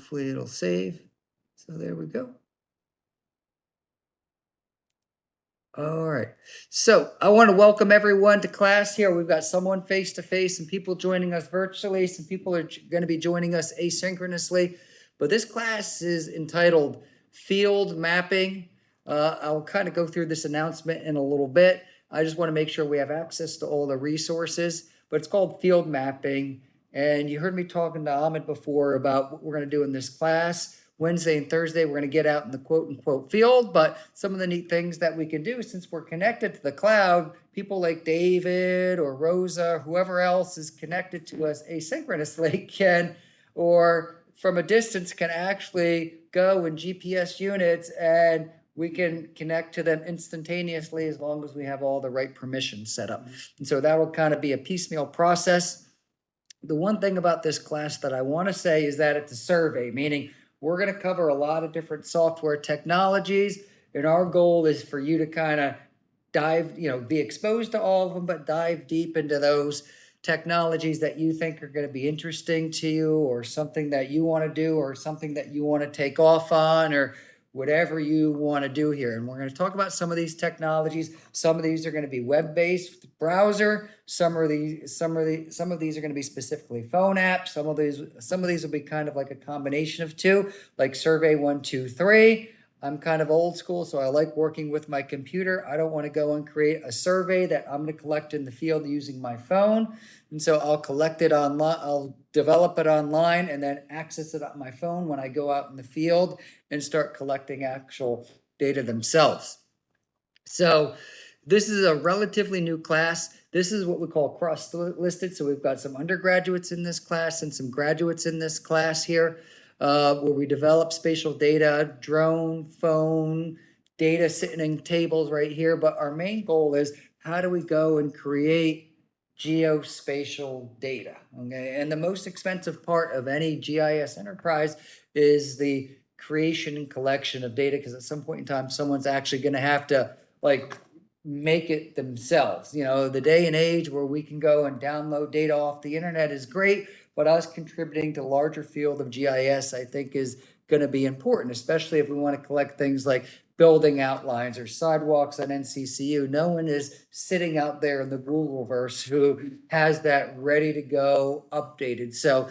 Hopefully it'll save. So there we go. All right. So I want to welcome everyone to class here. We've got someone face to face and people joining us virtually. Some people are going to be joining us asynchronously. But this class is entitled Field Mapping. I'll kind of go through this announcement in a little bit. I just want to make sure we have access to all the resources. But it's called Field Mapping. And you heard me talking to Ahmed before about what we're going to do in this class. Wednesday and Thursday, we're going to get out in the quote unquote field, but some of the neat things that we can do since we're connected to the cloud, people like David or Rosa, whoever else is connected to us asynchronously can, or from a distance can actually go in GPS units and we can connect to them instantaneously as long as we have all the right permissions set up. And so that will kind of be a piecemeal process. The one thing about this class that I want to say is that it's a survey, meaning we're going to cover a lot of different software technologies, and our goal is for you to kind of dive, be exposed to all of them, but dive deep into those technologies that you think are going to be interesting to you, or something that you want to do, or something that you want to take off on, or whatever you want to do here. And we're going to talk about some of these technologies. Some of these are going to be web-based browser. Some of these are going to be specifically phone apps. Some of these will be kind of like a combination of two, like Survey 123. I'm kind of old school, so I like working with my computer. I don't want to go and create a survey that I'm going to collect in the field using my phone. And so I'll collect it online, I'll develop it online and then access it on my phone when I go out in the field and start collecting actual data themselves. So this is a relatively new class. This is what we call cross-listed. So we've got some undergraduates in this class and some graduates in this class here, where we develop spatial data, drone, phone, data sitting in tables right here. But our main goal is how do we go and create geospatial data? Okay, and the most expensive part of any GIS enterprise is the creation and collection of data, because at some point in time, someone's actually going to have to make it themselves. The day and age where we can go and download data off the internet is great, but us contributing to larger field of GIS, I think, is going to be important, especially if we want to collect things like building outlines or sidewalks on NCCU. No one is sitting out there in the Googleverse who has that ready to go updated. So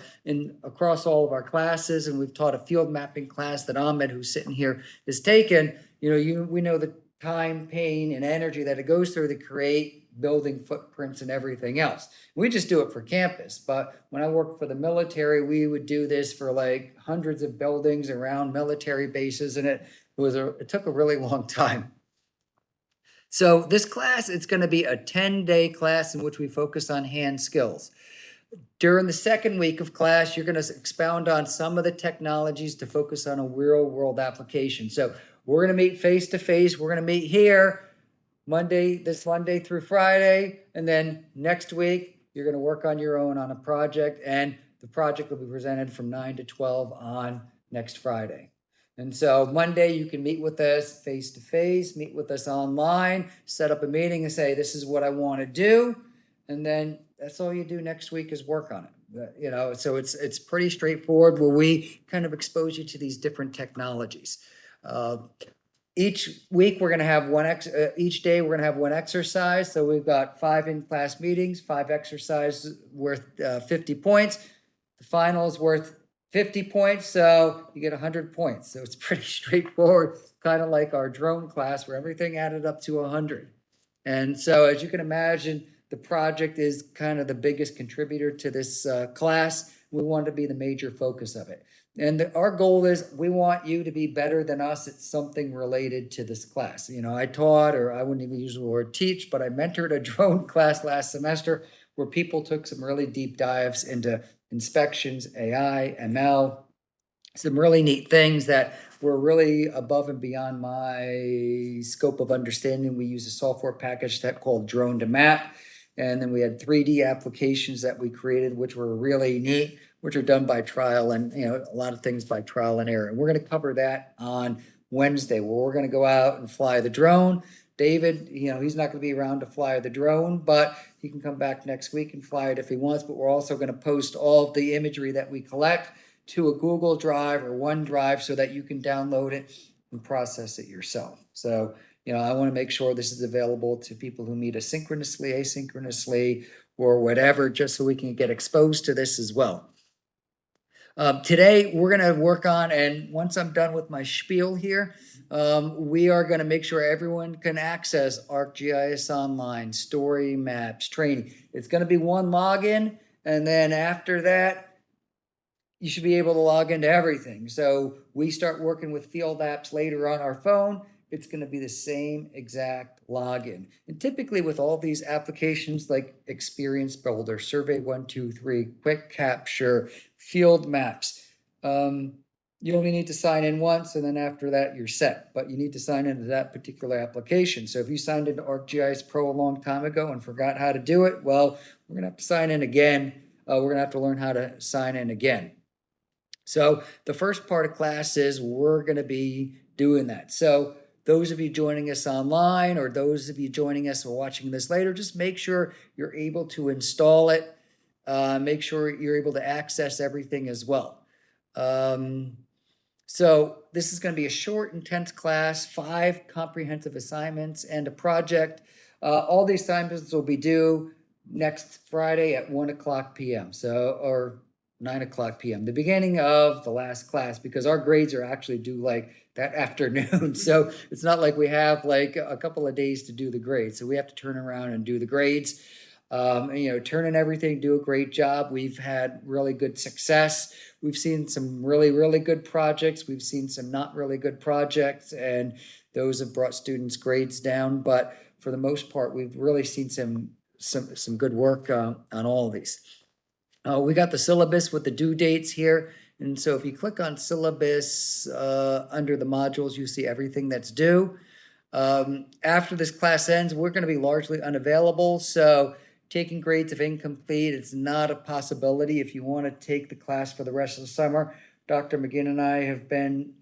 across all of our classes, and we've taught a field mapping class that Ahmed, who's sitting here, has taken, we know the time, pain, and energy that it goes through to create building footprints and everything else. We just do it for campus, but when I worked for the military, we would do this for like hundreds of buildings around military bases, and it took a really long time. So this class, it's going to be a 10-day class in which we focus on hand skills. During the second week of class, you're going to expound on some of the technologies to focus on a real-world application. So we're going to meet face-to-face. We're going to meet here this Monday through Friday, and then next week, you're going to work on your own on a project, and the project will be presented from 9 to 12 on next Friday. And so Monday, you can meet with us face-to-face, meet with us online, set up a meeting and say, this is what I want to do. And then that's all you do next week is work on it. So it's pretty straightforward, where we kind of expose you to these different technologies. Each week we're going to have each day we're going to have one exercise. So we've got 5 in-class meetings, 5 exercises worth 50 points. The final is worth 50 points, so you get 100 points. So it's pretty straightforward, kind of like our drone class where everything added up to 100. And so as you can imagine, the project is kind of the biggest contributor to this class. We want to be the major focus of it. And our goal is we want you to be better than us at something related to this class. I taught, or I wouldn't even use the word teach, but I mentored a drone class last semester where people took some really deep dives into inspections, AI, ML, some really neat things that were really above and beyond my scope of understanding. We use a software package called Drone to Map. And then we had 3D applications that we created, which were really neat, which are done by trial and, a lot of things by trial and error. And we're going to cover that on Wednesday, where we're going to go out and fly the drone. David, he's not going to be around to fly the drone, but he can come back next week and fly it if he wants. But we're also going to post all of the imagery that we collect to a Google Drive or OneDrive so that you can download it and process it yourself. So, I want to make sure this is available to people who meet asynchronously, asynchronously, or whatever, just so we can get exposed to this as well. Today, we're going to work on, and once I'm done with my spiel here, we are going to make sure everyone can access ArcGIS Online, story maps, training. It's going to be one login, and then after that, you should be able to log into everything. So we start working with field apps later on our phone. It's going to be the same exact login. And typically with all these applications like Experience Builder, Survey 123, Quick Capture, Field Maps, you only need to sign in once, and then after that you're set. But you need to sign into that particular application. So if you signed into ArcGIS Pro a long time ago and forgot how to do it, well, we're going to have to sign in again. We're going to have to learn how to sign in again. So the first part of class is we're going to be doing that. So those of you joining us online, or those of you joining us or watching this later, just make sure you're able to install it. Make sure you're able to access everything as well. So this is going to be a short, intense class, 5 comprehensive assignments and a project. All the assignments will be due next Friday at 1:00 p.m. Or 9:00 p.m., the beginning of the last class, because our grades are actually due like that afternoon. So it's not like we have like a couple of days to do the grades. So we have to turn around and do the grades. Turn in everything, do a great job. We've had really good success. We've seen some really, really good projects. We've seen some not really good projects, and those have brought students' grades down. But for the most part, we've really seen some good work on all of these. We got the syllabus with the due dates here. And so if you click on syllabus under the modules, you see everything that's due. After this class ends, we're going to be largely unavailable. So taking grades of incomplete, it's not a possibility. If you want to take the class for the rest of the summer, Dr. McGinn and I have been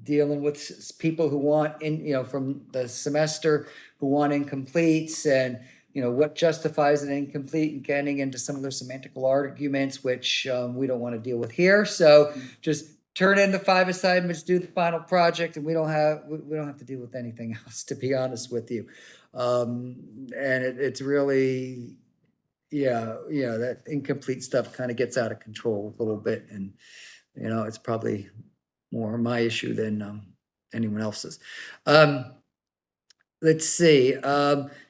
dealing with people who want from the semester who want incompletes, and what justifies an incomplete, and getting into some of those semantical arguments, which we don't want to deal with here. So just turn in the 5 assignments, do the final project, and we don't have to deal with anything else, to be honest with you. And it's really, that incomplete stuff kind of gets out of control a little bit, and it's probably more my issue than anyone else's. Let's see.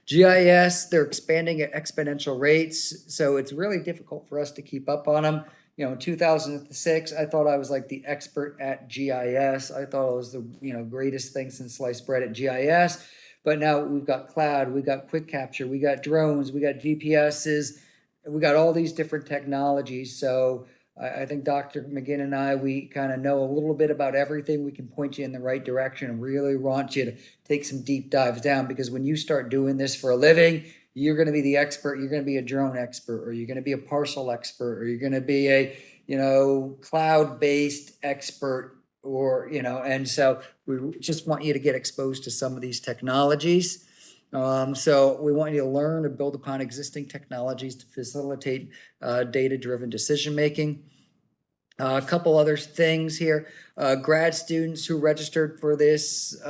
GIS, they're expanding at exponential rates, so it's really difficult for us to keep up on them. In 2006, I thought I was like the expert at GIS. I thought it was the greatest thing since sliced bread at GIS. But now we've got cloud, we got quick capture, we got drones, we got GPSs, we got all these different technologies. So I think Dr. McGinn and I, we kind of know a little bit about everything. We can point you in the right direction and really want you to take some deep dives down, because when you start doing this for a living, you're going to be the expert. You're going to be a drone expert, or you're going to be a parcel expert, or you're going to be a, cloud-based expert, or, and so we just want you to get exposed to some of these technologies. So we want you to learn or build upon existing technologies to facilitate data-driven decision-making. A couple other things here. Grad students who registered for this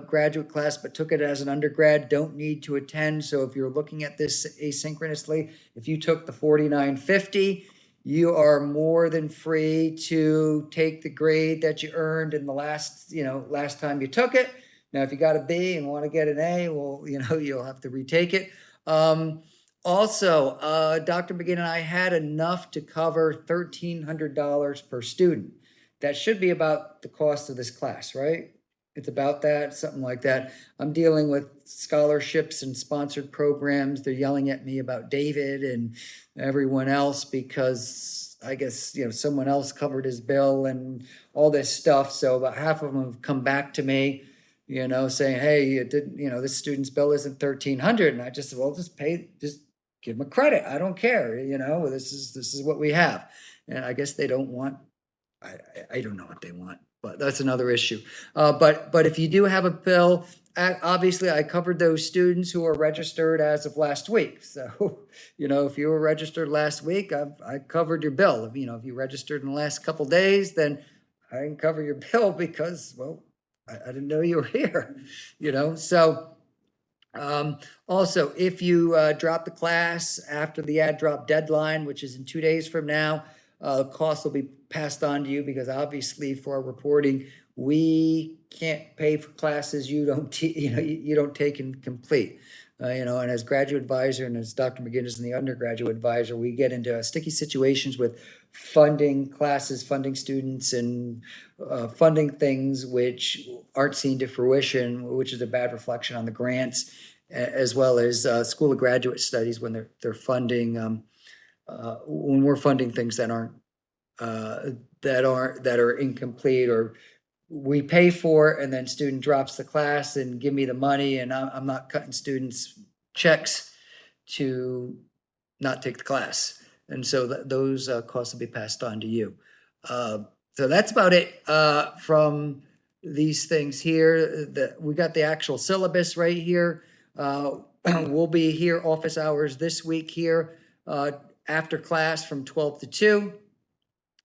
graduate class but took it as an undergrad don't need to attend. So if you're looking at this asynchronously, if you took the 4950, you are more than free to take the grade that you earned in the last time you took it. Now, if you got a B and want to get an A, well, you'll have to retake it. Also, Dr. McGinn and I had enough to cover $1,300 per student. That should be about the cost of this class, right? It's about that, something like that. I'm dealing with scholarships and sponsored programs. They're yelling at me about David and everyone else because I guess, someone else covered his bill and all this stuff. So about half of them have come back to me, saying, hey, it didn't, this student's bill isn't $1,300. And I just said, well, just give them a credit. I don't care. This is what we have. And I guess they don't want I don't know what they want, but that's another issue. But if you do have a bill, obviously I covered those students who are registered as of last week. So, if you were registered last week, I covered your bill. If you registered in the last couple days, then I can cover your bill because, well, I didn't know you were here, so. Also, if you drop the class after the ad drop deadline, which is in 2 days from now, costs will be passed on to you because obviously for our reporting, we can't pay for classes you don't you don't take and complete. And as graduate advisor and as Dr. McGinnis and the undergraduate advisor, we get into sticky situations with funding classes, funding students, and funding things which aren't seen to fruition, which is a bad reflection on the grants, as well as School of Graduate Studies when they're funding when we're funding things that are incomplete, or we pay for it and then student drops the class and give me the money, and I'm not cutting students checks to not take the class. And so those costs will be passed on to you. So that's about it from these things here. We got the actual syllabus right here. We'll be here office hours this week here after class from 12 to 2.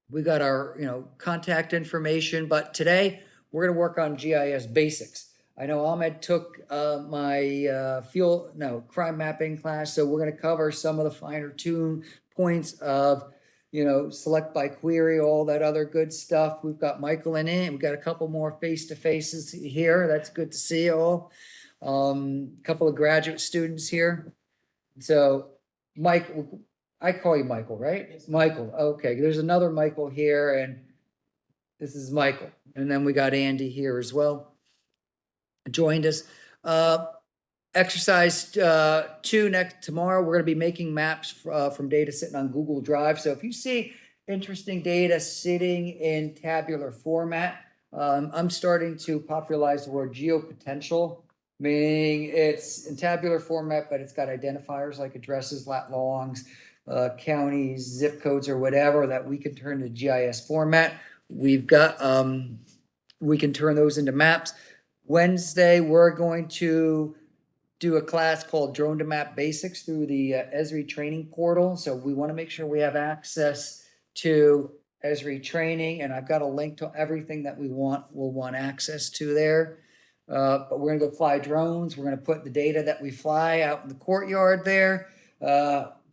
We got our contact information, but today we're going to work on GIS basics. I know Ahmed took my crime mapping class, so we're going to cover some of the finer tune points of select by query, all that other good stuff. We've got Michael in it. We've got a couple more face-to-faces here. That's good to see you all. A couple of graduate students here. So Mike, I call you Michael, right? Yes. Michael. Okay. There's another Michael here, and this is Michael. And then we got Andy here as well. Joined us. Exercise 2 tomorrow. We're going to be making maps from data sitting on Google Drive. So if you see interesting data sitting in tabular format, I'm starting to popularize the word geopotential, meaning it's in tabular format, but it's got identifiers like addresses, lat longs, counties, zip codes, or whatever that we can turn to GIS format. We've got, we can turn those into maps. Wednesday, we're going to do a class called Drone to Map Basics through the Esri training portal. So we want to make sure we have access to Esri training, and I've got a link to everything that we'll want access to there. But we're gonna go fly drones. We're gonna put the data that we fly out in the courtyard there.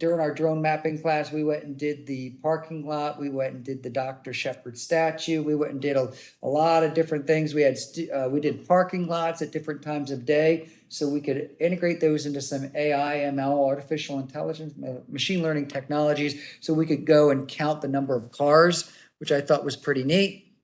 During our drone mapping class, we went and did the parking lot. We went and did the Dr. Shepard statue. We went and did a lot of different things. We did parking lots at different times of day, so we could integrate those into some AI, ML, artificial intelligence, machine learning technologies, so we could go and count the number of cars, which I thought was pretty neat.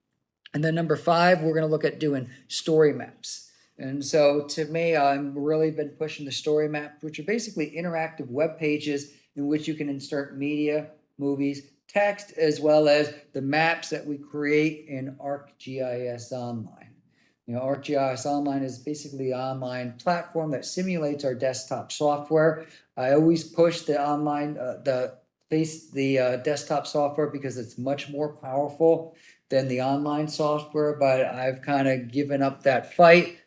And then number 5, we're going to look at doing story maps. And so to me, I've really been pushing the story map, which are basically interactive web pages in which you can insert media, movies, text, as well as the maps that we create in ArcGIS Online. ArcGIS Online is basically an online platform that simulates our desktop software. I always push the online, the desktop software because it's much more powerful than the online software, but I've kind of given up that fight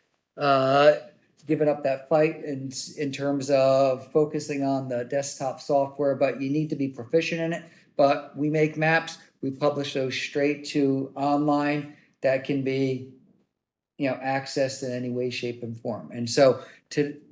in terms of focusing on the desktop software, but you need to be proficient in it. But we make maps, we publish those straight to online that can be accessed in any way, shape, and form. And so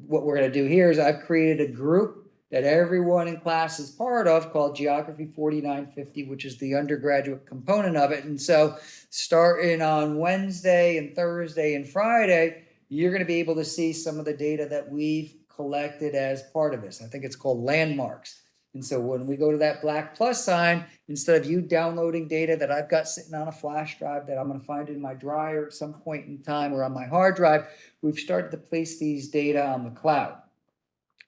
what we're going to do here is I've created a group that everyone in class is part of called Geography 4950, which is the undergraduate component of it. And so starting on Wednesday and Thursday and Friday, you're going to be able to see some of the data that we've collected as part of this. I think it's called landmarks. And so when we go to that black plus sign, instead of you downloading data that I've got sitting on a flash drive that I'm going to find in my dryer at some point in time or on my hard drive, we've started to place these data on the cloud.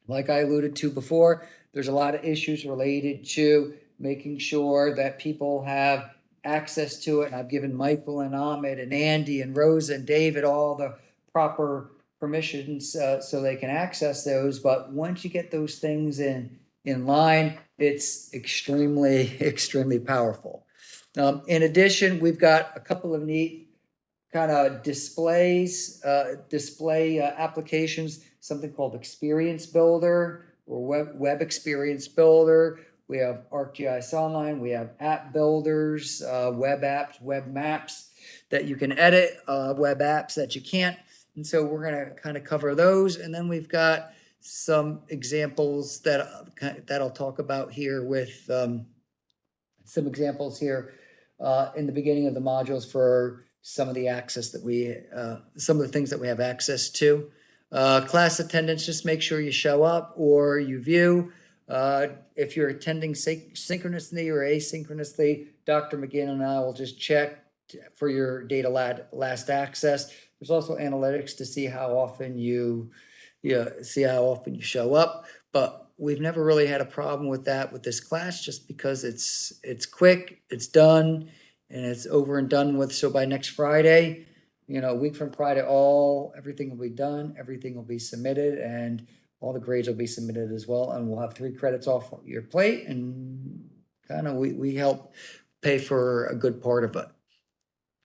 Like I alluded to before, there's a lot of issues related to making sure that people have access to it. And I've given Michael and Ahmed and Andy and Rosa and David all the proper permissions so they can access those. But once you get those things in line, it's extremely, extremely powerful. In addition, we've got a couple of neat kind of display applications, something called Experience Builder or Web Experience Builder. We have ArcGIS Online, we have app builders, web apps, web maps that you can edit, web apps that you can't. And so we're going to kind of cover those. And then we've got some examples that I'll talk about here with some examples here in the beginning of the modules for some of the access that some of the things that we have access to. Class attendance, just make sure you show up or you view. If you're attending synchronously or asynchronously, Dr. McGinn and I will just check for your data last access. There's also analytics to see how often you show up, but we've never really had a problem with that with this class, just because it's quick, it's done, and it's over and done with. So by next Friday, a week from Friday, everything will be done, everything will be submitted, and all the grades will be submitted as well, and we'll have 3 credits off your plate, and kind of we help pay for a good part of it.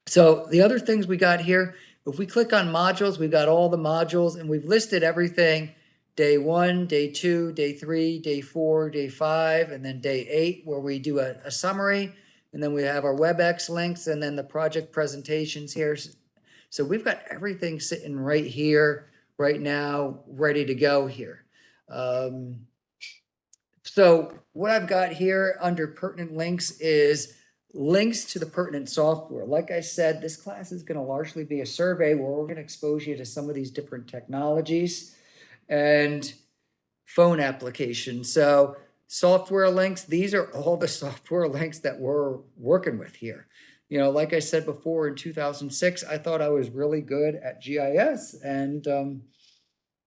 So the other things we got here, if we click on modules, we've got all the modules, and we've listed everything: day 1, day 2, day 3, day 4, day 5, and then day 8, where we do a summary, and then we have our WebEx links, and then the project presentations here. So we've got everything sitting right here, right now, ready to go here. So what I've got here under pertinent links is links to the pertinent software. Like I said, this class is going to largely be a survey where we're going to expose you to some of these different technologies and phone applications. So software links, these are all the software links that we're working with here. Like I said before, in 2006, I thought I was really good at GIS,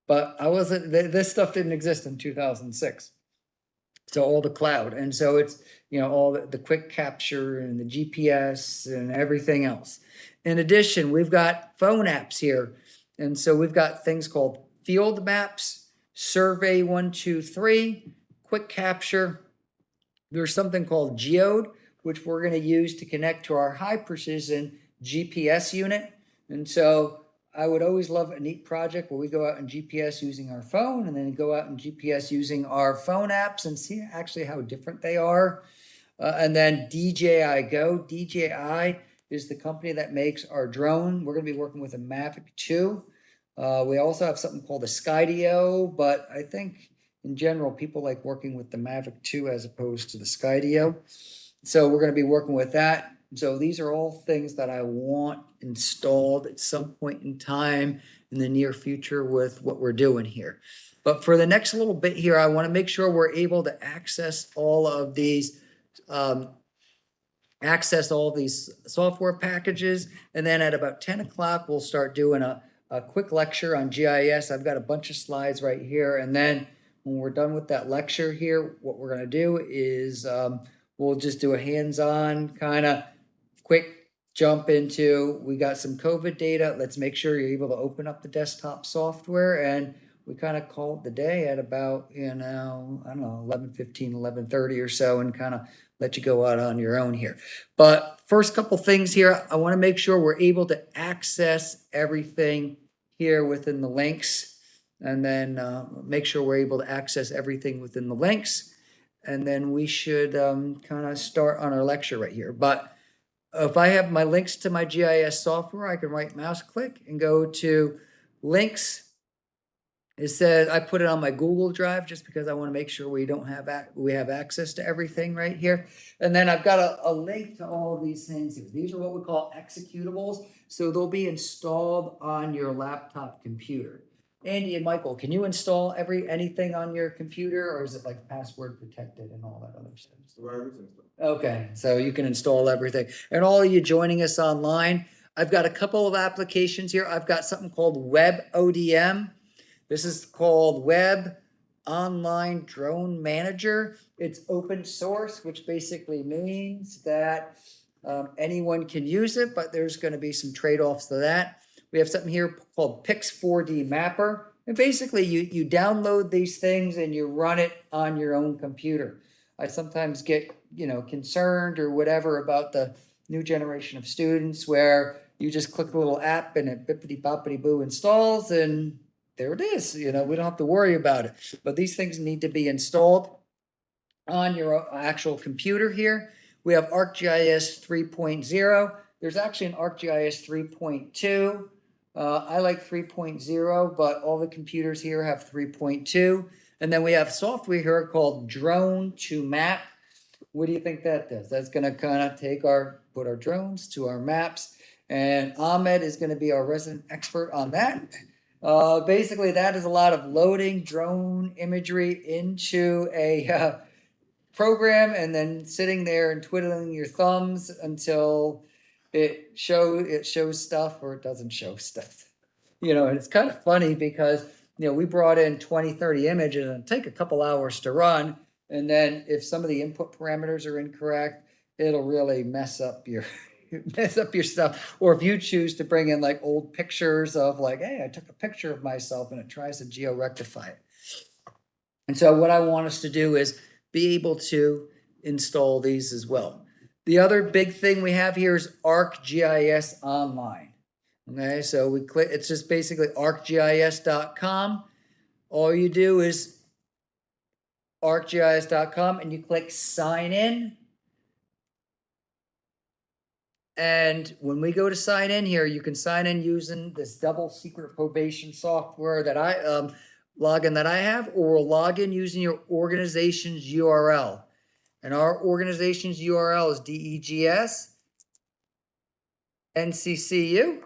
but I wasn't. This stuff didn't exist in 2006. So all the cloud, and so it's all the quick capture and the GPS and everything else. In addition, we've got phone apps here, and so we've got things called Field Maps, Survey 123, Quick Capture. There's something called Geode, which we're going to use to connect to our high precision GPS unit. And so I would always love a neat project where we go out and GPS using our phone, and then go out and GPS using our phone apps and see actually how different they are. And then DJI Go. DJI is the company that makes our drone. We're going to be working with a Mavic 2. We also have something called a Skydio, but I think in general, people like working with the Mavic 2 as opposed to the Skydio. So we're going to be working with that. So these are all things that I want installed at some point in time in the near future with what we're doing here. But for the next little bit here, I want to make sure we're able to access all of these software packages. And then at about 10 o'clock, we'll start doing a quick lecture on GIS. I've got a bunch of slides right here. And then when we're done with that lecture here, what we're going to do is we'll just do a hands-on kind of quick jump into, we got some COVID data. Let's make sure you're able to open up the desktop software, and we kind of call it the day at about, I don't know, 11:15, 11:30 or so, and kind of let you go out on your own here. But first couple things here, I want to make sure we're able to access everything here within the links, and then make sure we're able to access everything within the links, and then we should kind of start on our lecture right here. But if I have my links to my GIS software, I can right mouse click and go to links. It says I put it on my Google Drive just because I want to make sure we have access to everything right here. And then I've got a link to all of these things. These are what we call executables. So they'll be installed on your laptop computer. Andy and Michael, can you install anything on your computer, or is it like password protected and all that other stuff? Okay, so you can install everything. And all of you joining us online, I've got a couple of applications here. I've got something called WebODM. This is called Web Online Drone Manager. It's open source, which basically means that anyone can use it, but there's going to be some trade-offs to that. We have something here called Pix4D Mapper. And basically, you download these things and you run it on your own computer. I sometimes get concerned or whatever about the new generation of students where you just click a little app and it bippity boppity boo installs and there it is. We don't have to worry about it. But these things need to be installed on your actual computer here. We have ArcGIS 3.0. There's actually an ArcGIS 3.2. I like 3.0, but all the computers here have 3.2. And then we have software here called Drone to Map. What do you think that does? That's going to kind of put our drones to our maps. And Ahmed is going to be our resident expert on that. Basically, that is a lot of loading drone imagery into a program and then sitting there and twiddling your thumbs until it shows stuff or it doesn't show stuff. And it's kind of funny because we brought in 20, 30 images and take a couple hours to run. And then if some of the input parameters are incorrect, it'll really mess up your stuff. Or if you choose to bring in like old pictures of like, hey, I took a picture of myself, and it tries to geo-rectify it. And so what I want us to do is be able to install these as well. The other big thing we have here is ArcGIS Online. Okay, so we click, it's just basically arcgis.com. All you do is arcgis.com and you click sign in. And when we go to sign in here, you can sign in using this double secret probation software that login that I have, or log in using your organization's URL. And our organization's URL is DEGS NCCU.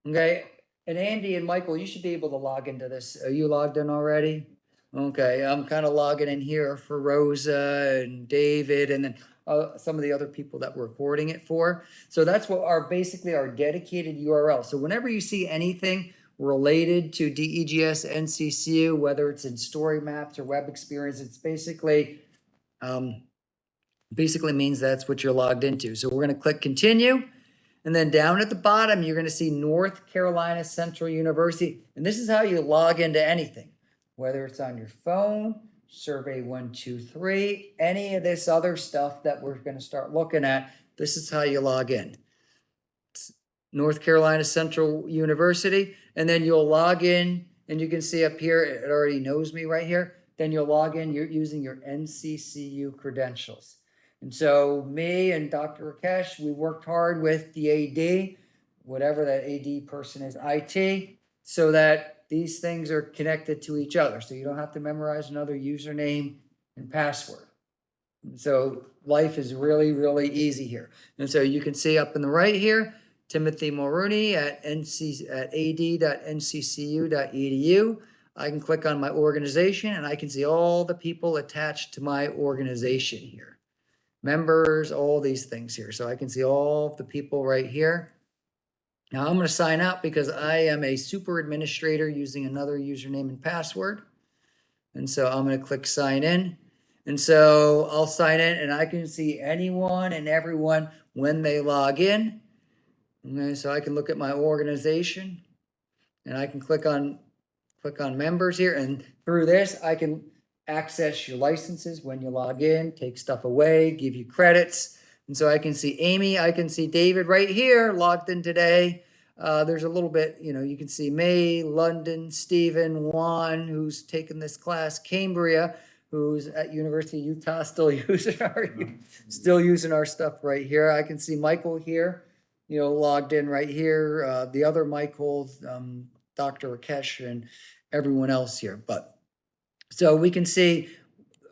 Okay, and Andy and Michael, you should be able to log into this. Are you logged in already? Okay, I'm kind of logging in here for Rosa and David and then some of the other people that we're recording it for. So that's what basically our dedicated URL. So whenever you see anything related to DEGS NCCU, whether it's in story maps or web experience, it's basically means that's what you're logged into. So we're going to click continue. And then down at the bottom, you're going to see North Carolina Central University. And this is how you log into anything, whether it's on your phone, Survey 123, any of this other stuff that we're going to start looking at. This is how you log in. It's North Carolina Central University. And then you'll log in, and you can see up here, it already knows me right here. Then you'll log in, you're using your NCCU credentials. And so me and Dr. Rakesh, we worked hard with the AD, whatever that AD person is, IT, so that these things are connected to each other. So you don't have to memorize another username and password. And so life is really, really easy here. And so you can see up in the right here, Timothy Mulrooney at ad.nccu.edu. I can click on my organization and I can see all the people attached to my organization here. Members, all these things here. So I can see all the people right here. Now I'm going to sign out because I am a super administrator using another username and password. And so I'm going to click sign in. And so I'll sign in and I can see anyone and everyone when they log in. Okay, so I can look at my organization and I can click on members here, and through this I can access your licenses when you log in, take stuff away, give you credits. And so I can see Amy, I can see David right here logged in today. There's a little bit, you can see May, London, Stephen, Juan, who's taken this class, Cambria, who's at University of Utah, still using our stuff right here. I can see Michael here, logged in right here. The other Michaels, Dr. Rakesh and everyone else here. But so we can see,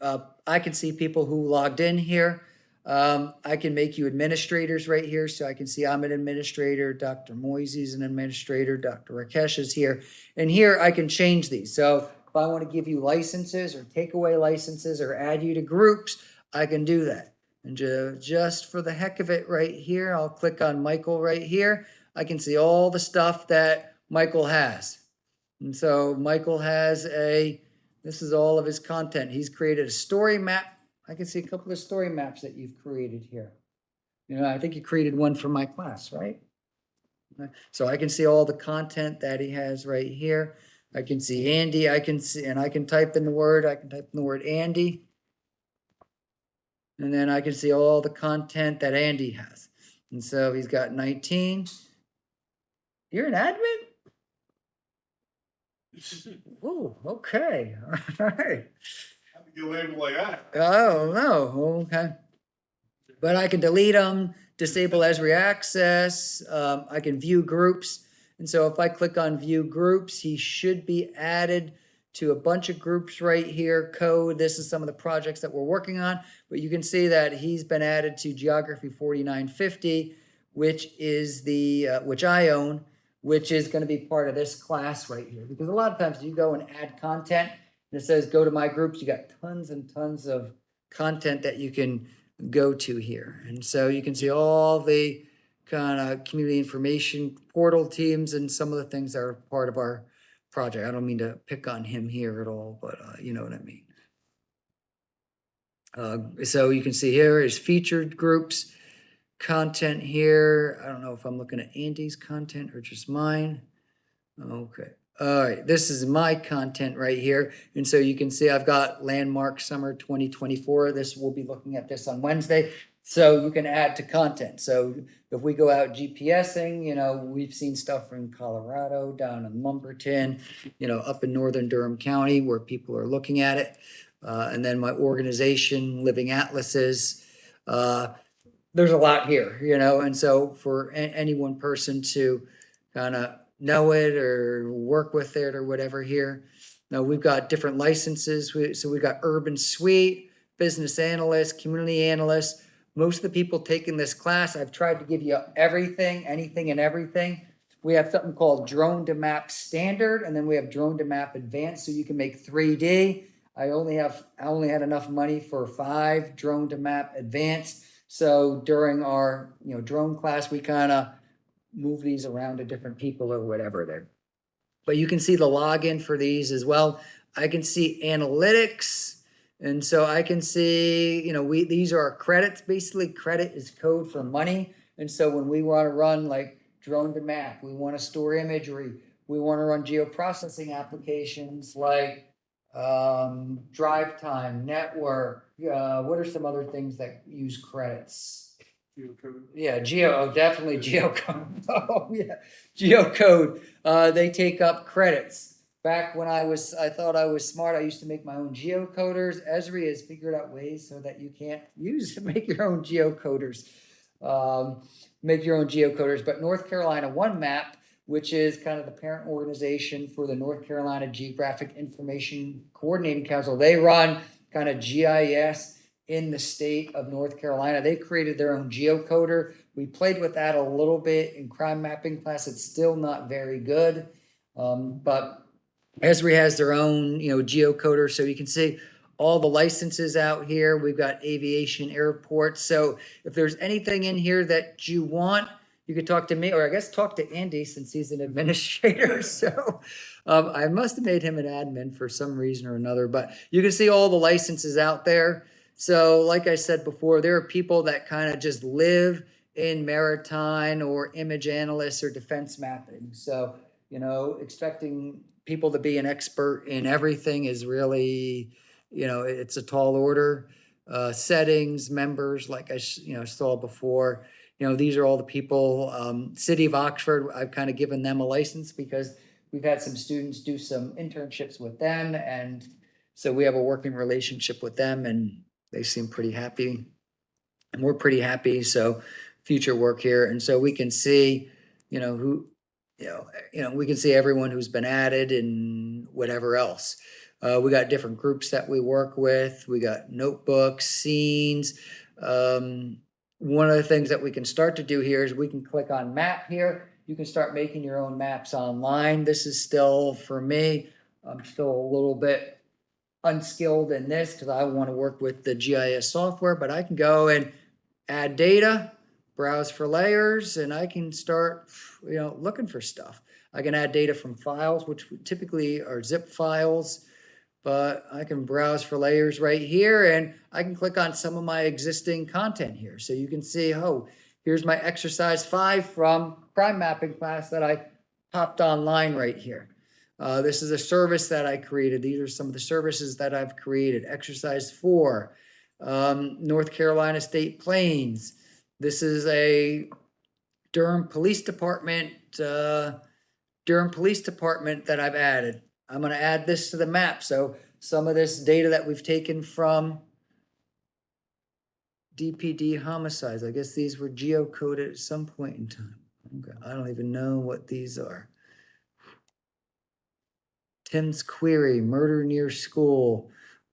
I can see people who logged in here. I can make you administrators right here. So I can see I'm an administrator, Dr. Moisey is an administrator, Dr. Rakesh is here. And here I can change these. So if I want to give you licenses or take away licenses or add you to groups, I can do that. And just for the heck of it right here, I'll click on Michael right here. I can see all the stuff that Michael has. And so Michael has this is all of his content. He's created a story map. I can see a couple of story maps that you've created here. I think you created one for my class, right? So I can see all the content that he has right here. I can see Andy, I can type in the word Andy. And then I can see all the content that Andy has. And so he's got 19. You're an admin? Oh, okay. All right. How do you label like that? Oh, no. Okay. But I can delete them, disable Esri access. I can view groups. And so if I click on view groups, he should be added to a bunch of groups right here. Code, this is some of the projects that we're working on, but you can see that he's been added to Geography 4950, which is which I own, which is going to be part of this class right here. Because a lot of times you go and add content and it says go to my groups, you got tons and tons of content that you can go to here. And so you can see all the kind of community information portal teams and some of the things that are part of our project. I don't mean to pick on him here at all, but you know what I mean. So you can see here is featured groups, content here. I don't know if I'm looking at Andy's content or just mine. Okay. All right, this is my content right here. And so you can see I've got Landmark Summer 2024. This, we'll be looking at this on Wednesday. So you can add to content. So if we go out GPSing, you know, we've seen stuff from Colorado, down in Lumberton, you know, up in northern Durham County where people are looking at it. And then my organization, Living Atlases. There's a lot here, you know, and so for any one person to kind of know it or work with it or whatever here. Now we've got different licenses. So we've got Urban Suite, Business Analyst, Community Analyst. Most of the people taking this class, I've tried to give you everything, anything and everything. We have something called Drone to Map Standard, and then we have Drone to Map Advanced, so you can make 3D. I only had enough money for 5 Drone to Map Advanced. So during our drone class, we kind of move these around to different people or whatever there. But you can see the login for these as well. I can see analytics. And so I can see, these are our credits. Basically, credit is code for money. And so when we want to run like drone to map, we want to store imagery, we want to run geoprocessing applications like drive time, network. What are some other things that use credits? Geocode. Yeah, definitely geocode. Oh yeah, geocode. They take up credits. Back when I thought I was smart. I used to make my own geocoders. Esri has figured out ways so that you can't make your own geocoders. Make your own geocoders. But North Carolina One Map, which is kind of the parent organization for the North Carolina Geographic Information Coordinating Council, they run kind of GIS in the state of North Carolina. They created their own geocoder. We played with that a little bit in crime mapping class. It's still not very good. But Esri has their own, geocoder. So you can see all the licenses out here. We've got aviation, airports. So if there's anything in here that you want, you could talk to me, or I guess talk to Andy since he's an administrator. So I must have made him an admin for some reason or another, but you can see all the licenses out there. So like I said before, there are people that kind of just live in maritime or image analysts or defense mapping. So, expecting people to be an expert in everything is really, it's a tall order. Settings, members, like I saw before, these are all the people. City of Oxford, I've kind of given them a license because we've had some students do some internships with them. And so we have a working relationship with them and they seem pretty happy. And we're pretty happy. So future work here. And so we can see, who, we can see everyone who's been added and whatever else. We got different groups that we work with. We got notebooks, scenes. One of the things that we can start to do here is we can click on map here. You can start making your own maps online. This is still, for me, I'm still a little bit unskilled in this because I want to work with the GIS software, but I can go and add data, browse for layers, and I can start, looking for stuff. I can add data from files, which typically are zip files, but I can browse for layers right here and I can click on some of my existing content here. So you can see, oh, here's my exercise 5 from crime mapping class that I popped online right here. This is a service that I created. These are some of the services that I've created. Exercise 4. North Carolina State Plains. This is a Durham Police Department, that I've added. I'm gonna add this to the map, so some of this data that we've taken from DPD homicides, I guess these were geocoded at some point in time. Okay, I don't even know what these are. Tim's Query, murder near school,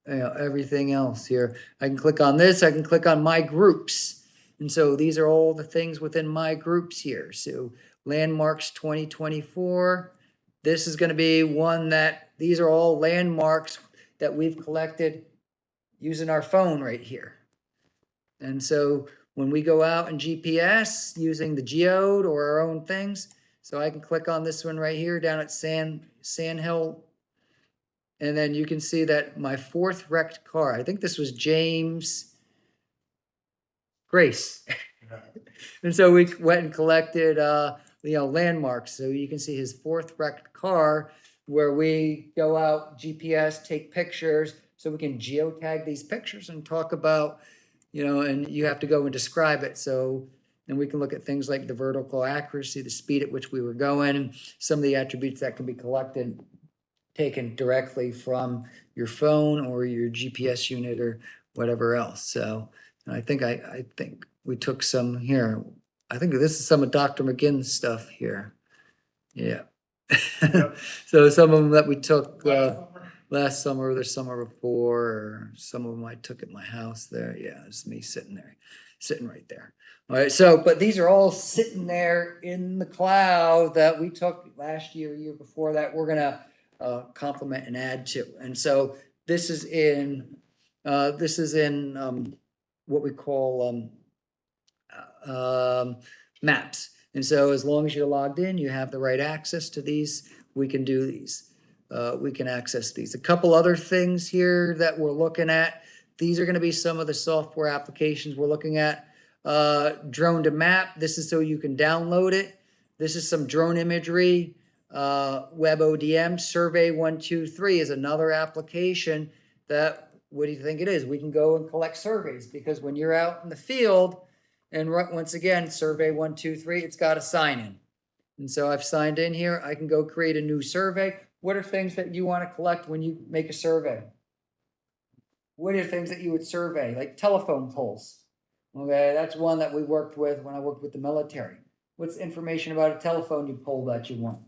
everything else here. I can click on this, I can click on my groups. And so these are all the things within my groups here. So landmarks 2024. This is gonna be one that, these are all landmarks that we've collected using our phone right here. And so when we go out and GPS using the geode or our own things, so I can click on this one right here down at Sand Hill. And then you can see that my fourth wrecked car, I think this was James Grace. And so we went and collected, landmarks. So you can see his fourth wrecked car where we go out, GPS, take pictures, so we can geotag these pictures and talk about, and you have to go and describe it. So, and we can look at things like the vertical accuracy, the speed at which we were going, and some of the attributes that can be collected, taken directly from your phone or your GPS unit or whatever else. So I think we took some here. I think this is some of Dr. McGinn's stuff here. Yeah. Yep. So some of them that we took last summer, the summer before, or some of them I took at my house there. Yeah, it's me sitting right there. All right, so, but these are all sitting there in the cloud that we took last year before that we're gonna complement and add to. And so this is in what we call maps. And so as long as you're logged in, you have the right access to these, we can do these. We can access these. A couple other things here that we're looking at. These are gonna be some of the software applications we're looking at. Drone to map, this is so you can download it. This is some drone imagery. WebODM, Survey 123 is another application that, what do you think it is? We can go and collect surveys, because when you're out in the field, and once again, Survey 123, it's got a sign in. And so I've signed in here. I can go create a new survey. What are things that you want to collect when you make a survey? What are things that you would survey? Like telephone poles. Okay, that's one that we worked with when I worked with the military. What's information about a telephone pole that you want?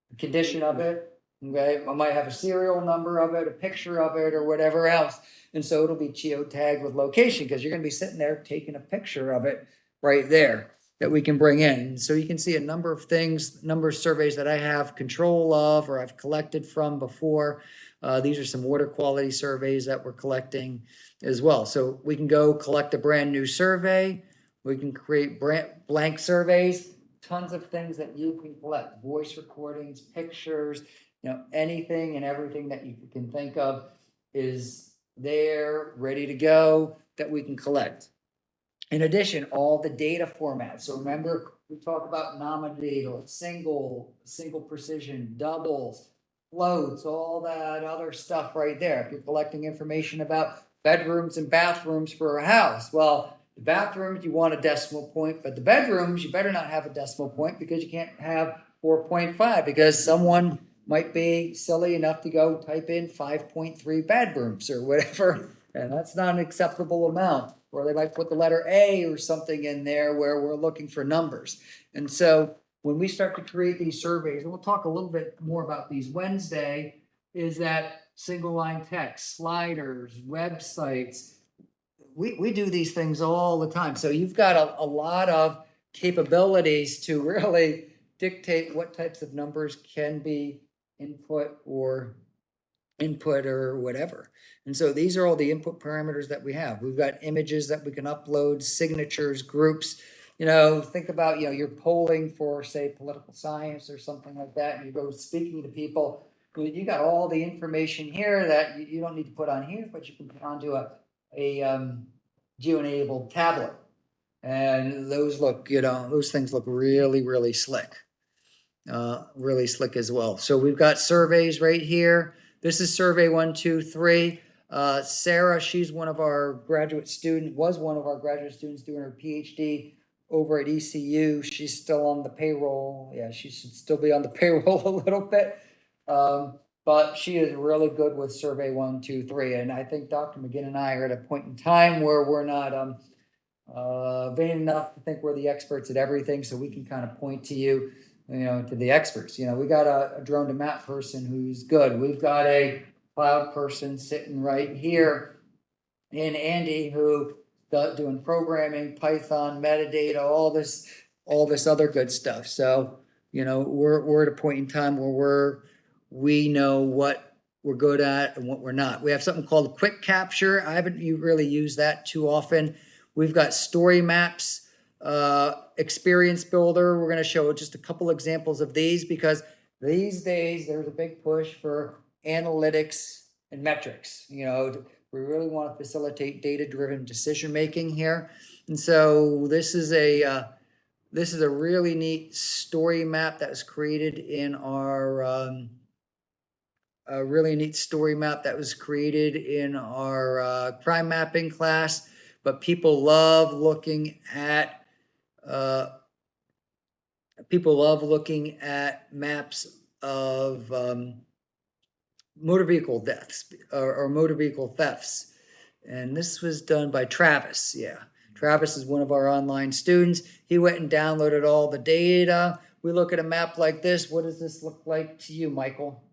The condition of it. Okay, I might have a serial number of it, a picture of it, or whatever else. And so it'll be geotagged with location, because you're going to be sitting there taking a picture of it right there that we can bring in. So you can see a number of things, number of surveys that I have control of or I've collected from before. These are some water quality surveys that we're collecting as well. So we can go collect a brand new survey. We can create blank surveys, tons of things that you can collect, voice recordings, pictures, anything and everything that you can think of is there, ready to go, that we can collect. In addition, all the data formats. So remember, we talk about nominal, single precision, doubles, floats, all that other stuff right there. If you're collecting information about bedrooms and bathrooms for a house, well, the bathrooms, you want a decimal point, but the bedrooms, you better not have a decimal point, because you can't have 4.5, because someone might be silly enough to go type in 5.3 bedrooms or whatever, and that's not an acceptable amount. Or they might put the letter A or something in there where we're looking for numbers. And so when we start to create these surveys, and we'll talk a little bit more about these Wednesday, is that single line text, sliders, websites. We do these things all the time. So you've got a lot of capabilities to really dictate what types of numbers can be input or whatever. And so these are all the input parameters that we have. We've got images that we can upload, signatures, groups. Think about, you're polling for, say, political science or something like that, and you go speaking to people. You got all the information here that you don't need to put on here, but you can put onto a geo-enabled tablet. And those things look really, really slick. Really slick as well. So we've got surveys right here. This is survey 123. Sarah, she's one of our graduate students, was one of our graduate students doing her PhD over at ECU. She's still on the payroll. Yeah, she should still be on the payroll a little bit. But she is really good with survey 123. And I think Dr. McGinn and I are at a point in time where we're not vain enough to think we're the experts at everything. So we can kind of point to you, to the experts. We got a drone to map person who's good. We've got a cloud person sitting right here in Andy who doing programming, Python, metadata, all this other good stuff. So, we're at a point in time where we know what we're good at and what we're not. We have something called quick capture. I haven't really used that too often. We've got story maps, experience builder. We're going to show just a couple examples of these because these days there's a big push for analytics and metrics. We really want to facilitate data-driven decision-making here. And so this is a really neat story map that was created in our crime mapping class. But people love looking at maps of motor vehicle deaths or motor vehicle thefts. And this was done by Travis. Yeah. Travis is one of our online students. He went and downloaded all the data. We look at a map like this. What does this look like to you, Michael?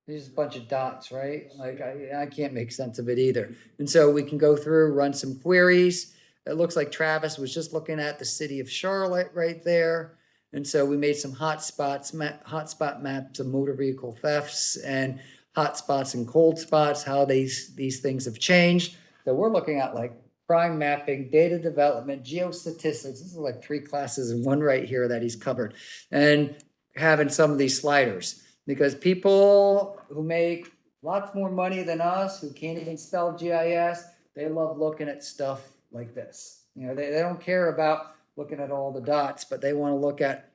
There's a bunch of dots, right? Like I can't make sense of it either. And so we can go through, run some queries. It looks like Travis was just looking at the city of Charlotte right there. And so we made some hotspot maps of motor vehicle thefts and hotspots and cold spots, how these things have changed. So we're looking at like crime mapping, data development, geostatistics. This is like 3 classes in one right here that he's covered. And having some of these sliders. Because people who make lots more money than us, who can't even spell GIS, they love looking at stuff like this. They don't care about looking at all the dots, but they want to look at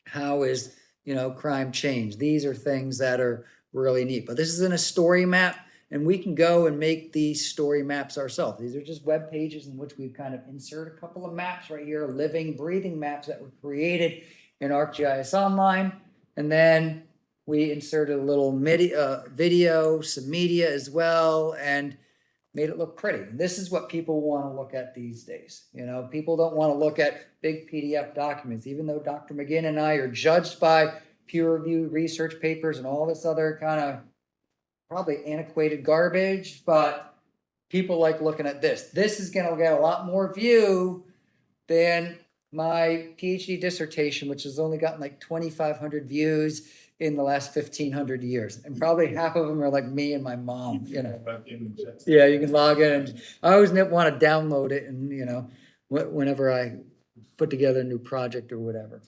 how is, crime changed. These are things that are really neat. But this isn't a story map, and we can go and make these story maps ourselves. These are just web pages in which we've kind of insert a couple of maps right here, living, breathing maps that were created in ArcGIS Online. And then we inserted a little video, some media as well, and made it look pretty. This is what people want to look at these days. People don't want to look at big PDF documents, even though Dr. McGinn and I are judged by peer-reviewed research papers and all this other kind of probably antiquated garbage, but people like looking at this. This is going to get a lot more view than my PhD dissertation, which has only gotten like 2,500 views in the last 1,500 years. And probably half of them are like me and my mom, Yeah, you can log in. And I always want to download it and, whenever I put together a new project or whatever.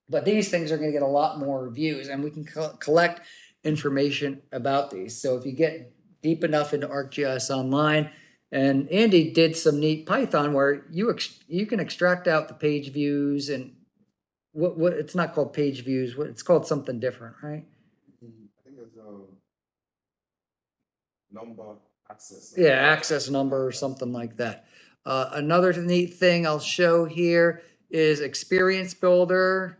But these things are going to get a lot more views, and we can collect information about these. So if you get deep enough into ArcGIS Online, and Andy did some neat Python where you can extract out the page views and what it's not called page views. It's called something different, right? I think it's number access. Yeah, access number or something like that. Another neat thing I'll show here is Experience Builder,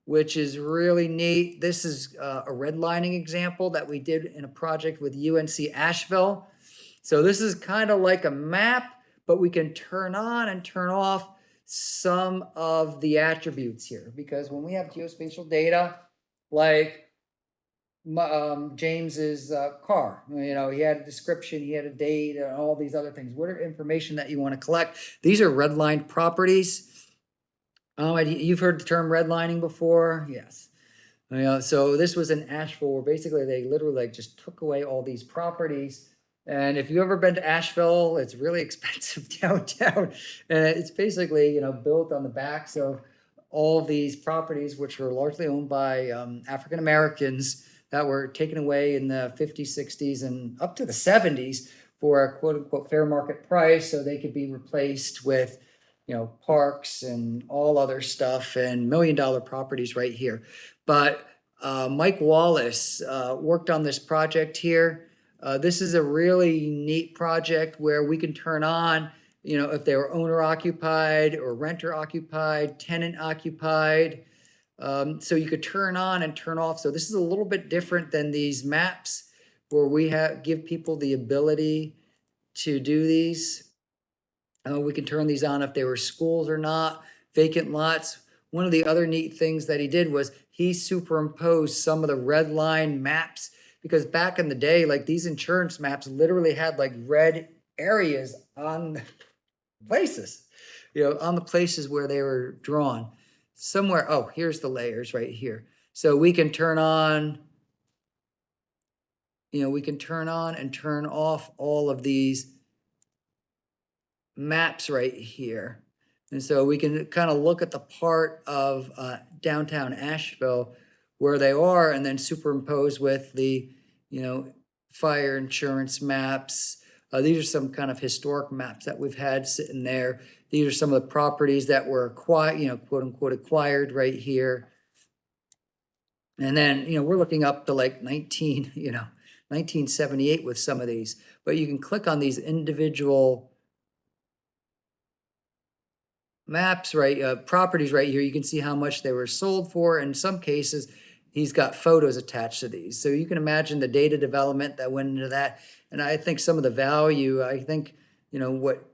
which is really neat. This is a redlining example that we did in a project with UNC Asheville. So this is kind of like a map, but we can turn on and turn off some of the attributes here, because when we have geospatial data, like James's car, he had a description, he had a date, and all these other things. What are information that you want to collect? These are redlined properties. You've heard the term redlining before? Yes. So this was in Asheville, where basically they literally just took away all these properties. And if you've ever been to Asheville, it's really expensive downtown. And it's basically, built on the backs of all these properties, which were largely owned by African Americans that were taken away in the 50s, 60s, and up to the 70s for a quote unquote fair market price, so they could be replaced with, parks and all other stuff and $1 million properties right here. But Mike Wallace worked on this project here. This is a really neat project where we can turn on, if they were owner occupied or renter occupied, tenant occupied. So you could turn on and turn off. So this is a little bit different than these maps where we give people the ability to do these. We can turn these on if they were schools or not, vacant lots. One of the other neat things that he did was he superimposed some of the red line maps, because back in the day, like these insurance maps literally had like red areas on places, on the places where they were drawn. Somewhere, oh, here's the layers right here. So we can turn on, we can turn on and turn off all of these maps right here. And so we can kind of look at the part of downtown Asheville where they are, and then superimpose with the, fire insurance maps. These are some kind of historic maps that we've had sitting there. These are some of the properties that were acquired, quote unquote, acquired right here. And then, we're looking up to like 1978 with some of these, but you can click on these individual maps, right, properties right here. You can see how much they were sold for. In some cases, he's got photos attached to these. So you can imagine the data development that went into that. And I think some of the value, I think, what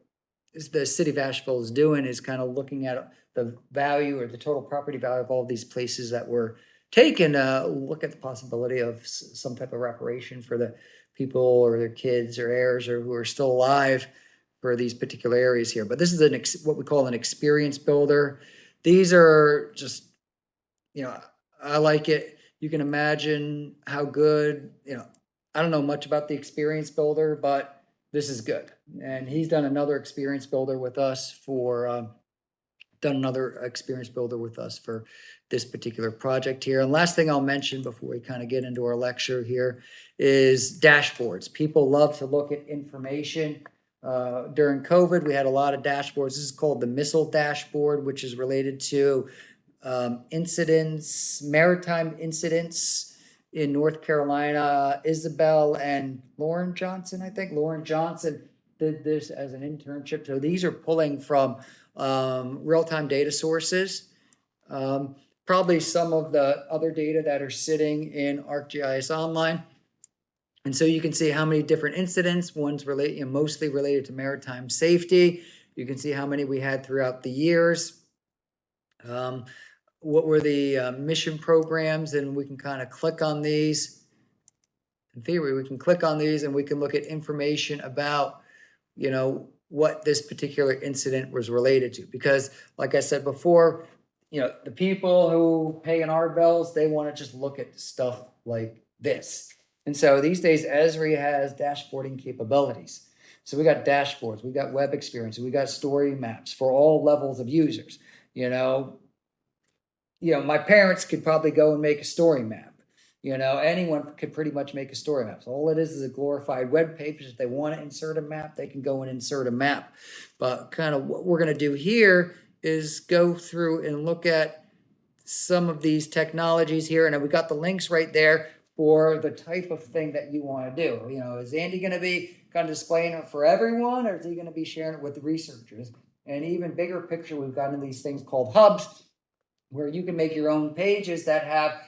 the city of Asheville is doing is kind of looking at the value or the total property value of all these places that were taken, look at the possibility of some type of reparation for the people or their kids or heirs or who are still alive for these particular areas here. But this is what we call an experience builder. These are just, I like it. You can imagine how good, I don't know much about the experience builder, but this is good. And he's done another experience builder with us for this particular project here. And last thing I'll mention before we kind of get into our lecture here is dashboards. People love to look at information. During COVID, we had a lot of dashboards. This is called the Missile Dashboard, which is related to maritime incidents in North Carolina. Isabel and Lauren Johnson, I think. Lauren Johnson did this as an internship. So these are pulling from real-time data sources. Probably some of the other data that are sitting in ArcGIS Online. And so you can see how many different incidents, one's mostly related to maritime safety. You can see how many we had throughout the years. What were the mission programs, and we can kind of click on these. In theory, we can click on these and we can look at information about, what this particular incident was related to. Because like I said before, the people who pay in our bills, they want to just look at stuff like this. And so these days, Esri has dashboarding capabilities. So we got dashboards, we got web experience, we got story maps for all levels of users. My parents could probably go and make a story map. Anyone could pretty much make a story map. So all it is a glorified web page. If they want to insert a map, they can go and insert a map. But kind of what we're going to do here is go through and look at some of these technologies here. And we got the links right there for the type of thing that you want to do. Is Andy going to be kind of displaying it for everyone, or is he going to be sharing it with the researchers? And even bigger picture, we've got in these things called hubs, where you can make your own pages that have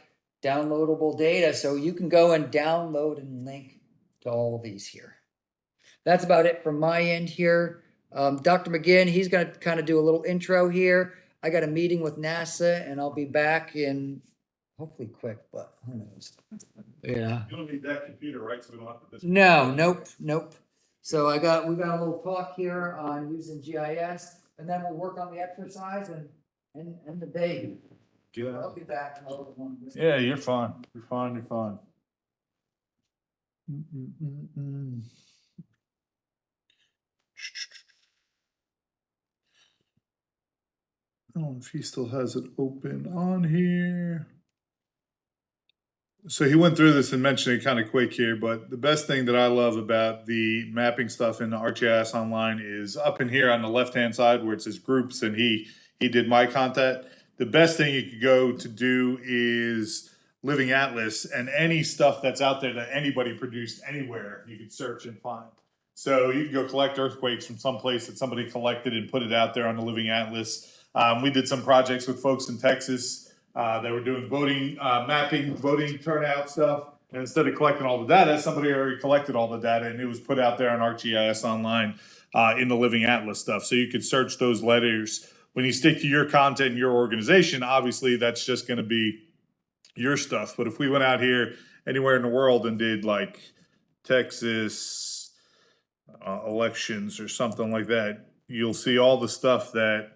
downloadable data. So you can go and download and link to all of these here. That's about it from my end here. Dr. McGinn, he's going to kind of do a little intro here. I got a meeting with NASA, and I'll be back in hopefully quick, but who knows? Yeah. You don't need that computer, right? So we don't have to. Nope. So we got a little talk here on using GIS, and then we'll work on the exercise and the day. Yeah. I'll be back in another one. Yeah, you're fine. You're fine. Oh, if he still has it open on here. So he went through this and mentioned it kind of quick here, but the best thing that I love about the mapping stuff in the ArcGIS Online is up in here on the left-hand side where it says groups, and he did my content. The best thing you could go to do is Living Atlas, and any stuff that's out there that anybody produced anywhere, you could search and find. So you can go collect earthquakes from someplace that somebody collected and put it out there on the Living Atlas. We did some projects with folks in Texas that were doing voting, mapping, voting turnout stuff. And instead of collecting all the data, somebody already collected all the data and it was put out there on ArcGIS Online in the Living Atlas stuff. So you could search those letters. When you stick to your content and your organization, obviously that's just going to be your stuff. But if we went out here anywhere in the world and did like Texas elections or something like that, you'll see all the stuff that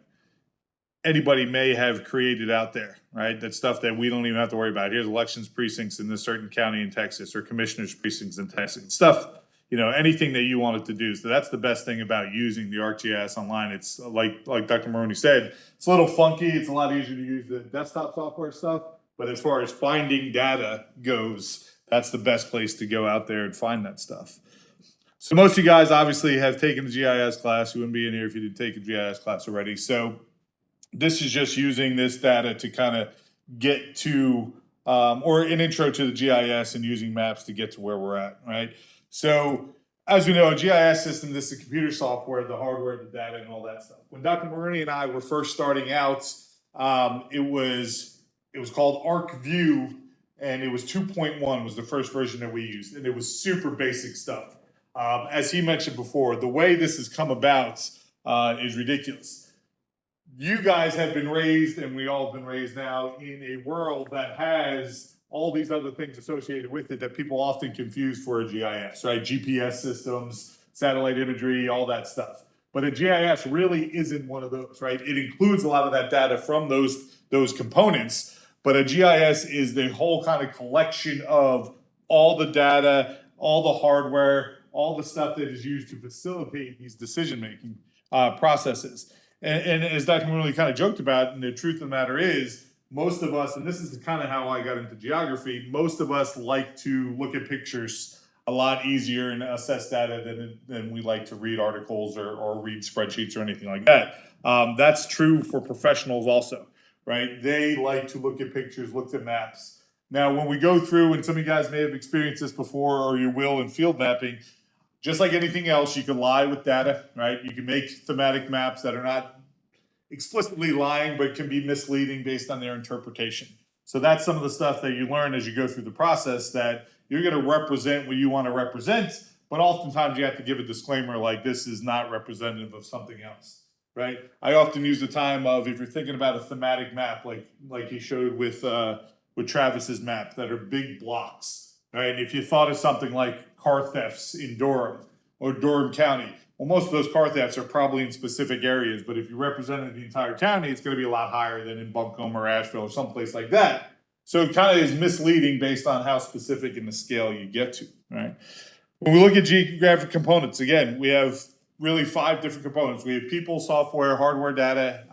anybody may have created out there, right? That stuff that we don't even have to worry about. Here's elections precincts in this certain county in Texas, or commissioners precincts in Texas. Stuff, anything that you wanted to do. So that's the best thing about using the ArcGIS Online. It's like Dr. Maroney said, it's a little funky. It's a lot easier to use the desktop software stuff. But as far as finding data goes, that's the best place to go out there and find that stuff. So most of you guys obviously have taken the GIS class. You wouldn't be in here if you didn't take a GIS class already. So this is just using this data to kind of get to, or an intro to the GIS and using maps to get to where we're at, right? So as we know, a GIS system, this is computer software, the hardware, the data, and all that stuff. When Dr. Maroney and I were first starting out, it was called ArcView, and it was 2.1 was the first version that we used, and it was super basic stuff. As he mentioned before, the way this has come about is ridiculous. You guys have been raised, and we all have been raised now, in a world that has all these other things associated with it that people often confuse for a GIS, right? GPS systems, satellite imagery, all that stuff. But a GIS really isn't one of those, right? It includes a lot of that data from those components, but a GIS is the whole kind of collection of all the data, all the hardware, all the stuff that is used to facilitate these decision-making processes. And as Dr. Maroney kind of joked about, and the truth of the matter is, most of us, and this is kind of how I got into geography, most of us like to look at pictures a lot easier and assess data than we like to read articles or read spreadsheets or anything like that. That's true for professionals also, right? They like to look at pictures, look at maps. Now, when we go through, and some of you guys may have experienced this before, or you will in field mapping, just like anything else, you can lie with data, right? You can make thematic maps that are not explicitly lying, but can be misleading based on their interpretation. So that's some of the stuff that you learn as you go through the process, that you're going to represent what you want to represent, but oftentimes you have to give a disclaimer like this is not representative of something else, right? I often use the time of, if you're thinking about a thematic map, like he showed with Travis's map, that are big blocks, right? If you thought of something like car thefts in Durham or Durham County, well, most of those car thefts are probably in specific areas, but if you represented the entire county, it's going to be a lot higher than in Buncombe or Asheville or someplace like that. So it kind of is misleading based on how specific in the scale you get to, right? When we look at geographic components, again, we have really 5 different components. We have people, software, hardware, data,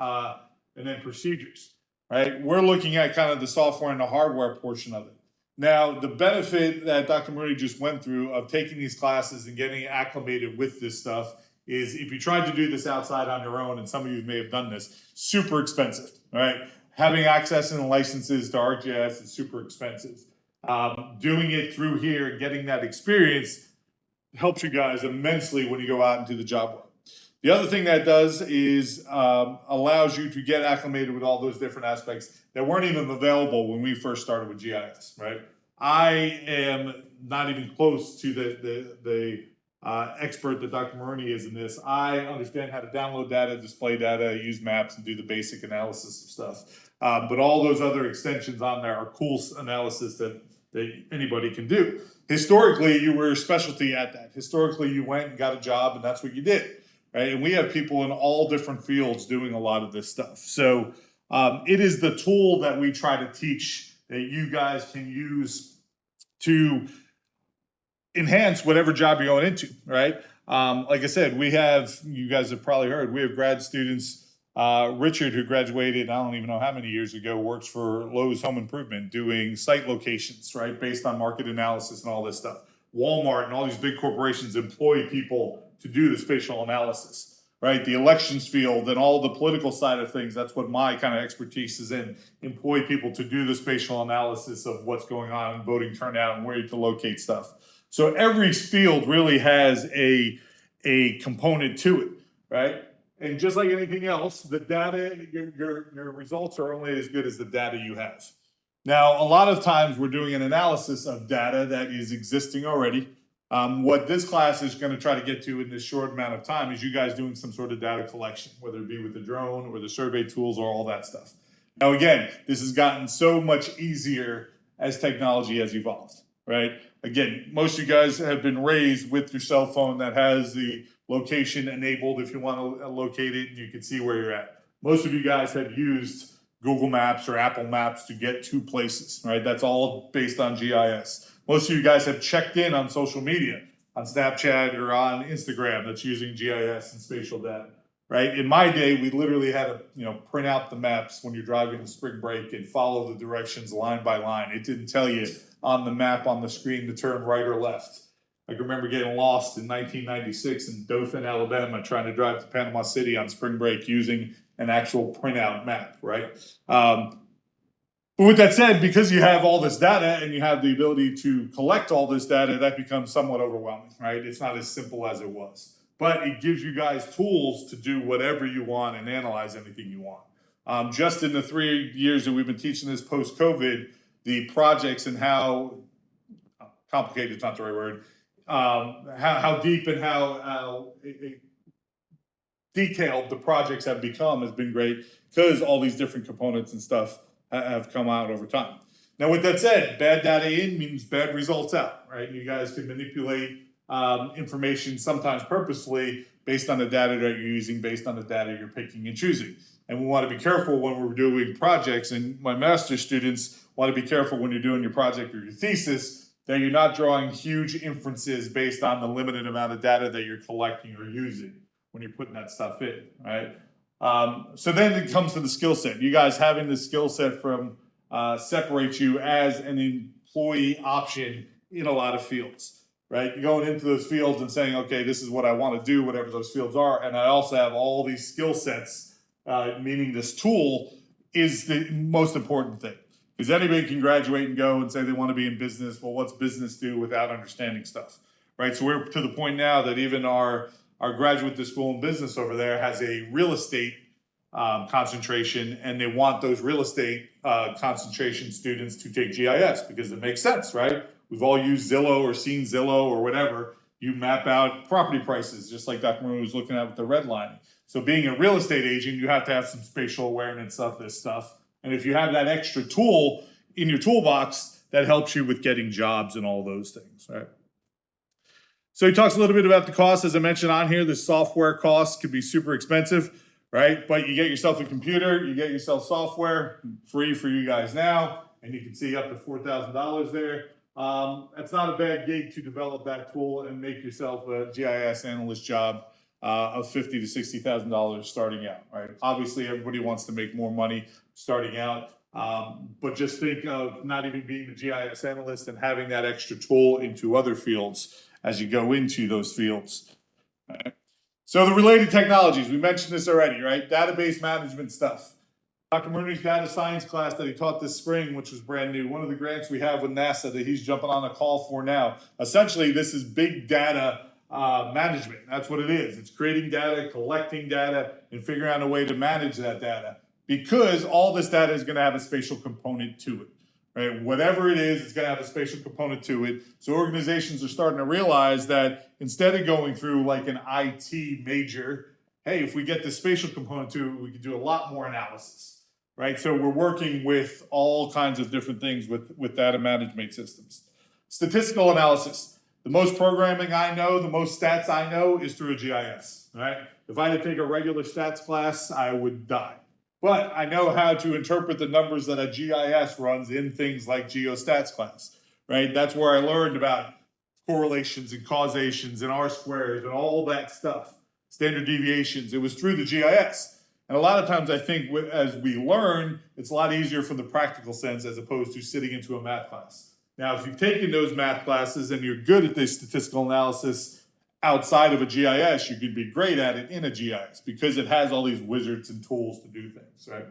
and then procedures, right? We're looking at kind of the software and the hardware portion of it. Now, the benefit that Dr. Maroney just went through of taking these classes and getting acclimated with this stuff is, if you tried to do this outside on your own, and some of you may have done this, super expensive, right? Having access and licenses to ArcGIS is super expensive. Doing it through here and getting that experience helps you guys immensely when you go out into the job world. The other thing that does is allows you to get acclimated with all those different aspects that weren't even available when we first started with GIS, right? I am not even close to the expert that Dr. Maroney is in this. I understand how to download data, display data, use maps, and do the basic analysis of stuff. But all those other extensions on there are cool analysis that anybody can do. Historically, you were a specialty at that. Historically, you went and got a job, and that's what you did, right? And we have people in all different fields doing a lot of this stuff. So it is the tool that we try to teach that you guys can use to enhance whatever job you're going into, right? Like I said, you guys have probably heard, we have grad students. Richard, who graduated, I don't even know how many years ago, works for Lowe's Home Improvement doing site locations, right? Based on market analysis and all this stuff. Walmart and all these big corporations employ people to do the spatial analysis, right? The elections field and all the political side of things. That's what my kind of expertise is in. Employ people to do the spatial analysis of what's going on in voting turnout and where to locate stuff. So every field really has a component to it, right? And just like anything else, the data, your results are only as good as the data you have. Now, a lot of times we're doing an analysis of data that is existing already. What this class is going to try to get to in this short amount of time is you guys doing some sort of data collection, whether it be with the drone or the survey tools or all that stuff. Now, again, this has gotten so much easier as technology has evolved, right? Again, most of you guys have been raised with your cell phone that has the location enabled if you want to locate it and you can see where you're at. Most of you guys have used Google Maps or Apple Maps to get to places, right? That's all based on GIS. Most of you guys have checked in on social media, on Snapchat or on Instagram that's using GIS and spatial data, right? In my day, we literally had to, print out the maps when you're driving to spring break and follow the directions line by line. It didn't tell you on the map on the screen to turn right or left. I can remember getting lost in 1996 in Dothan, Alabama, trying to drive to Panama City on spring break using an actual printout map, right? But with that said, because you have all this data and you have the ability to collect all this data, that becomes somewhat overwhelming, right? It's not as simple as it was. But it gives you guys tools to do whatever you want and analyze anything you want. Just in the 3 years that we've been teaching this post-COVID, the projects and how complicated is not the right word, how deep and how detailed the projects have become has been great because all these different components and stuff have come out over time. Now, with that said, bad data in means bad results out, right? You guys can manipulate information sometimes purposefully based on the data that you're using, based on the data you're picking and choosing. And we want to be careful when we're doing projects, and my master's students want to be careful when you're doing your project or your thesis that you're not drawing huge inferences based on the limited amount of data that you're collecting or using when you're putting that stuff in, right? So then it comes to the skill set. You guys having the skill set from separates you as an employee option in a lot of fields, right? You're going into those fields and saying, okay, this is what I want to do, whatever those fields are. And I also have all these skill sets, meaning this tool is the most important thing. Because anybody can graduate and go and say they want to be in business. Well, what's business do without understanding stuff, right? So we're to the point now that even our graduate to school in business over there has a real estate concentration, and they want those real estate concentration students to take GIS because it makes sense, right? We've all used Zillow or seen Zillow or whatever. You map out property prices, just like Dr. Maroon was looking at with the redlining. So being a real estate agent, you have to have some spatial awareness of this stuff. And if you have that extra tool in your toolbox, that helps you with getting jobs and all those things, right? So he talks a little bit about the cost. As I mentioned on here, the software costs can be super expensive, right? But you get yourself a computer, you get yourself software, free for you guys now, and you can see up to $4,000 there. That's not a bad gig to develop that tool and make yourself a GIS analyst job of $50,000 to $60,000 starting out, right? Obviously, everybody wants to make more money starting out, but just think of not even being the GIS analyst and having that extra tool into other fields as you go into those fields. Right? So the related technologies, we mentioned this already, right? Database management stuff. Dr. Mooney's data science class that he taught this spring, which was brand new, one of the grants we have with NASA that he's jumping on a call for now. Essentially, this is big data management. That's what it is. It's creating data, collecting data, and figuring out a way to manage that data. Because all this data is going to have a spatial component to it. Right? Whatever it is, it's going to have a spatial component to it. So organizations are starting to realize that instead of going through like an IT major, hey, if we get the spatial component to it, we can do a lot more analysis. Right? So we're working with all kinds of different things with data management systems. Statistical analysis. The most programming I know, the most stats I know is through a GIS. Right? If I had to take a regular stats class, I would die. But I know how to interpret the numbers that a GIS runs in things like GeoStats class, right? That's where I learned about correlations and causations and R-squares and all that stuff, standard deviations. It was through the GIS. And a lot of times I think as we learn, it's a lot easier from the practical sense as opposed to sitting into a math class. Now, if you've taken those math classes and you're good at this statistical analysis outside of a GIS, you could be great at it in a GIS because it has all these wizards and tools to do things, right?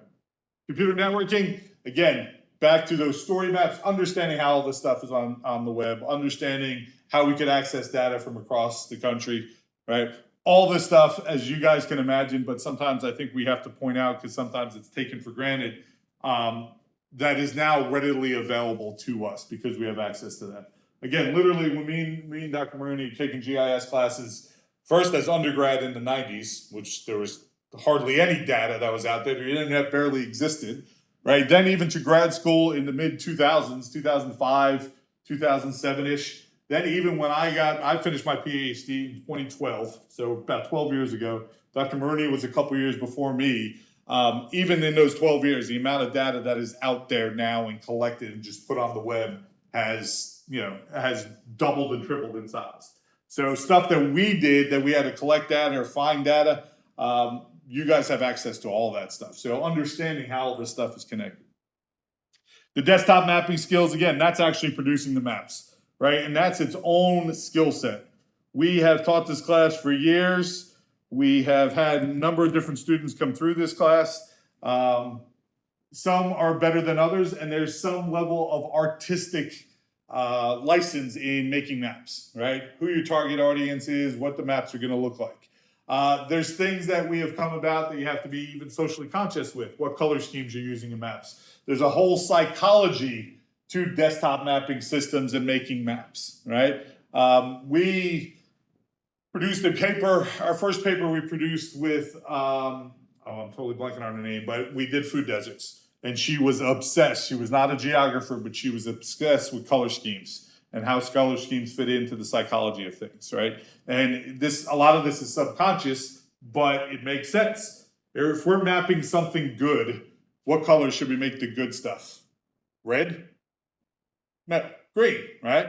Computer networking, again, back to those story maps, understanding how all this stuff is on the web, understanding how we could access data from across the country, right? All this stuff, as you guys can imagine, but sometimes I think we have to point out, because sometimes it's taken for granted, that is now readily available to us because we have access to that. Again, literally, when me and Dr. Maroney taking GIS classes, first as undergrad in the 90s, which there was hardly any data that was out there, the internet barely existed, right? Then even to grad school in the mid 2000s, 2005, 2007-ish. Then even when I finished my PhD in 2012, so about 12 years ago. Dr. Maroney was a couple years before me. Even in those 12 years, the amount of data that is out there now and collected and just put on the web has doubled and tripled in size. So stuff that we did that we had to collect data or find data, you guys have access to all that stuff. So understanding how all this stuff is connected. The desktop mapping skills, again, that's actually producing the maps, right? And that's its own skill set. We have taught this class for years. We have had a number of different students come through this class. Some are better than others, and there's some level of artistic license in making maps, right? Who your target audience is, what the maps are gonna look like. There's things that we have come about that you have to be even socially conscious with, what color schemes you're using in maps. There's a whole psychology to desktop mapping systems and making maps, right? We produced a paper, our first paper we produced with, I'm totally blanking on her name, but we did food deserts. And she was obsessed. She was not a geographer, but she was obsessed with color schemes and how color schemes fit into the psychology of things, right? And a lot of this is subconscious, but it makes sense. If we're mapping something good, what color should we make the good stuff? Red? No, green, right?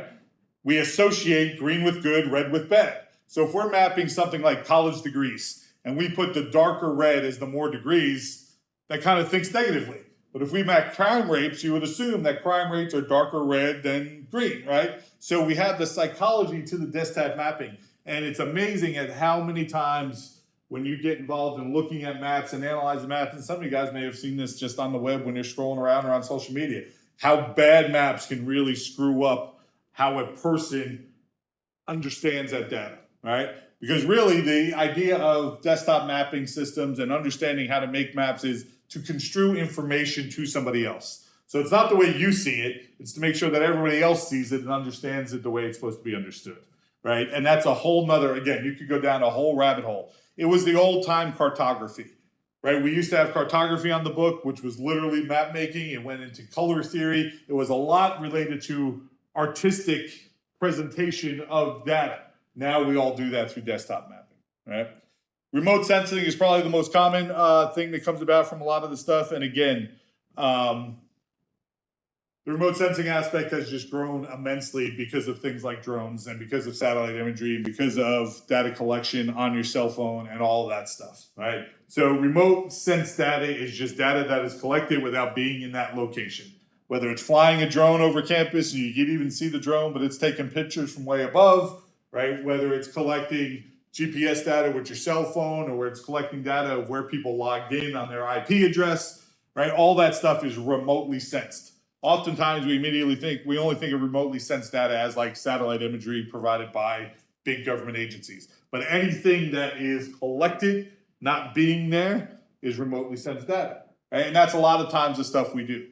We associate green with good, red with bad. So if we're mapping something like college degrees and we put the darker red as the more degrees, that kind of thinks negatively. But if we map crime rates, you would assume that crime rates are darker red than green, right? So we have the psychology to the desktop mapping. And it's amazing at how many times when you get involved in looking at maps and analyzing maps, and some of you guys may have seen this just on the web when you're scrolling around or on social media, how bad maps can really screw up how a person understands that data, right? Because really the idea of desktop mapping systems and understanding how to make maps is to construe information to somebody else. So it's not the way you see it, it's to make sure that everybody else sees it and understands it the way it's supposed to be understood, right? And that's a whole nother, again, you could go down a whole rabbit hole. It was the old time cartography, right? We used to have cartography on the book, which was literally map making. It went into color theory. It was a lot related to artistic presentation of data. Now we all do that through desktop mapping, right? Remote sensing is probably the most common thing that comes about from a lot of the stuff. And again, the remote sensing aspect has just grown immensely because of things like drones and because of satellite imagery and because of data collection on your cell phone and all of that stuff, right? So remote sense data is just data that is collected without being in that location. Whether it's flying a drone over campus and you can even see the drone, but it's taking pictures from way above, right? Whether it's collecting GPS data with your cell phone or where it's collecting data of where people logged in on their IP address, right? All that stuff is remotely sensed. Oftentimes we only think of remotely sensed data as like satellite imagery provided by big government agencies. But anything that is collected, not being there, is remotely sensed data. Right? And that's a lot of times the stuff we do.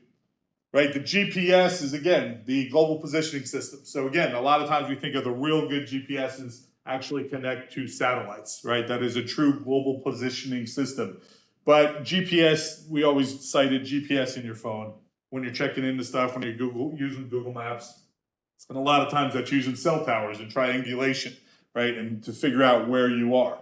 Right? The GPS is, again, the global positioning system. So again, a lot of times we think of the real good GPSs actually connect to satellites, right? That is a true global positioning system. But GPS, we always cited GPS in your phone when you're checking into stuff, when you're using Google Maps. And a lot of times that's using cell towers and triangulation, right? And to figure out where you are.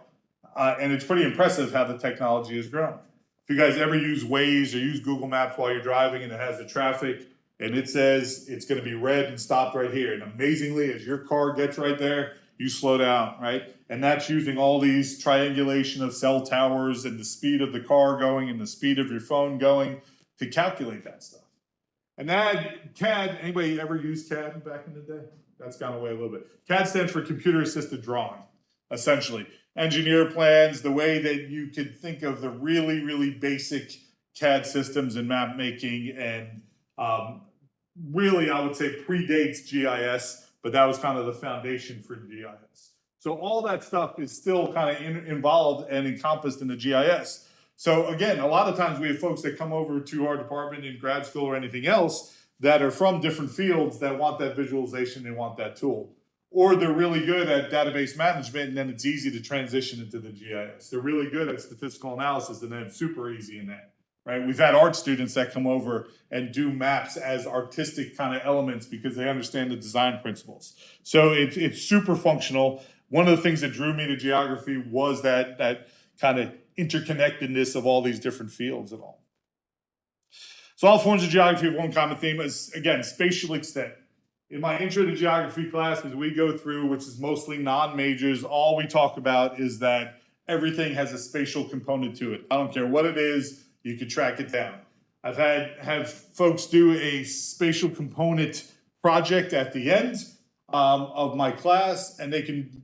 And it's pretty impressive how the technology has grown. If you guys ever use Waze or use Google Maps while you're driving and it has the traffic and it says it's gonna be red and stop right here. And amazingly, as your car gets right there, you slow down, right? And that's using all these triangulation of cell towers and the speed of the car going and the speed of your phone going to calculate that stuff. And that CAD, anybody ever used CAD back in the day? That's gone away a little bit. CAD stands for computer assisted drawing. essentially. Engineer plans, the way that you could think of the really, really basic CAD systems and map making, and really, I would say predates GIS, but that was kind of the foundation for GIS. So all that stuff is still kind of involved and encompassed in the GIS. So again, a lot of times we have folks that come over to our department in grad school or anything else that are from different fields that want that visualization and want that tool. Or they're really good at database management, and then it's easy to transition into the GIS. They're really good at statistical analysis, and then it's super easy in that, right? We've had art students that come over and do maps as artistic kind of elements because they understand the design principles. So it's super functional. One of the things that drew me to geography was that kind of interconnectedness of all these different fields and all. So all forms of geography have one common theme is, again, spatial extent. In my intro to geography class, as we go through, which is mostly non-majors, all we talk about is that everything has a spatial component to it. I don't care what it is, you can track it down. I've have folks do a spatial component project at the end of my class, and they can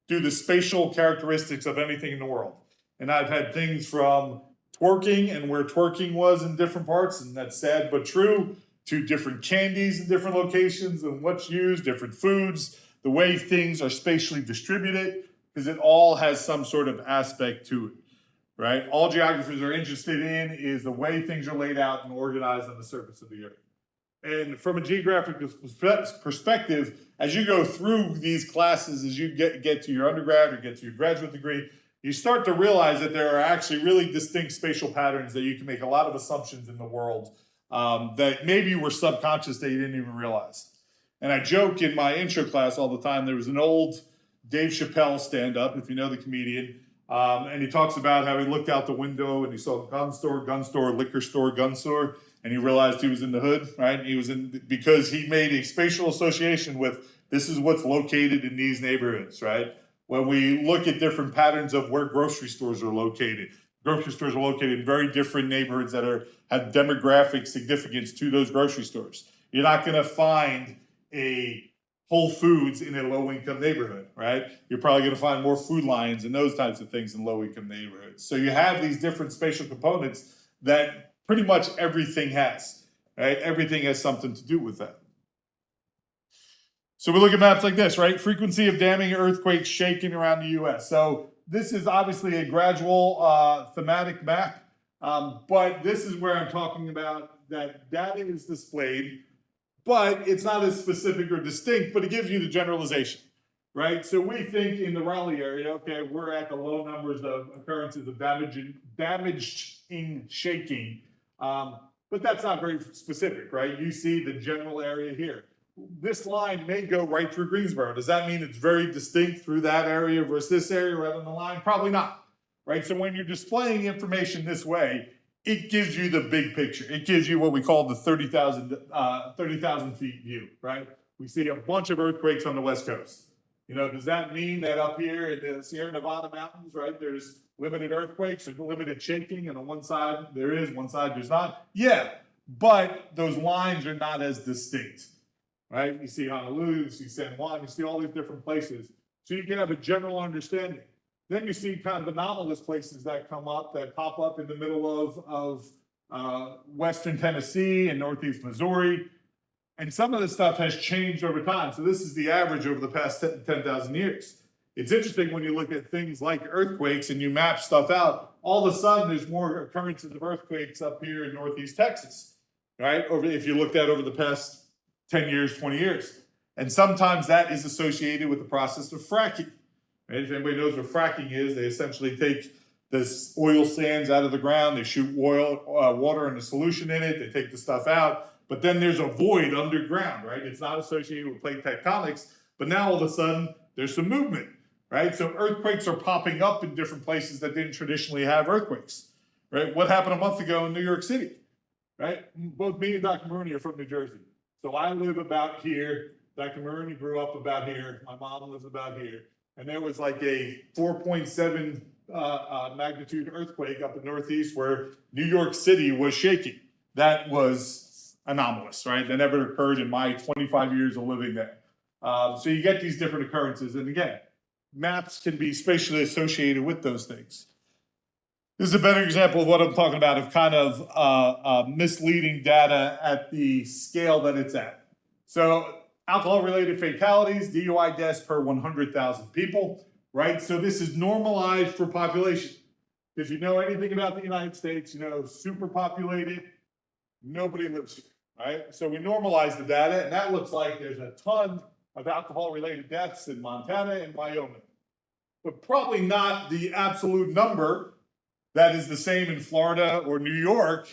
do the spatial characteristics of anything in the world. And I've had things from twerking and where twerking was in different parts, and that's sad but true, to different candies in different locations and what's used, different foods, the way things are spatially distributed, because it all has some sort of aspect to it, right? All geographers are interested in is the way things are laid out and organized on the surface of the earth. And from a geographic perspective, as you go through these classes, as you get to your undergrad or get to your graduate degree, you start to realize that there are actually really distinct spatial patterns that you can make a lot of assumptions in the world that maybe were subconscious that you didn't even realize. And I joke in my intro class all the time, there was an old Dave Chappelle stand-up, if you know the comedian, and he talks about how he looked out the window and he saw gun store, liquor store, gun store, and he realized he was in the hood, right? He was in, because he made a spatial association with this is what's located in these neighborhoods, right? When we look at different patterns of where grocery stores are located in very different neighborhoods that have demographic significance to those grocery stores. You're not going to find a Whole Foods in a low-income neighborhood, right? You're probably going to find more Food Lions and those types of things in low-income neighborhoods. So you have these different spatial components that pretty much everything has, right? Everything has something to do with that. So we look at maps like this, right? Frequency of damming, earthquakes shaking around the U.S. So this is obviously a gradual thematic map, but this is where I'm talking about that data is displayed, but it's not as specific or distinct, but it gives you the generalization, right? So we think in the Raleigh area, okay, we're at the low numbers of occurrences of damaging shaking, but that's not very specific, right? You see the general area here. This line may go right through Greensboro. Does that mean it's very distinct through that area versus this area right on the line? Probably not, right? So when you're displaying information this way, it gives you the big picture. It gives you what we call the 30,000 feet view, right? We see a bunch of earthquakes on the West Coast. You know, does that mean that up here in the Sierra Nevada mountains, right, there's limited earthquakes or limited shaking, and on one side there is, one side there's not? Yeah, but those lines are not as distinct. Right? You see Honolulu, you see San Juan, you see all these different places. So you can have a general understanding. Then you see kind of anomalous places that come up, that pop up in the middle of Western Tennessee and Northeast Missouri. And some of this stuff has changed over time. So this is the average over the past 10,000 years. It's interesting when you look at things like earthquakes and you map stuff out, all of a sudden there's more occurrences of earthquakes up here in Northeast Texas, right? If you looked at over the past 10 years, 20 years. And sometimes that is associated with the process of fracking. Right? If anybody knows what fracking is, they essentially take this oil sands out of the ground, they shoot water and a solution in it, they take the stuff out, but then there's a void underground, right? It's not associated with plate tectonics, but now all of a sudden there's some movement, right? So earthquakes are popping up in different places that didn't traditionally have earthquakes, right? What happened a month ago in New York City, right? Both me and Dr. Maroney are from New Jersey. So I live about here. Dr. Maroney grew up about here. My mom lives about here. And there was like a 4.7 magnitude earthquake up in Northeast where New York City was shaking. That was anomalous, right? That never occurred in my 25 years of living there. So you get these different occurrences. And again, maps can be spatially associated with those things. This is a better example of what I'm talking about, of kind of misleading data at the scale that it's at. So alcohol-related fatalities, DUI deaths per 100,000 people, right? So this is normalized for population. If you know anything about the United States, you know, super populated, nobody lives here, right? So we normalize the data, and that looks like there's a ton of alcohol-related deaths in Montana and Wyoming. But probably not the absolute number that is the same in Florida or New York,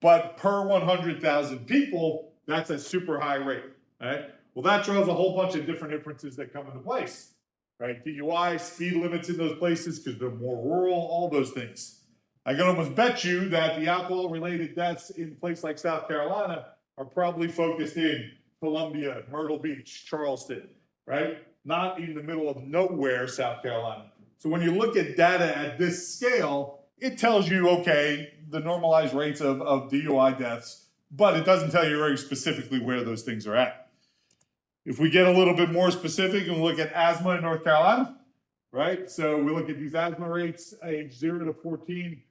but per 100,000 people, that's a super high rate, right? Well, that draws a whole bunch of different inferences that come into place, right? DUI, speed limits in those places because they're more rural, all those things. I can almost bet you that the alcohol-related deaths in a place like South Carolina are probably focused in Columbia, Myrtle Beach, Charleston, right? Not in the middle of nowhere, South Carolina. So when you look at data at this scale, it tells you, okay, the normalized rates of DUI deaths, but it doesn't tell you very specifically where those things are at. If we get a little bit more specific and look at asthma in North Carolina, right? So we look at these asthma rates, age 0 to 14,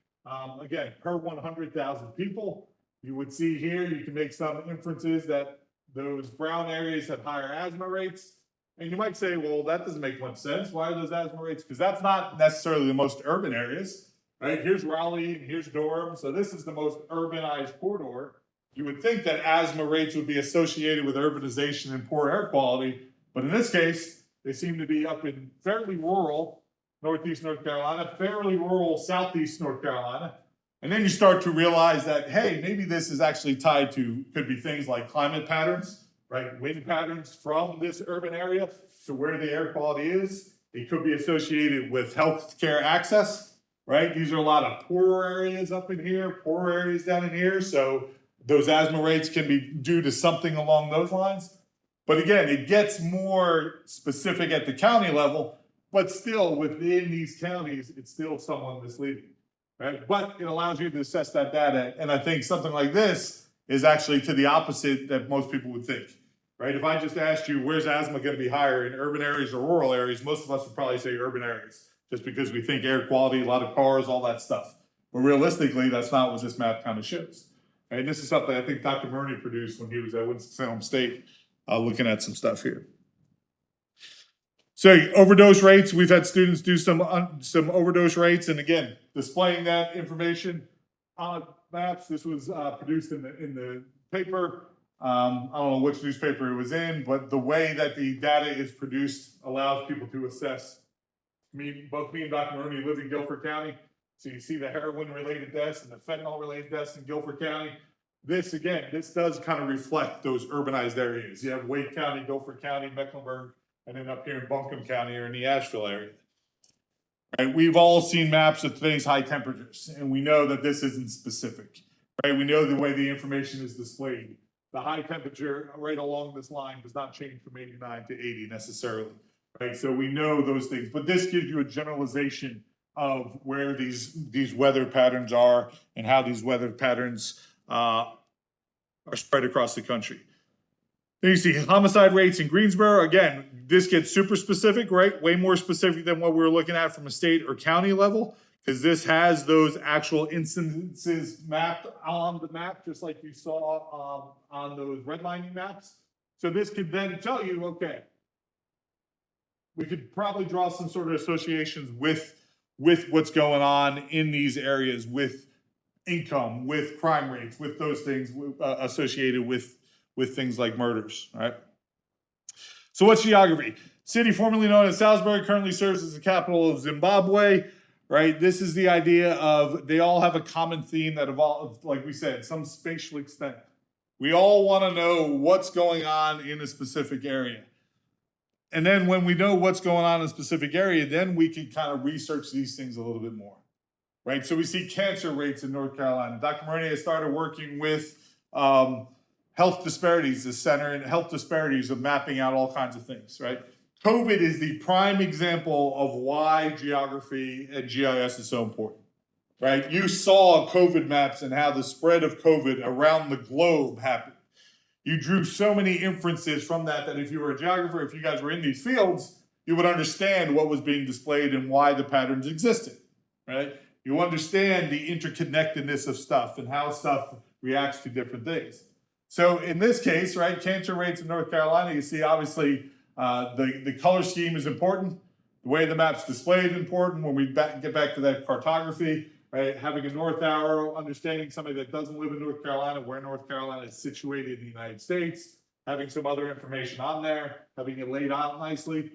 again, per 100,000 people. You would see here, you can make some inferences that those brown areas have higher asthma rates. And you might say, well, that doesn't make much sense. Why are those asthma rates? Because that's not necessarily the most urban areas, right? Here's Raleigh, and here's Durham. So this is the most urbanized corridor. You would think that asthma rates would be associated with urbanization and poor air quality. But in this case, they seem to be up in fairly rural Northeast North Carolina, fairly rural Southeast North Carolina. And then you start to realize that, hey, maybe this is actually tied to, could be things like climate patterns, right? Wind patterns from this urban area to where the air quality is. It could be associated with healthcare access, right? These are a lot of poorer areas up in here, poorer areas down in here. So those asthma rates can be due to something along those lines. But again, it gets more specific at the county level, but still within these counties, it's still somewhat misleading, right? But it allows you to assess that data. And I think something like this is actually to the opposite that most people would think, right? If I just asked you, where's asthma going to be higher, in urban areas or rural areas, most of us would probably say urban areas, just because we think air quality, a lot of cars, all that stuff. But realistically, that's not what this map kind of shows. And this is something I think Dr. Murney produced when he was at Winston-Salem State, looking at some stuff here. So overdose rates, we've had students do some overdose rates, and again, displaying that information on maps. This was produced in the paper. I don't know which newspaper it was in, but the way that the data is produced allows people to assess. Both me and Dr. Murney live in Guilford County, so you see the heroin-related deaths and the fentanyl-related deaths in Guilford County. This does kind of reflect those urbanized areas. You have Wake County, Guilford County, Mecklenburg, and then up here in Buncombe County or in the Asheville area. Right? We've all seen maps of today's high temperatures, and we know that this isn't specific. Right? We know the way the information is displayed. The high temperature right along this line does not change from 89 to 80 necessarily. Right? So we know those things, but this gives you a generalization of where these weather patterns are and how these weather patterns are spread across the country. Then you see homicide rates in Greensboro. Again, this gets super specific, right? Way more specific than what we were looking at from a state or county level, because this has those actual incidences mapped on the map, just like you saw on those redlining maps. So this could then tell you, okay, we could probably draw some sort of associations with what's going on in these areas, with income, with crime rates, with those things associated with things like murders, right? So what's geography? City formerly known as Salisbury currently serves as the capital of Zimbabwe, right? This is the idea of they all have a common theme that evolved, like we said, some spatial extent. We all want to know what's going on in a specific area. And then when we know what's going on in a specific area, then we can kind of research these things a little bit more, right? So we see cancer rates in North Carolina. Dr. Murney has started working with Health Disparities, the Center in Health Disparities of mapping out all kinds of things, right? COVID is the prime example of why geography and GIS is so important, right? You saw COVID maps and how the spread of COVID around the globe happened. You drew so many inferences from that if you were a geographer, if you guys were in these fields, you would understand what was being displayed and why the patterns existed, right? You understand the interconnectedness of stuff and how stuff reacts to different things. So in this case, right, cancer rates in North Carolina, you see obviously the color scheme is important. The way the map's displayed is important. When we get back to that cartography, right, having a north arrow, understanding somebody that doesn't live in North Carolina, where North Carolina is situated in the United States, having some other information on there, having it laid out nicely.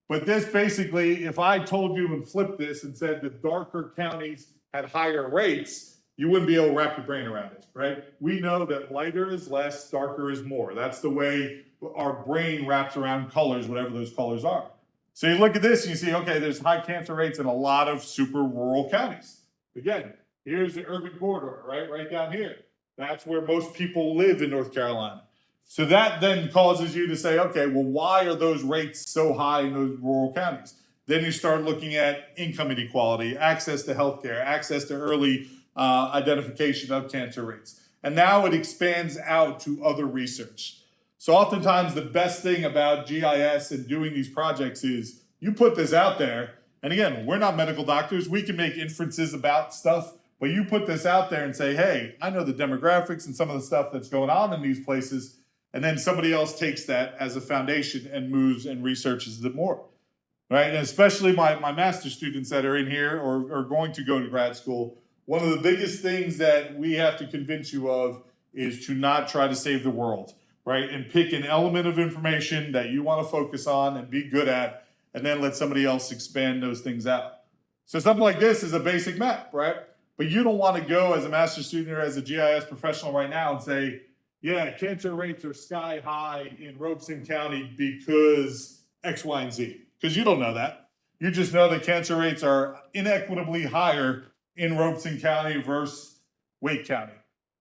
But this basically, if I told you and flipped this and said the darker counties had higher rates, you wouldn't be able to wrap your brain around it, right? We know that lighter is less, darker is more. That's the way our brain wraps around colors, whatever those colors are. So you look at this and you see, okay, there's high cancer rates in a lot of super rural counties. Again, here's the urban corridor, right down here. That's where most people live in North Carolina. So that then causes you to say, okay, well, why are those rates so high in those rural counties? Then you start looking at income inequality, access to healthcare, access to early identification of cancer rates. And now it expands out to other research. So oftentimes the best thing about GIS and doing these projects is you put this out there, and again, we're not medical doctors, we can make inferences about stuff, but you put this out there and say, hey, I know the demographics and some of the stuff that's going on in these places, and then somebody else takes that as a foundation and moves and researches it more, right? And especially my master's students that are in here or are going to go to grad school, one of the biggest things that we have to convince you of is to not try to save the world, right? And pick an element of information that you want to focus on and be good at, and then let somebody else expand those things out. So something like this is a basic map, right? But you don't want to go as a master's student or as a GIS professional right now and say, yeah, cancer rates are sky high in Robeson County because X, Y, and Z. Because you don't know that. You just know that cancer rates are inequitably higher in Robeson County versus Wake County.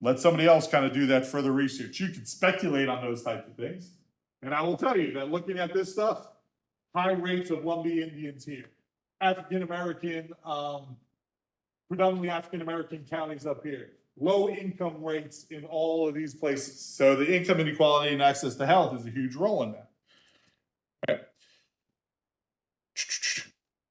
Let somebody else kind of do that further research. You can speculate on those types of things. And I will tell you that looking at this stuff, high rates of Lumbee Indians here, African-American, predominantly African-American counties up here, low income rates in all of these places. So the income inequality and access to health is a huge role in that. Okay.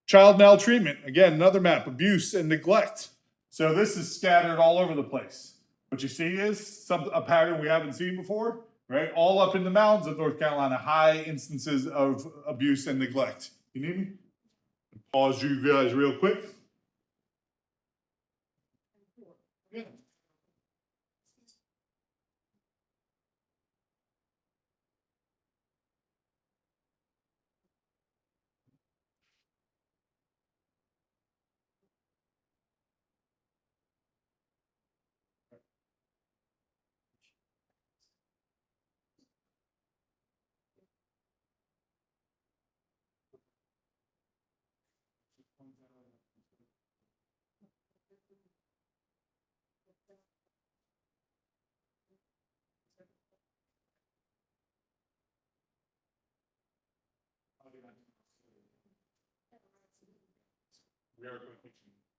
Child maltreatment, again, another map, abuse and neglect. So this is scattered all over the place. What you see is a pattern we haven't seen before, right? All up in the mountains of North Carolina, high instances of abuse and neglect. You need me? Pause you guys real quick. Yeah.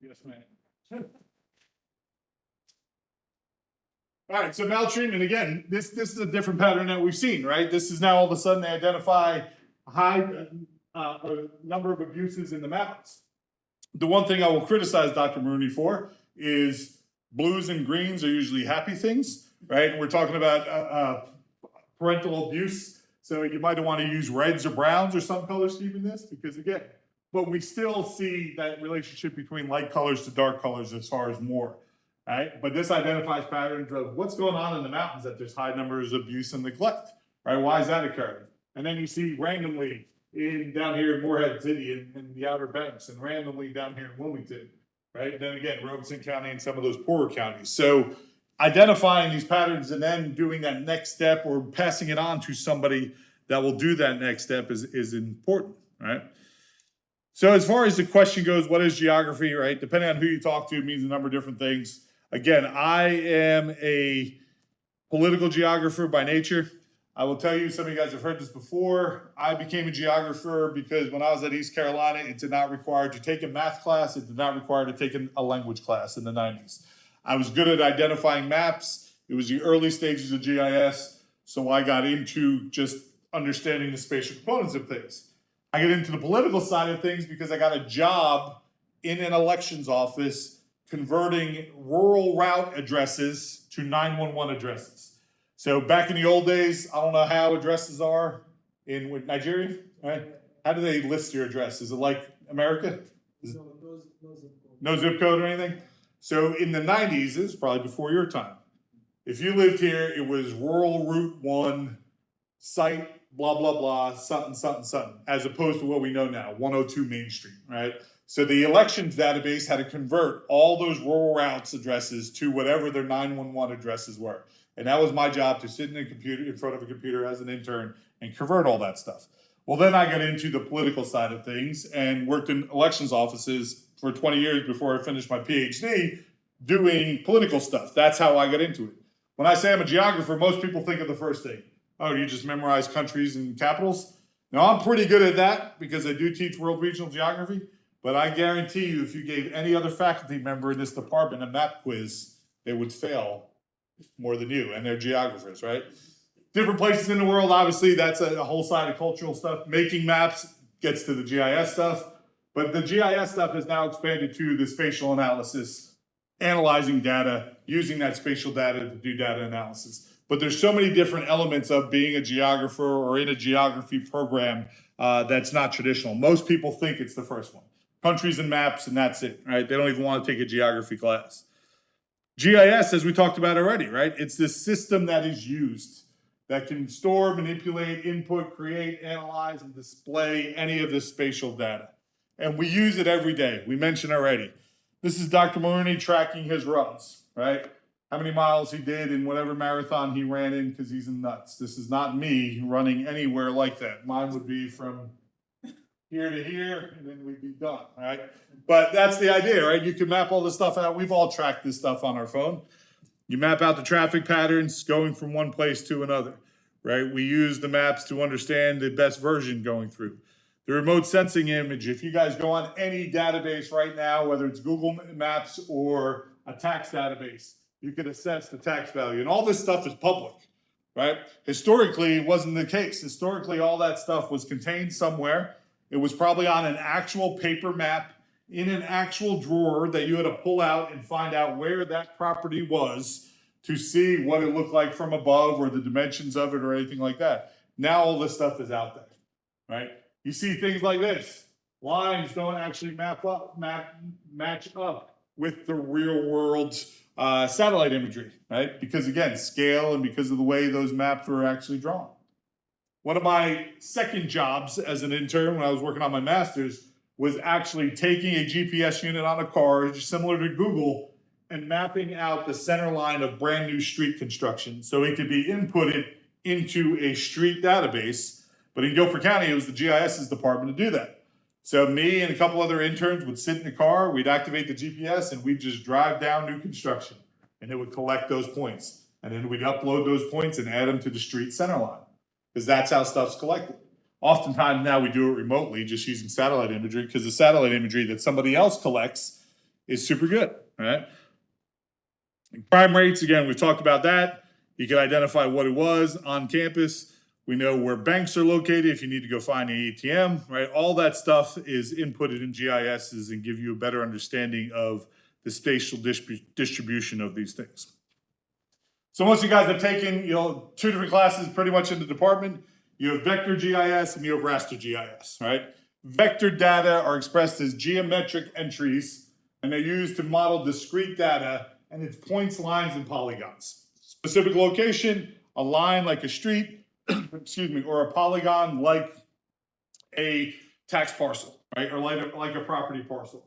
Yes, ma'am. All right, so maltreatment, again, this is a different pattern that we've seen, right? This is now all of a sudden they identify a high number of abuses in the mountains. The one thing I will criticize Dr. Maroney for is blues and greens are usually happy things, right? And we're talking about parental abuse. So you might want to use reds or browns or some color scheme in this because again, but we still see that relationship between light colors to dark colors as far as more, right? But this identifies patterns of what's going on in the mountains, that there's high numbers of abuse and neglect, right? Why is that occurring? And then you see randomly down here in Morehead City and the Outer Banks, and randomly down here in Wilmington, right? And then again, Robeson County and some of those poorer counties. So identifying these patterns and then doing that next step or passing it on to somebody that will do that next step is important, right? So as far as the question goes, what is geography, right? Depending on who you talk to, it means a number of different things. Again, I am a political geographer by nature. I will tell you, some of you guys have heard this before. I became a geographer because when I was at East Carolina, it did not require to take a math class. It did not require to take a language class in the 90s. I was good at identifying maps. It was the early stages of GIS. So I got into just understanding the spatial components of things. I get into the political side of things because I got a job in an elections office converting rural route addresses to 911 addresses. So back in the old days, I don't know how addresses are in with Nigeria, right? How do they list your address? Is it like America? No zip code or anything? So in the 90s, this is probably before your time. If you lived here, it was rural Route 1, site, blah, blah, blah, something, something, something, as opposed to what we know now, 102 Main Street, right? So the elections database had to convert all those rural routes addresses to whatever their 911 addresses were. And that was my job, to sit in front of a computer as an intern and convert all that stuff. Well, then I got into the political side of things and worked in elections offices for 20 years before I finished my PhD doing political stuff. That's how I got into it. When I say I'm a geographer, most people think of the first thing. Oh, you just memorize countries and capitals? Now, I'm pretty good at that because I do teach world regional geography, but I guarantee you, if you gave any other faculty member in this department a map quiz, they would fail more than you, and they're geographers, right? Different places in the world, obviously, that's a whole side of cultural stuff. Making maps gets to the GIS stuff, but the GIS stuff has now expanded to the spatial analysis, analyzing data, using that spatial data to do data analysis. But there's so many different elements of being a geographer or in a geography program that's not traditional. Most people think it's the first one. Countries and maps, and that's it, right? They don't even want to take a geography class. GIS, as we talked about already, right? It's this system that is used that can store, manipulate, input, create, analyze, and display any of this spatial data. And we use it every day. We mentioned already. This is Dr. Maroney tracking his runs, right? How many miles he did in whatever marathon he ran in, because he's nuts. This is not me running anywhere like that. Mine would be from here to here, and then we'd be done, right? But that's the idea, right? You can map all this stuff out. We've all tracked this stuff on our phone. You map out the traffic patterns going from one place to another, right? We use the maps to understand the best version going through. The remote sensing image, if you guys go on any database right now, whether it's Google Maps or a tax database, you can assess the tax value. And all this stuff is public, right? Historically, it wasn't the case. Historically, all that stuff was contained somewhere. It was probably on an actual paper map in an actual drawer that you had to pull out and find out where that property was to see what it looked like from above or the dimensions of it or anything like that. Now all this stuff is out there, right? You see things like this. Lines don't actually match up with the real world satellite imagery, right? Because again, scale and because of the way those maps were actually drawn. One of my second jobs as an intern when I was working on my master's was actually taking a GPS unit on a car, similar to Google, and mapping out the center line of brand new street construction so it could be inputted into a street database. But in Guilford County, it was the GIS's department to do that. So me and a couple other interns would sit in the car, we'd activate the GPS, and we'd just drive down new construction. And it would collect those points. And then we'd upload those points and add them to the street center line. Because that's how stuff's collected. Oftentimes now we do it remotely, just using satellite imagery, because the satellite imagery that somebody else collects is super good, right? Crime rates, again, we've talked about that. You can identify what it was on campus. We know where banks are located if you need to go find an ATM, right? All that stuff is inputted in GISs and give you a better understanding of the spatial distribution of these things. So once you guys have taken, two different classes pretty much in the department, you have vector GIS and you have raster GIS, right? Vector data are expressed as geometric entries, and they're used to model discrete data, and it's points, lines, and polygons. Specific location, a line like a street, excuse me, or a polygon like a tax parcel, right? Or like a property parcel.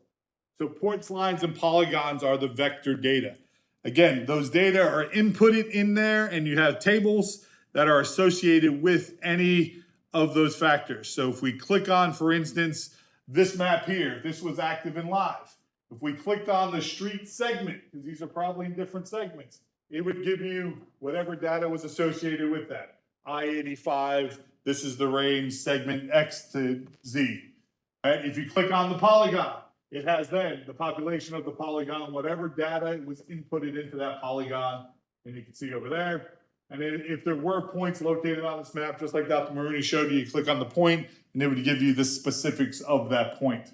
So points, lines, and polygons are the vector data. Again, those data are inputted in there, and you have tables that are associated with any of those factors. So if we click on, for instance, this map here, this was active and live. If we clicked on the street segment, because these are probably in different segments, it would give you whatever data was associated with that. I-85, this is the range segment X to Z. Right? If you click on the polygon, it has then the population of the polygon, whatever data was inputted into that polygon, and you can see over there. And then if there were points located on this map, just like Dr. Maroney showed you, you click on the point and it would give you the specifics of that point.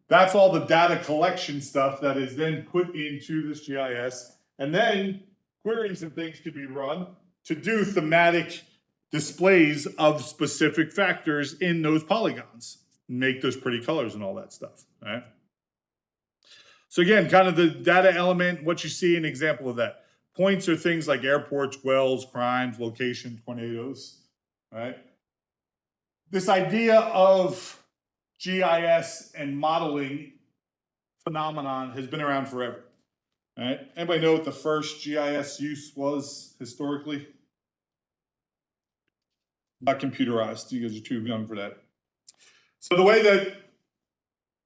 That's all the data collection stuff that is then put into this GIS. And then queries and things could be run to do thematic displays of specific factors in those polygons, make those pretty colors and all that stuff, right? So again, kind of the data element, what you see, an example of that. Points are things like airports, wells, crimes, location, tornadoes, right? This idea of GIS and modeling phenomenon has been around forever, right? Anybody know what the first GIS use was historically? Not computerized. You guys are too young for that. So the way that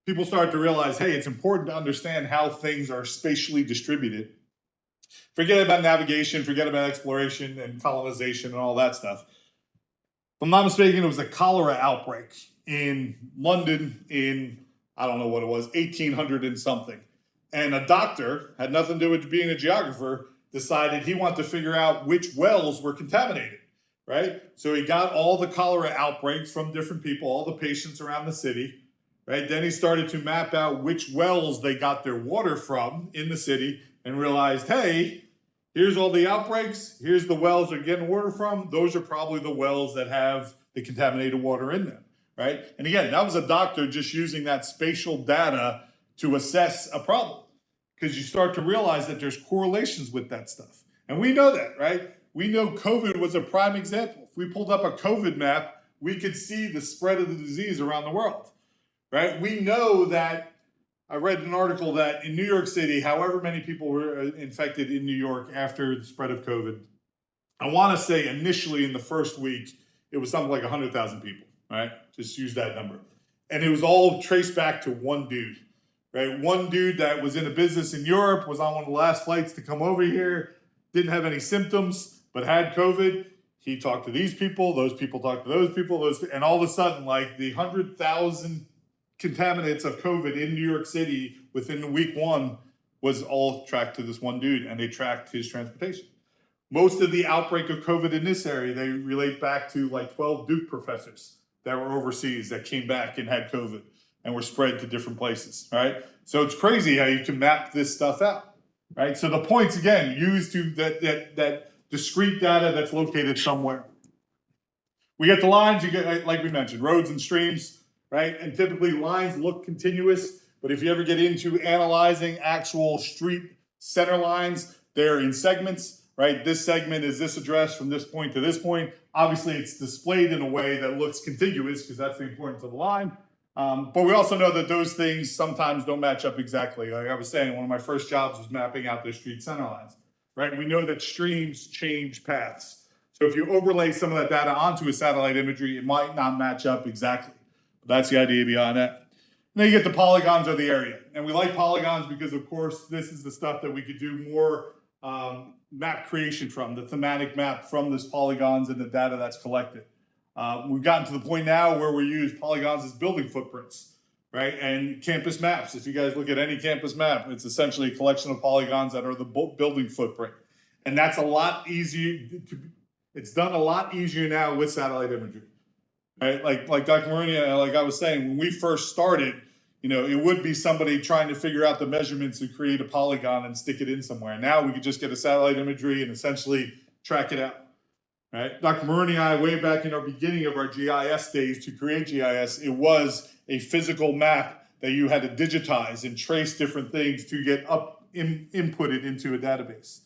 people start to realize, hey, it's important to understand how things are spatially distributed. Forget about navigation, forget about exploration and colonization and all that stuff. If I'm not mistaken, it was a cholera outbreak in London in, I don't know what it was, 1800 and something. And a doctor, had nothing to do with being a geographer, decided he wanted to figure out which wells were contaminated, right? So he got all the cholera outbreaks from different people, all the patients around the city, right? Then he started to map out which wells they got their water from in the city and realized, hey, here's all the outbreaks, here's the wells they're getting water from. Those are probably the wells that have the contaminated water in them, right? And again, that was a doctor just using that spatial data to assess a problem, because you start to realize that there's correlations with that stuff. And we know that, right? We know COVID was a prime example. If we pulled up a COVID map, we could see the spread of the disease around the world, right? We know that, I read an article that in New York City, however many people were infected in New York after the spread of COVID, I want to say initially in the first week, it was something like 100,000 people, right? Just use that number. And it was all traced back to one dude, right? One dude that was in a business in Europe, was on one of the last flights to come over here, didn't have any symptoms, but had COVID. He talked to these people talked to those people, and all of a sudden, like the 100,000 contaminants of COVID in New York City within week one was all tracked to this one dude, and they tracked his transportation. Most of the outbreak of COVID in this area, they relate back to like 12 Duke professors that were overseas that came back and had COVID and were spread to different places, right? So it's crazy how you can map this stuff out, right? So the points, again, used to that discrete data that's located somewhere. We get the lines, you get, like we mentioned, roads and streams, right? And typically lines look continuous, but if you ever get into analyzing actual street center lines, they're in segments, right? This segment is this address from this point to this point. Obviously, it's displayed in a way that looks contiguous because that's the importance of the line. But we also know that those things sometimes don't match up exactly. Like I was saying, one of my first jobs was mapping out the street center lines, right? We know that streams change paths. So if you overlay some of that data onto a satellite imagery, it might not match up exactly. That's the idea behind that. And then you get the polygons of the area. And we like polygons because, of course, this is the stuff that we could do more map creation from, the thematic map from this polygons and the data that's collected. We've gotten to the point now where we use polygons as building footprints, right? And campus maps. If you guys look at any campus map, it's essentially a collection of polygons that are the building footprint. And that's a lot easier. It's done a lot easier now with satellite imagery. Right? Like Dr. Maroney, like I was saying, when we first started, you know, it would be somebody trying to figure out the measurements and create a polygon and stick it in somewhere. Now we could just get a satellite imagery and essentially track it out. Right? Dr. Maroney and I, way back in our beginning of our GIS days to create GIS, it was a physical map that you had to digitize and trace different things to get inputted into a database.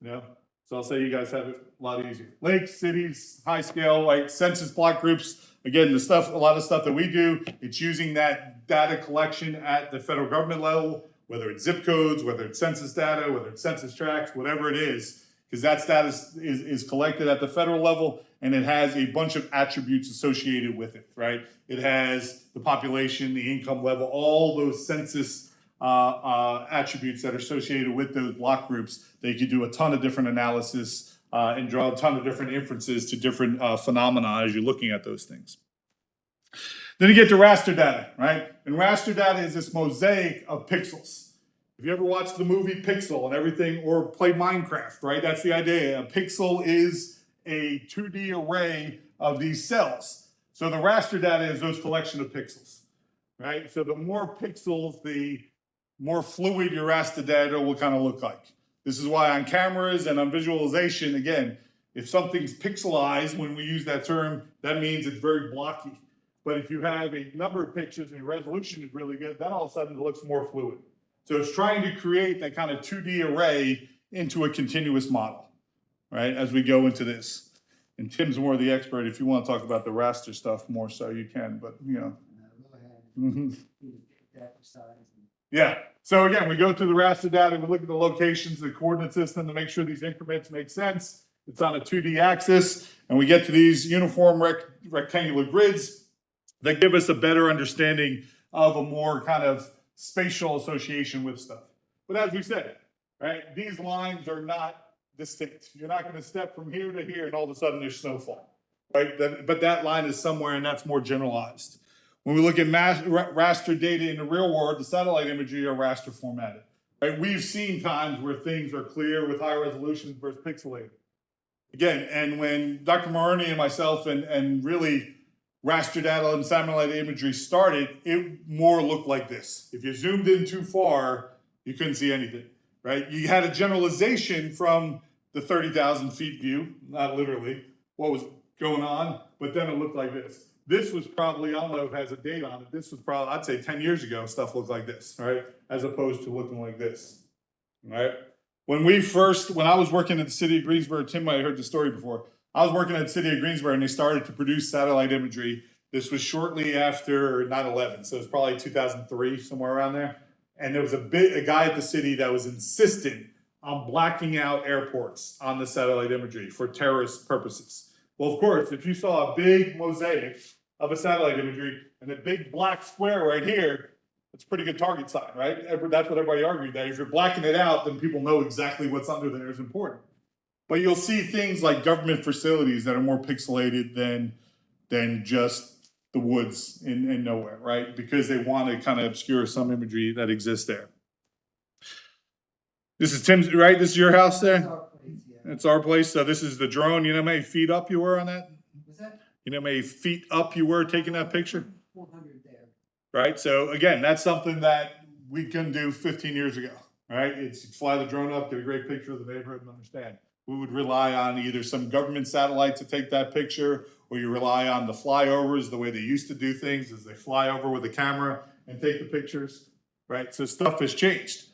You know? So I'll say you guys have it a lot easier. Lakes, cities, high scale, like census block groups. Again, a lot of stuff that we do, it's using that data collection at the federal government level, whether it's zip codes, whether it's census data, whether it's census tracts, whatever it is, because that data is collected at the federal level, and it has a bunch of attributes associated with it, right? It has the population, the income level, all those census attributes that are associated with those block groups. They could do a ton of different analysis and draw a ton of different inferences to different phenomena as you're looking at those things. Then you get to raster data, right? And raster data is this mosaic of pixels. If you ever watched the movie Pixel and everything, or played Minecraft, right? That's the idea. A pixel is a 2D array of these cells. So the raster data is those collection of pixels, right? So the more pixels, the more fluid your raster data will kind of look like. This is why on cameras and on visualization, again, if something's pixelized, when we use that term, that means it's very blocky. But if you have a number of pictures and your resolution is really good, then all of a sudden it looks more fluid. So it's trying to create that kind of 2D array into a continuous model, right? As we go into this. And Tim's more the expert. If you want to talk about the raster stuff more so, you can, but you know. Mhm. Yeah. So again, we go through the raster data, we look at the locations, the coordinate system to make sure these increments make sense. It's on a 2D axis, and we get to these uniform rectangular grids that give us a better understanding of a more kind of spatial association with stuff. But as we said, right, these lines are not distinct. You're not going to step from here to here and all of a sudden there's snowfall, right? But that line is somewhere and that's more generalized. When we look at raster data in the real world, the satellite imagery are raster formatted, right? We've seen times where things are clear with high resolution versus pixelated. Again, and when Dr. Maroney and myself and really raster data and satellite imagery started, it more looked like this. If you zoomed in too far, you couldn't see anything, right? You had a generalization from the 30,000 feet view, not literally what was going on, but then it looked like this. This was probably, I don't know if it has a date on it, this was probably, I'd say 10 years ago, stuff looked like this, right? As opposed to looking like this, right? When I was working at the city of Greensboro, Tim might have heard the story before. I was working at the city of Greensboro and they started to produce satellite imagery. This was shortly after 9/11, so it was probably 2003, somewhere around there. And there was a guy at the city that was insistent on blacking out airports on the satellite imagery for terrorist purposes. Well, of course, if you saw a big mosaic of a satellite imagery and a big black square right here, it's a pretty good target sign, right? That's what everybody argued, that if you're blacking it out, then people know exactly what's under there is important. But you'll see things like government facilities that are more pixelated than just the woods in nowhere, right? Because they want to kind of obscure some imagery that exists there. This is Tim's, right? This is your house there? It's our place. So this is the drone. You know how many feet up you were on that? Was that You know how many feet up you were taking that picture? 400 there? Right? So again, that's something that we couldn't do 15 years ago, right? It's fly the drone up, get a great picture of the neighborhood and understand. We would rely on either some government satellite to take that picture, or you rely on the flyovers, the way they used to do things is they fly over with a camera and take the pictures, right? So stuff has changed.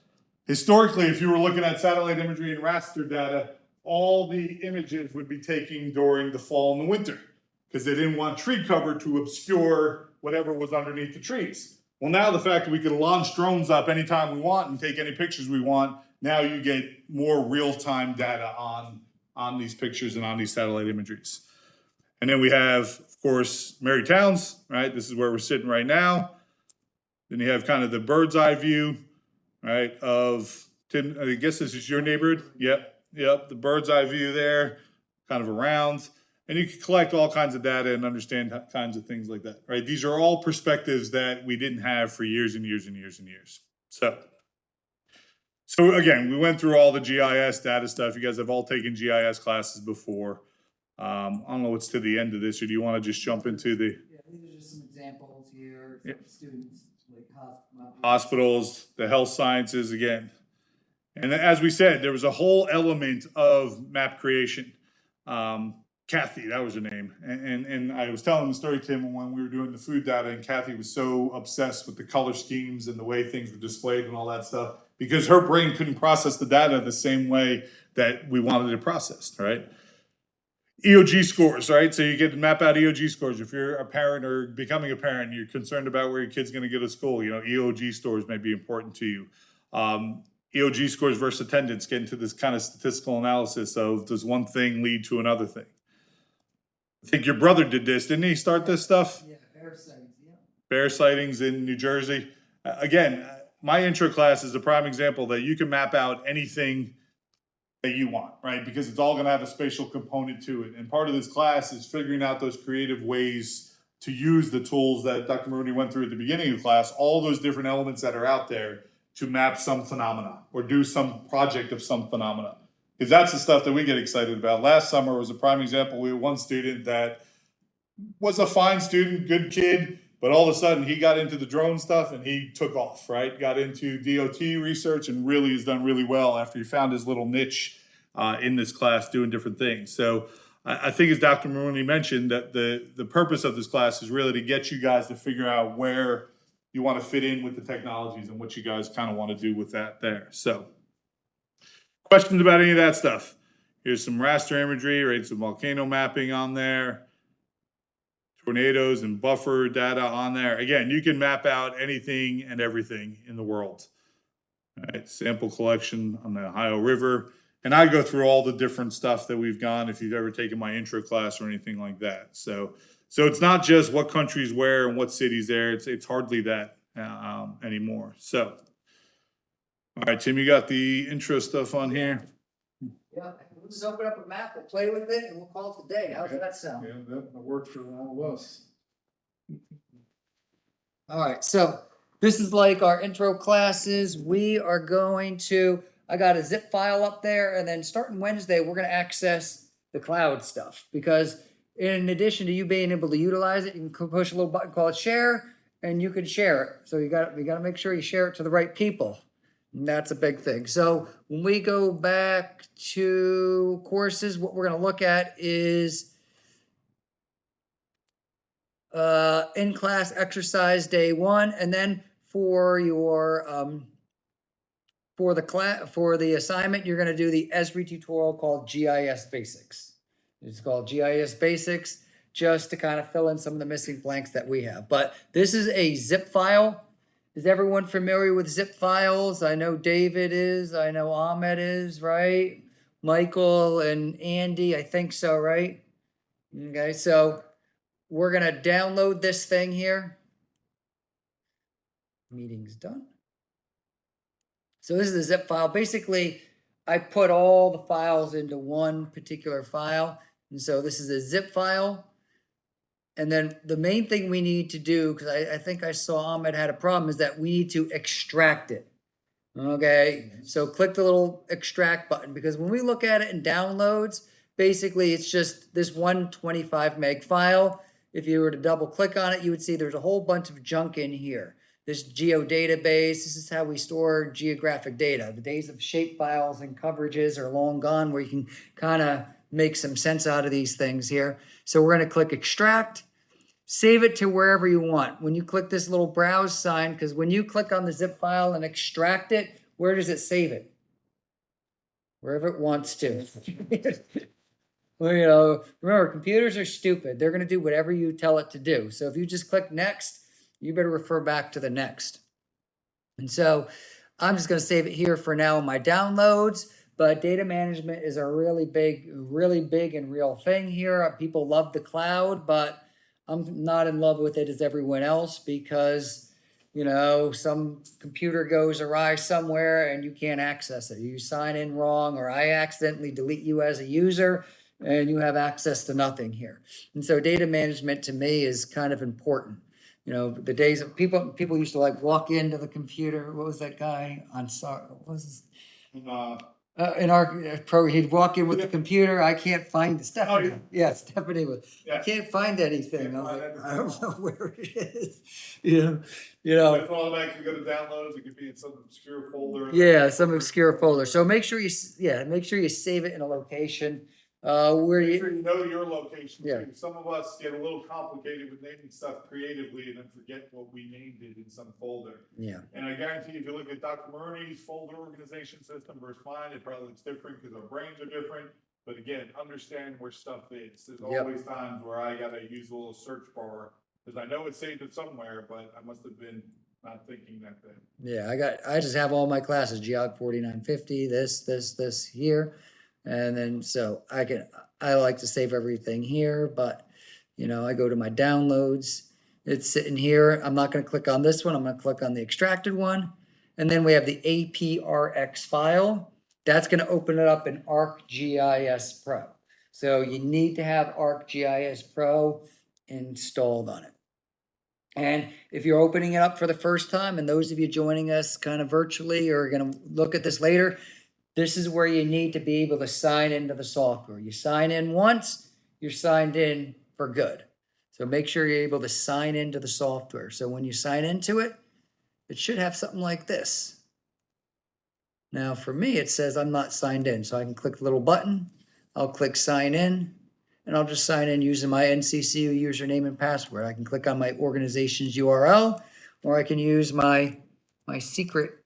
Historically, if you were looking at satellite imagery and raster data, all the images would be taken during the fall and the winter because they didn't want tree cover to obscure whatever was underneath the trees. Well, now the fact that we can launch drones up anytime we want and take any pictures we want, now you get more real-time data on these pictures and on these satellite imageries. And then we have, of course, Mary Towns, right? This is where we're sitting right now. Then you have kind of the bird's eye view, right, of, Tim, I guess this is your neighborhood? Yep, the bird's eye view there, kind of around. And you can collect all kinds of data and understand kinds of things like that, right? These are all perspectives that we didn't have for years and years and years and years. So again, we went through all the GIS data stuff. You guys have all taken GIS classes before. I don't know what's to the end of this, or do you want to just jump into the Yeah, these are just some examples here Yeah. for students, like hospitals, the health sciences again? And as we said, there was a whole element of map creation. Kathy, that was her name. And I was telling the story, Tim, when we were doing the food data, and Kathy was so obsessed with the color schemes and the way things were displayed and all that stuff, because her brain couldn't process the data the same way that we wanted it processed, right? EOG scores, right? So you get to map out EOG scores. If you're a parent or becoming a parent, you're concerned about where your kid's going to go to school. You know, EOG scores may be important to you. EOG scores versus attendance, get into this kind of statistical analysis of, does one thing lead to another thing? I think your brother did this, didn't he start this stuff? Yeah, bear sightings, yeah. Bear sightings in New Jersey. Again, my intro class is a prime example that you can map out anything that you want, right? Because it's all going to have a spatial component to it. And part of this class is figuring out those creative ways to use the tools that Dr. Maroney went through at the beginning of the class, all those different elements that are out there to map some phenomena or do some project of some phenomena. Because that's the stuff that we get excited about. Last summer was a prime example. We had one student that was a fine student, good kid, but all of a sudden he got into the drone stuff and he took off, right? Got into DOT research and really has done really well after he found his little niche in this class doing different things. So I think as Dr. Maroney mentioned, that the purpose of this class is really to get you guys to figure out where you want to fit in with the technologies and what you guys kind of want to do with that there. So questions about any of that stuff? Here's some raster imagery, right? Some volcano mapping on there. Tornadoes and buffer data on there. Again, you can map out anything and everything in the world. All right, sample collection on the Ohio River. And I go through all the different stuff that we've gone if you've ever taken my intro class or anything like that. So it's not just what countries where and what cities there. It's hardly that anymore. So, all right, Tim, you got the intro stuff on here. Yeah, we'll just open up a map, we'll play with it, and we'll call it the day. How's that sound? Yeah, that worked for all of us. All right, so this is like our intro classes. We are going to, I got a zip file up there, and then starting Wednesday, we're gonna access the cloud stuff. Because in addition to you being able to utilize it, you can push a little button called share, and you can share it. So we gotta make sure you share it to the right people. And that's a big thing. So when we go back to courses, what we're gonna look at is in-class exercise day 1, and then for your for the assignment, you're going to do the Esri tutorial called GIS Basics. It's called GIS Basics, just to kind of fill in some of the missing blanks that we have. But this is a zip file. Is everyone familiar with zip files? I know David is. I know Ahmed is, right? Michael and Andy, I think so, right? Okay, so we're going to download this thing here. Meeting's done. So this is a zip file. Basically, I put all the files into one particular file. And so this is a zip file. And then the main thing we need to do, because I think I saw Ahmed had a problem, is that we need to extract it. Okay, so click the little extract button, because when we look at it in downloads, basically it's just this 125 meg file. If you were to double click on it, you would see there's a whole bunch of junk in here. This geodatabase, this is how we store geographic data. The days of shape files and coverages are long gone, where you can kind of make some sense out of these things here. So we're going to click extract, save it to wherever you want. When you click this little browse sign, because when you click on the zip file and extract it, where does it save it? Wherever it wants to. Well, you know, remember, computers are stupid. They're going to do whatever you tell it to do. So if you just click next, you better refer back to the next. And so I'm just going to save it here for now in my downloads. But data management is a really big and real thing here. People love the cloud, but I'm not in love with it as everyone else, because, you know, some computer goes awry somewhere and you can't access it. You sign in wrong, or I accidentally delete you as a user, and you have access to nothing here. And so data management to me is kind of important. You know, the days of people used to like walk into the computer. What was that guy on? What was his? In our program, he'd walk in with the computer. I can't find Stephanie. Oh, yeah, Stephanie was. Yeah. I can't find anything. I was like, I don't know where it is. You If know. it's automatically go to downloads, it could be in some obscure folder. Yeah, some obscure folder. So make sure you save it in a location where Make you. sure you know your location Yeah. too. Some of us get a little complicated with naming stuff creatively and then forget what we named it in some folder. Yeah. And I guarantee you, if you look at Dr. Maroney's folder organization system versus mine, it probably looks different because our brains are different. But again, understand where stuff is. There's Yep. always times where I gotta use a little search bar because I know it's saved it somewhere, but I must have been not thinking that then. Yeah, I just have all my classes, Geog 4950, this here. And then, so I like to save everything here, but you know, I go to my downloads, it's sitting here. I'm not going to click on this one. I'm going to click on the extracted one. And then we have the APRX file. That's going to open it up in ArcGIS Pro. So you need to have ArcGIS Pro installed on it. And if you're opening it up for the first time, and those of you joining us kind of virtually or are going to look at this later, this is where you need to be able to sign into the software. You sign in once, you're signed in for good. So make sure you're able to sign into the software. So when you sign into it, it should have something like this. Now for me, it says I'm not signed in. So I can click the little button. I'll click sign in, and I'll just sign in using my NCCU username and password. I can click on my organization's URL, or I can use my secret,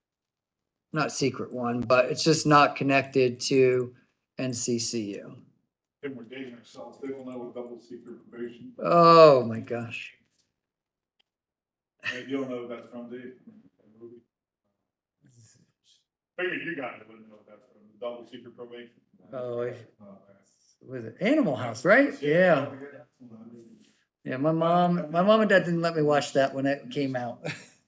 not secret one, but it's just not connected to NCCU. And we're dating ourselves. They don't know what double secret probation. Oh my gosh. You don't know what that's from, do you? Figured you guys wouldn't know what that's from. Double secret probation. Oh, was it Animal House, right? Yeah. Yeah, my mom and dad didn't let me watch that when it came out.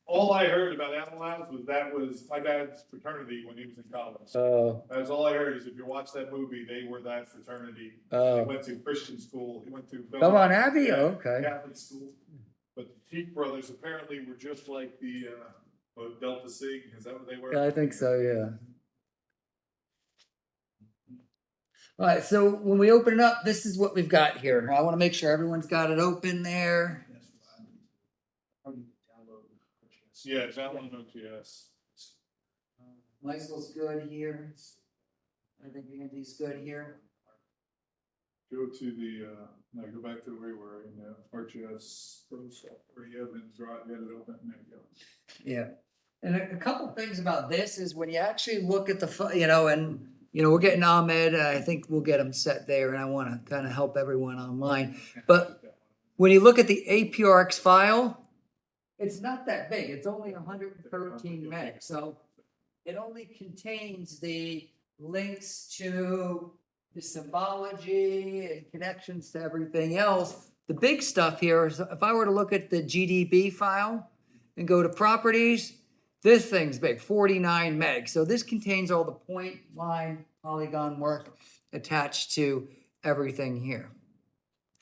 All I heard about Animal House was that was my dad's fraternity when he was in college. Oh, That's all I heard is if you watch that movie, they were that fraternity. He oh. went to Christian school. He went to Come on, Abby? Yeah, Okay. Catholic school. But the Teague brothers apparently were just like the Delta Sig. Is that what they were? Yeah, I think so, yeah. All right, so when we open it up, this is what we've got here. I want to make sure everyone's got it open there. Yeah, download OTS. Michael's good here. I think Andy's good here. Go to the, no, go back to where we were in RGS Pro software. You have it, drive, get it open, and there you go. Yeah. And a couple things about this is when you actually look at the, and, we're getting Ahmed, I think we'll get him set there, and I want to kind of help everyone online. But when you look at the APRX file, it's not that big. It's only 113 meg. So it only contains the links to the symbology and connections to everything else. The big stuff here is if I were to look at the GDB file and go to properties, this thing's big, 49 meg. So this contains all the point, line, polygon work attached to everything here.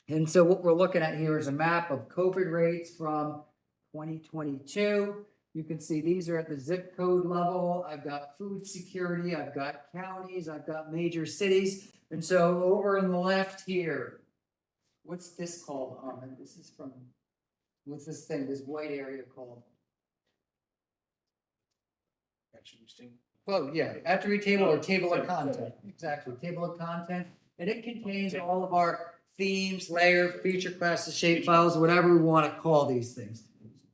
And so what we're looking at here is a map of COVID rates from 2022. You can see these are at the zip code level. I've got food security, I've got counties, I've got major cities. And so over on the left here, what's this called? This is from, what's this thing, this white area called? Well, yeah, attribute table or table of content. Exactly, table of content. And it contains all of our themes, layer, feature classes, shape files, whatever we want to call these things.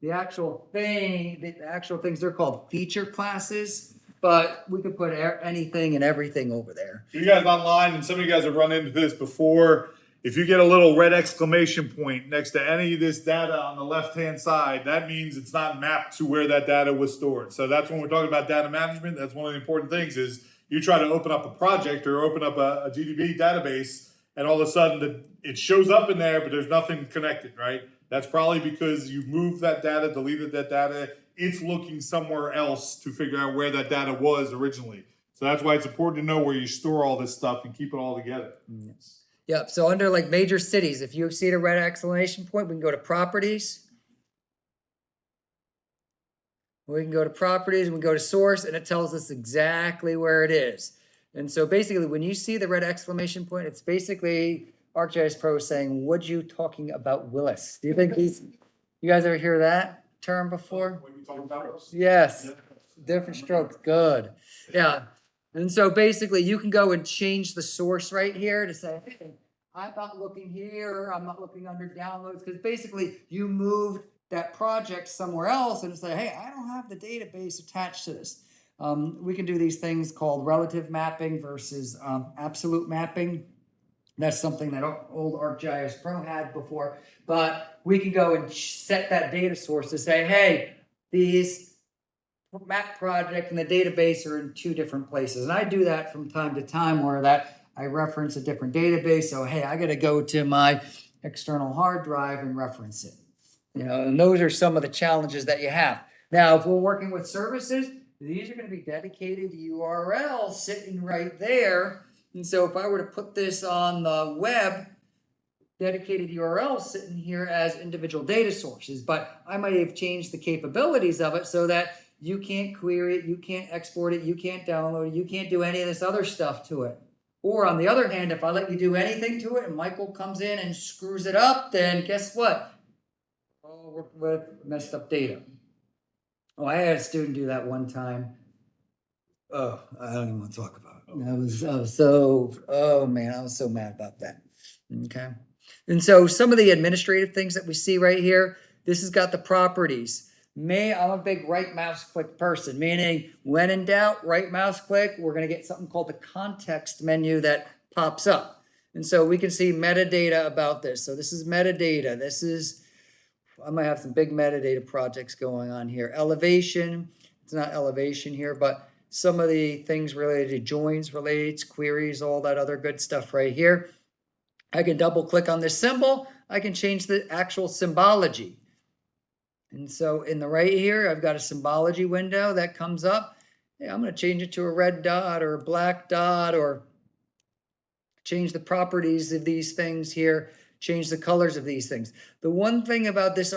The actual things, they're called feature classes, but we could put anything and everything over there. You guys online, and some of you guys have run into this before. If you get a little red exclamation point next to any of this data on the left-hand side, that means it's not mapped to where that data was stored. So that's when we're talking about data management. That's one of the important things is you try to open up a project or open up a GDB database, and all of a sudden it shows up in there, but there's nothing connected, right? That's probably because you moved that data, deleted that data. It's looking somewhere else to figure out where that data was originally. So that's why it's important to know where you store all this stuff and keep it all together. Yes. Yep, so under like major cities, if you see the red exclamation point, we can go to properties. We can go to properties, and we go to source, and it tells us exactly where it is. And so basically, when you see the red exclamation point, it's basically ArcGIS Pro saying, "What you talking about, Willis?" Do you think you guys ever hear that term before? When you talk about Yes, different strokes, good. Yeah. And so basically you can go and change the source right here to say, hey, I'm not looking here, I'm not looking under downloads, because basically you moved that project somewhere else and say, hey, I don't have the database attached to this. We can do these things called relative mapping versus absolute mapping. That's something that old ArcGIS Pro had before, but we can go and set that data source to say, hey, these map project and the database are in two different places. And I do that from time to time where that I reference a different database. So, hey, I got to go to my external hard drive and reference it. And those are some of the challenges that you have. Now, if we're working with services, these are going to be dedicated URLs sitting right there. And so if I were to put this on the web, dedicated URLs sitting here as individual data sources, but I might have changed the capabilities of it so that you can't query it, you can't export it, you can't download it, you can't do any of this other stuff to it. Or on the other hand, if I let you do anything to it and Michael comes in and screws it up, then guess what? Oh, with messed up data. Oh, I had a student do that one time. Oh, I don't even want to talk about it. Oh man, I was so mad about that. Okay. And so some of the administrative things that we see right here, this has got the properties. I'm a big right mouse click person, meaning when in doubt, right mouse click, we're going to get something called the context menu that pops up. And so we can see metadata about this. So this is metadata. I might have some big metadata projects going on here. Elevation, it's not elevation here, but some of the things related to joins, relates, queries, all that other good stuff right here. I can double click on this symbol. I can change the actual symbology. And so in the right here, I've got a symbology window that comes up. Yeah, I'm going to change it to a red dot or a black dot, or change the properties of these things here, change the colors of these things. The one thing about this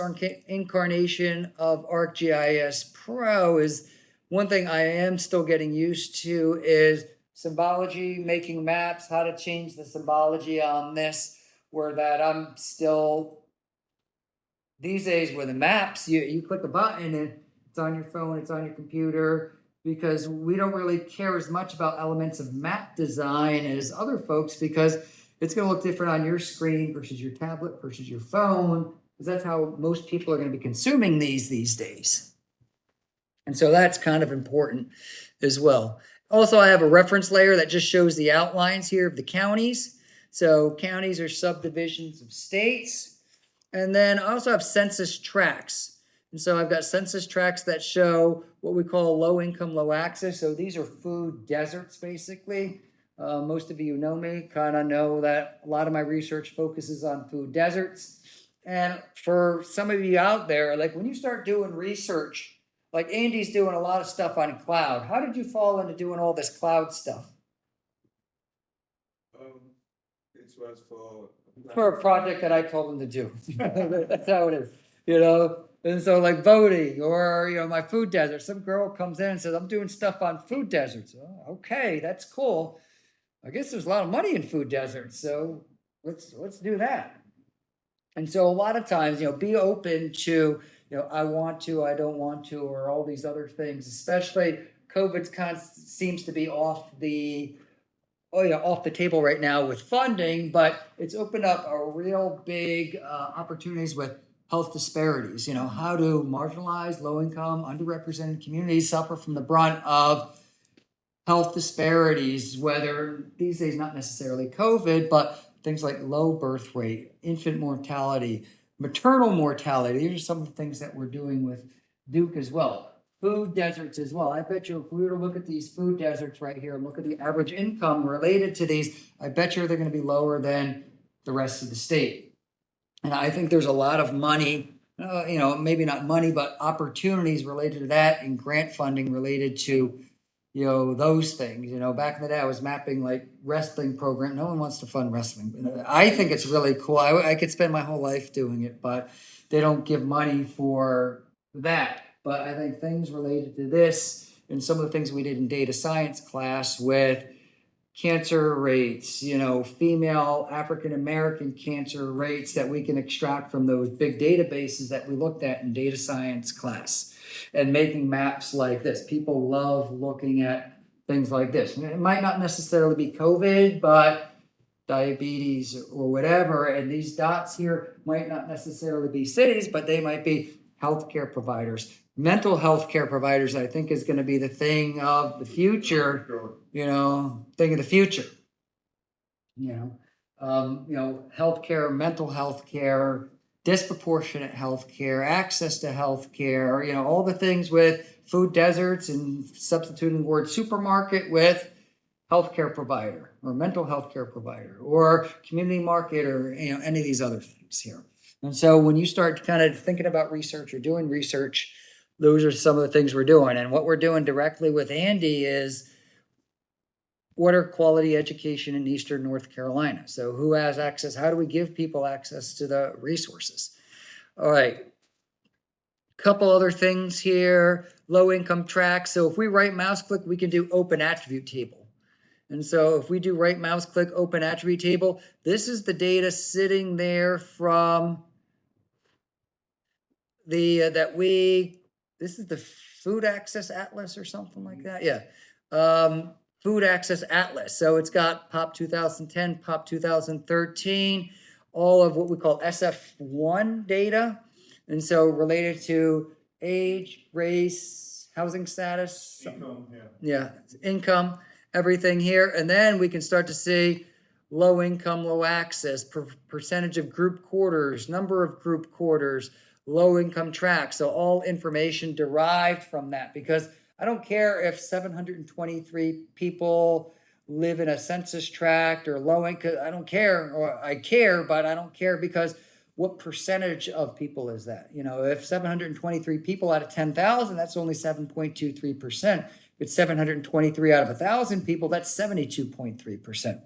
incarnation of ArcGIS Pro is one thing I am still getting used to is symbology, making maps, how to change the symbology on this, where that I'm still, these days with the maps, you click a button and it's on your phone, it's on your computer, because we don't really care as much about elements of map design as other folks, because it's going to look different on your screen versus your tablet versus your phone, because that's how most people are going to be consuming these days. And so that's kind of important as well. Also, I have a reference layer that just shows the outlines here of the counties. So counties are subdivisions of states. And then I also have census tracts. And so I've got census tracts that show what we call low income, low access. So these are food deserts, basically. Most of you know me, kind of know that a lot of my research focuses on food deserts. And for some of you out there, like when you start doing research, like Andy's doing a lot of stuff on cloud. How did you fall into doing all this cloud stuff? It was For a project that I told him to do. That's how it is, you know? And so like voting or, my food desert, some girl comes in and says, I'm doing stuff on food deserts. Oh, okay, that's cool. I guess there's a lot of money in food deserts, so let's do that. And so a lot of times, be open to, I want to, I don't want to, or all these other things, especially COVID seems to be off the table right now with funding, but it's opened up a real big opportunities with health disparities. How do marginalized, low income, underrepresented communities suffer from the brunt of health disparities, whether these days not necessarily COVID, but things like low birth rate, infant mortality, maternal mortality. These are some of the things that we're doing with Duke as well. Food deserts as well. I bet you if we were to look at these food deserts right here and look at the average income related to these, I bet you they're going to be lower than the rest of the state. And I think there's a lot of money, maybe not money, but opportunities related to that, and grant funding related to those things. Back in the day, I was mapping like wrestling program. No one wants to fund wrestling. I think it's really cool. I could spend my whole life doing it, but they don't give money for that. But I think things related to this and some of the things we did in data science class with cancer rates, female African American cancer rates that we can extract from those big databases that we looked at in data science class, and making maps like this. People love looking at things like this. It might not necessarily be COVID, but diabetes or whatever. And these dots here might not necessarily be cities, but they might be healthcare providers. Mental health care providers, I think, is going to be the thing of the future, thing of the future. Healthcare, mental health care, disproportionate health care, access to health care, all the things with food deserts, and substituting the word supermarket with healthcare provider or mental health care provider or community market, or any of these other things here. And so when you start kind of thinking about research or doing research, those are some of the things we're doing. And what we're doing directly with Andy is water quality education in Eastern North Carolina. So who has access? How do we give people access to the resources? All right. Couple other things here, low income tracks. So if we right mouse click, we can do open attribute table. And so if we do right mouse click open attribute table, this is the data sitting there from the, this is the food access atlas or something like that. Yeah. Food access atlas. So it's got POP 2010, POP 2013, all of what we call SF1 data. And so related to age, race, housing status, Income, yeah. yeah, income, everything here. And then we can start to see low income, low access, percentage of group quarters, number of group quarters, low income tracks. So all information derived from that, because I don't care if 723 people live in a census tract or low income. I don't care, or I care, but I don't care because what percentage of people is that? You know, if 723 people out of 10,000, that's only 7.23%. If it's 723 out of 1,000 people, that's 72.3%.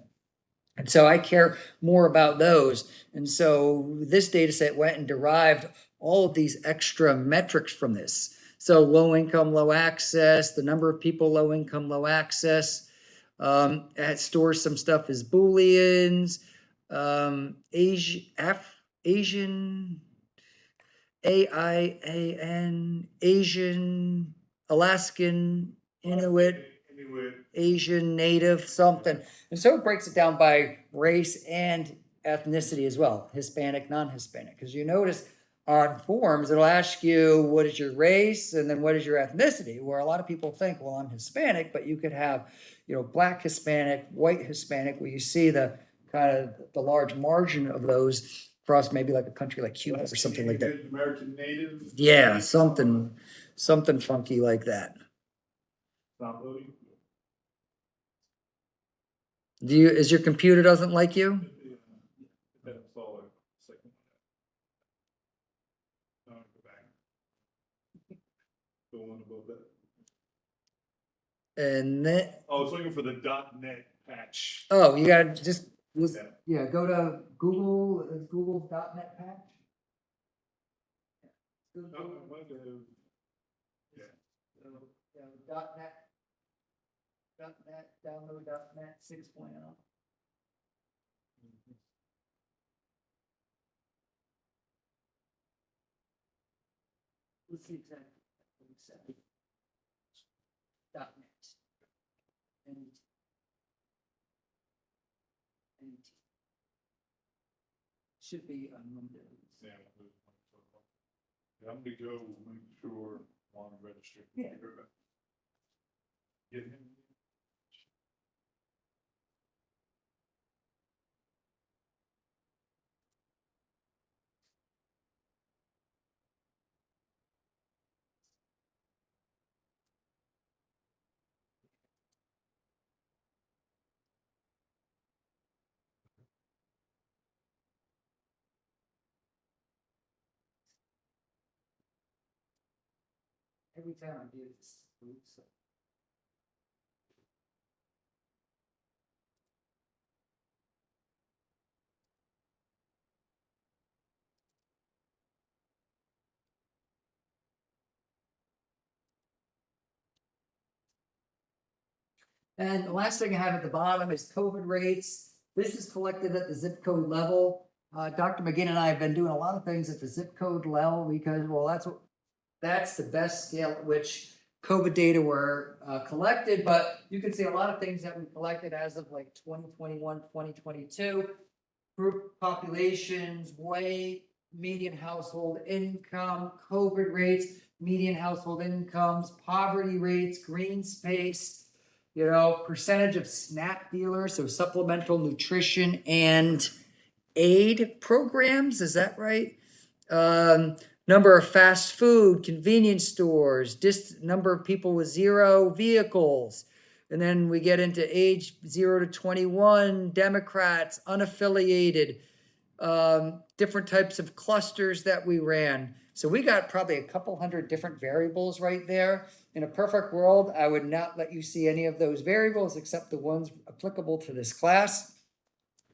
And so I care more about those. And so this data set went and derived all of these extra metrics from this. So low income, low access, the number of people, low income, low access. It stores some stuff as Booleans, Asian, AIAN, Asian, Alaskan, Inuit, Asian, Native, something. And so it breaks it down by race and ethnicity as well, Hispanic, non-Hispanic. Because you notice on forms, it'll ask you, what is your race? And then what is your ethnicity? Where a lot of people think, well, I'm Hispanic, but you could have, you know, Black Hispanic, white Hispanic, where you see the kind of the large margin of those across maybe like a country like Cuba or something like that. American Native. Yeah, something funky like that. Not really. Is your computer doesn't like you? That's all. Second. Go back. The one above that. And then, Oh, I was looking for the .NET patch. oh, you gotta just, Yeah. yeah, go to Google, Google.net patch. Oh, I wonder who- Yeah. So, .net, download .net 6.0. Let's see exactly what it said. .net. And should be on Windows. Yeah, I'm gonna go make sure I'm registered. Yeah. Get him. Every time I do this, oops. And the last thing I have at the bottom is COVID rates. This is collected at the zip code level. Dr. McGinn and I have been doing a lot of things at the zip code level because, well, that's the best scale at which COVID data were collected. But you can see a lot of things that we collected as of like 2021, 2022. Group populations, weight, median household income, COVID rates, median household incomes, poverty rates, green space, you know, percentage of SNAP dealers, so supplemental nutrition and aid programs, is that right? Number of fast food, convenience stores, number of people with zero vehicles. And then we get into age 0 to 21, Democrats, unaffiliated, different types of clusters that we ran. So we got probably a couple hundred different variables right there In a perfect world, I would not let you see any of those variables except the ones applicable to this class.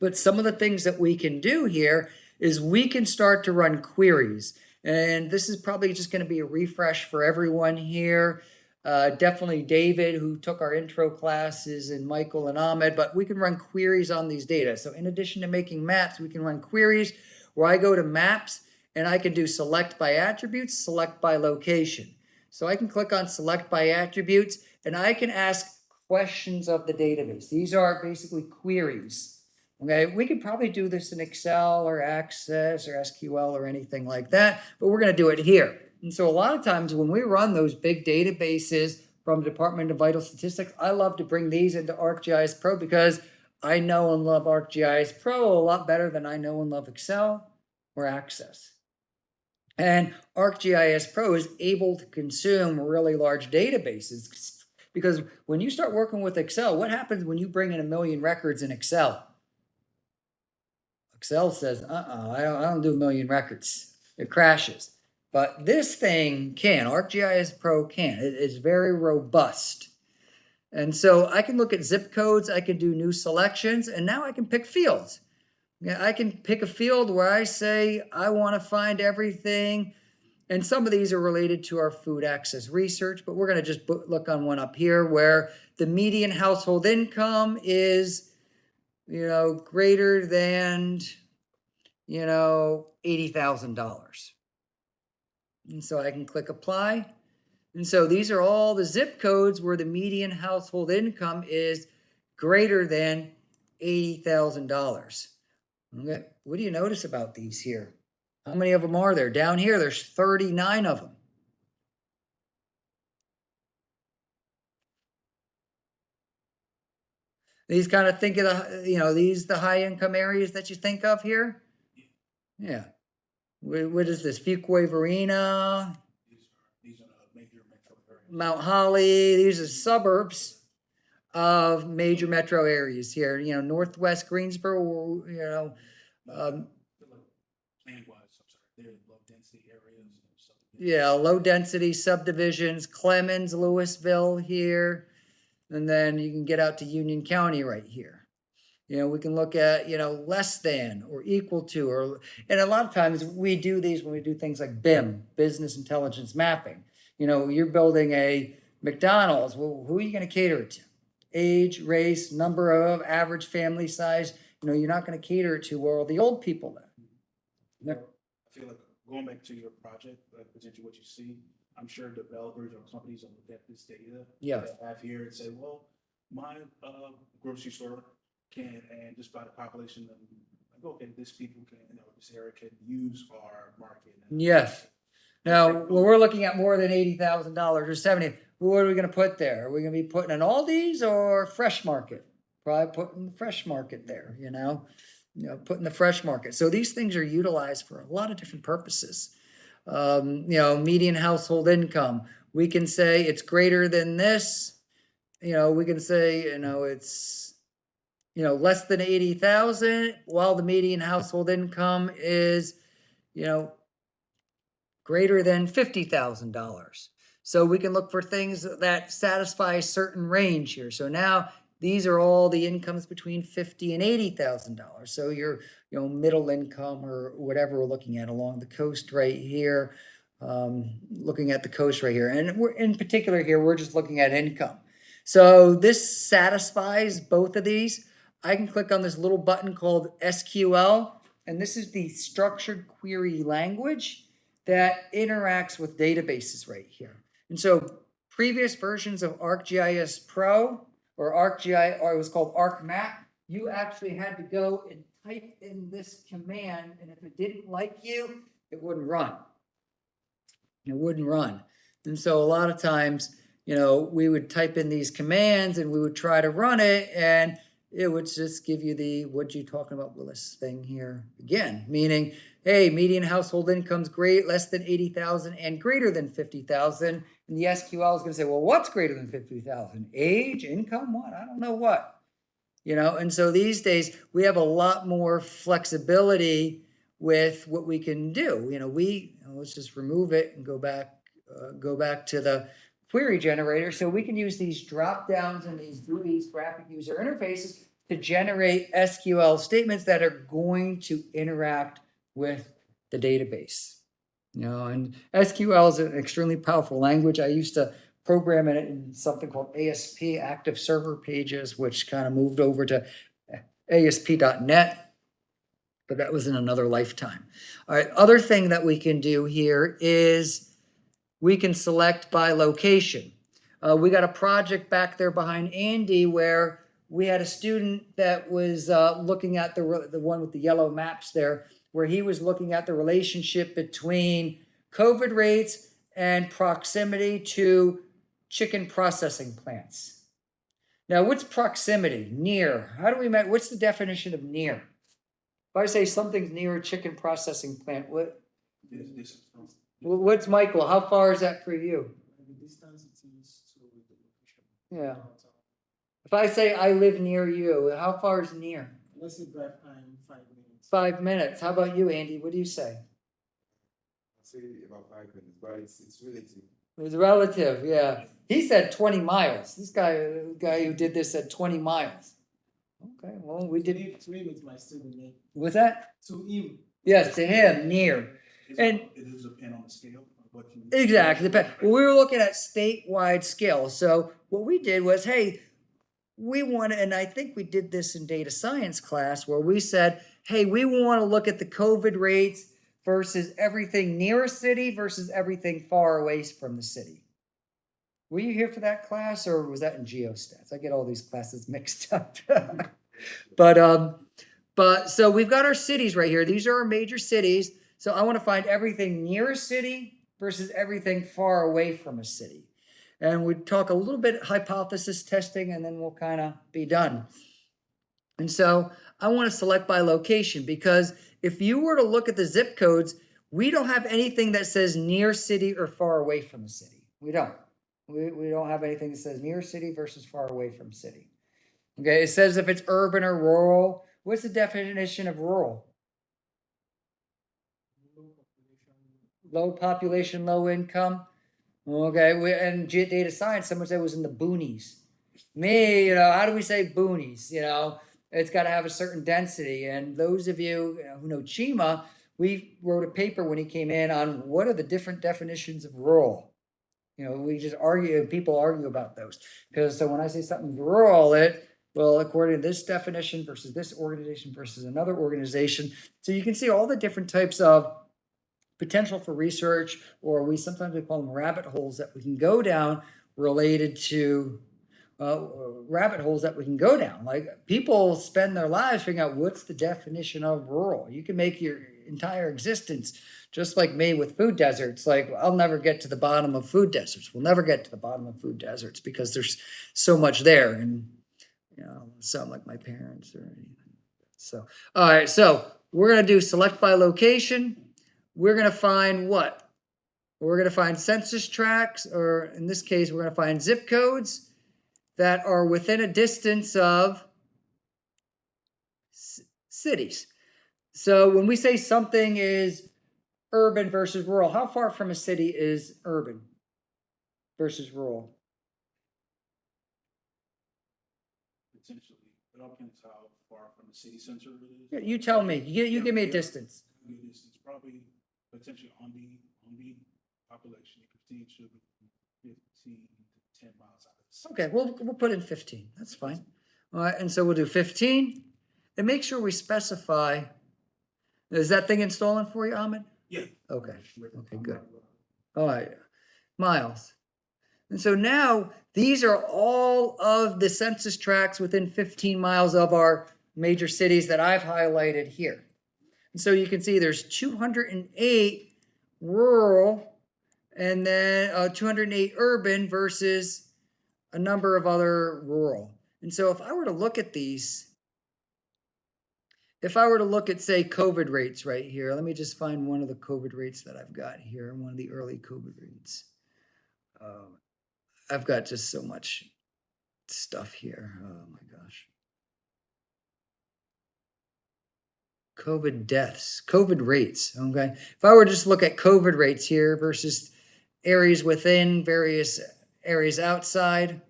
But some of the things that we can do here is we can start to run queries. And this is probably just going to be a refresh for everyone here. Definitely David, who took our intro classes, and Michael and Ahmed, but we can run queries on these data. So in addition to making maps, we can run queries where I go to maps and I can do select by attributes, select by location. So I can click on select by attributes and I can ask questions of the database. These are basically queries. Okay, we could probably do this in Excel or Access or SQL or anything like that, but we're going to do it here. And so a lot of times when we run those big databases from the Department of Vital Statistics, I love to bring these into ArcGIS Pro because I know and love ArcGIS Pro a lot better than I know and love Excel or Access. And ArcGIS Pro is able to consume really large databases because when you start working with Excel, what happens when you bring in 1 million records in Excel? Excel says, I don't do 1 million records. It crashes. But this thing can, ArcGIS Pro can. It is very robust. And so I can look at zip codes, I can do new selections, and now I can pick fields. I can pick a field where I say I want to find everything. And some of these are related to our food access research, but we're going to just look on one up here where the median household income is greater than, $80,000. And so I can click apply. And so these are all the zip codes where the median household income is greater than $80,000. Okay. What do you notice about these here? How many of them are there? Down here, there's 39 of them. These kind of think of the high income areas that you think of here. Yeah. What is this? Fuquay-Varina, These are major metro areas. Mount Holly. These are suburbs of major metro areas here. Northwest Greensboro. Land-wise, I'm sorry, they're low density areas. Yeah, low density subdivisions. Clemens, Louisville here, and then you can get out to Union County right here. We can look at, less than or equal to, and a lot of times we do these when we do things like BIM, business intelligence mapping. You're building a McDonald's. Well, who are you going to cater it to? Age, race, number of, average family size. You're not going to cater it to all the old people live. I feel like going back to your project, potentially what you see, I'm sure developers or companies will look at this data. Yeah. That I have here and say, well, my grocery store can, and just by the population, like, okay, this people can, this area can use our market. Yes. Now, when we're looking at more than $80,000 or 70, what are we going to put there? Are we going to be putting an Aldi's or Fresh Market? Probably putting the Fresh Market there, putting the Fresh Market. So these things are utilized for a lot of different purposes. Median household income. We can say it's greater than this. We can say, it's, less than 80,000, while the median household income is, greater than $50,000. So we can look for things that satisfy a certain range here. So now these are all the incomes between $50,000 and $80,000. So your middle income or whatever we're looking at along the coast right here, looking at the coast right here. And we're in particular here, we're just looking at income. So this satisfies both of these. I can click on this little button called SQL, and this is the structured query language that interacts with databases right here. And so previous versions of ArcGIS Pro or ArcGIS, or it was called ArcMap, you actually had to go and type in this command, and if it didn't like you, it wouldn't run. It wouldn't run. And so a lot of times, we would type in these commands and we would try to run it, and it would just give you the, what you talking about, Willis, thing here again, meaning, hey, median household income's great, less than 80,000 and greater than 50,000. And the SQL is going to say, well, what's greater than 50,000? Age, income, what? I don't know what. And so these days we have a lot more flexibility with what we can do. Let's just remove it and go back to the query generator, so we can use these drop downs and these GUIs, graphic user interfaces, to generate SQL statements that are going to interact with the database. You know, and SQL is an extremely powerful language. I used to program it in something called ASP, Active Server Pages, which kind of moved over to ASP.NET, but that was in another lifetime. All right, other thing that we can do here is we can select by location. We got a project back there behind Andy where we had a student that was looking at the one with the yellow maps there, where he was looking at the relationship between COVID rates and proximity to chicken processing plants. Now, what's proximity? Near. How do we measure? What's the definition of near? If I say something's near a chicken processing plant, what's Michael? How far is that for you? The distance it is to the location. Yeah. If I say I live near you, how far is near? Let's say drive time 5 minutes. 5 minutes. How about you, Andy? What do you say? I'd say about 5 minutes, but it's relative. It's relative, yeah. He said 20 miles. This guy who did this said 20 miles. Okay, well, we did. To him, it might still be near. What's that? To him. Yes, to him, near. And It does depend on the scale of what you. exactly. We were looking at statewide scale. So what we did was, hey, we want, and I think we did this in data science class where we said, hey, we want to look at the COVID rates versus everything near a city versus everything far away from the city. Were you here for that class or was that in geostats? I get all these classes mixed up. But so we've got our cities right here. These are our major cities. So I want to find everything near a city versus everything far away from a city. And we talk a little bit hypothesis testing and then we'll kind of be done. And so I want to select by location because if you were to look at the zip codes, we don't have anything that says near city or far away from the city. We don't. We don't have anything that says near city versus far away from city. Okay, it says if it's urban or rural. What's the definition of rural? Low population, low income. Okay, and data science, someone said it was in the boonies. Me, how do we say boonies? It's got to have a certain density. And those of you who know Chima, we wrote a paper when he came in on what are the different definitions of rural. We just people argue about those. Because so when I say something's rural, according to this definition versus this organization versus another organization. So you can see all the different types of potential for research, or we sometimes call them rabbit holes that we can go down related to rabbit holes that we can go down. Like people spend their lives figuring out what's the definition of rural. You can make your entire existence just like me with food deserts. Like I'll never get to the bottom of food deserts. We'll never get to the bottom of food deserts because there's so much there. And I don't sound like my parents or anything. So, all right. So we're going to do select by location. We're going to find what? We're going to find census tracts, or in this case, we're going to find zip codes that are within a distance of cities. So when we say something is urban versus rural, how far from a city is urban versus rural? Potentially, it all depends how far from the city center it is. Yeah, you tell me. You give me a distance. It's probably potentially on the population. It could be 15 to 10 miles out of the city. Okay, we'll put in 15. That's fine. All right, and so we'll do 15. And make sure we specify. Is that thing installing for you, Ahmed? Yeah. Okay. Okay, good. All right. Miles. And so now these are all of the census tracts within 15 miles of our major cities that I've highlighted here. And so you can see there's 208 rural and then 208 urban versus a number of other rural. And so if I were to look at these, if I were to look at, say, COVID rates right here, let me just find one of the COVID rates that I've got here, one of the early COVID rates. I've got just so much stuff here. Oh my gosh. COVID deaths, COVID rates, okay? If I were to just look at COVID rates here versus areas within various areas outside.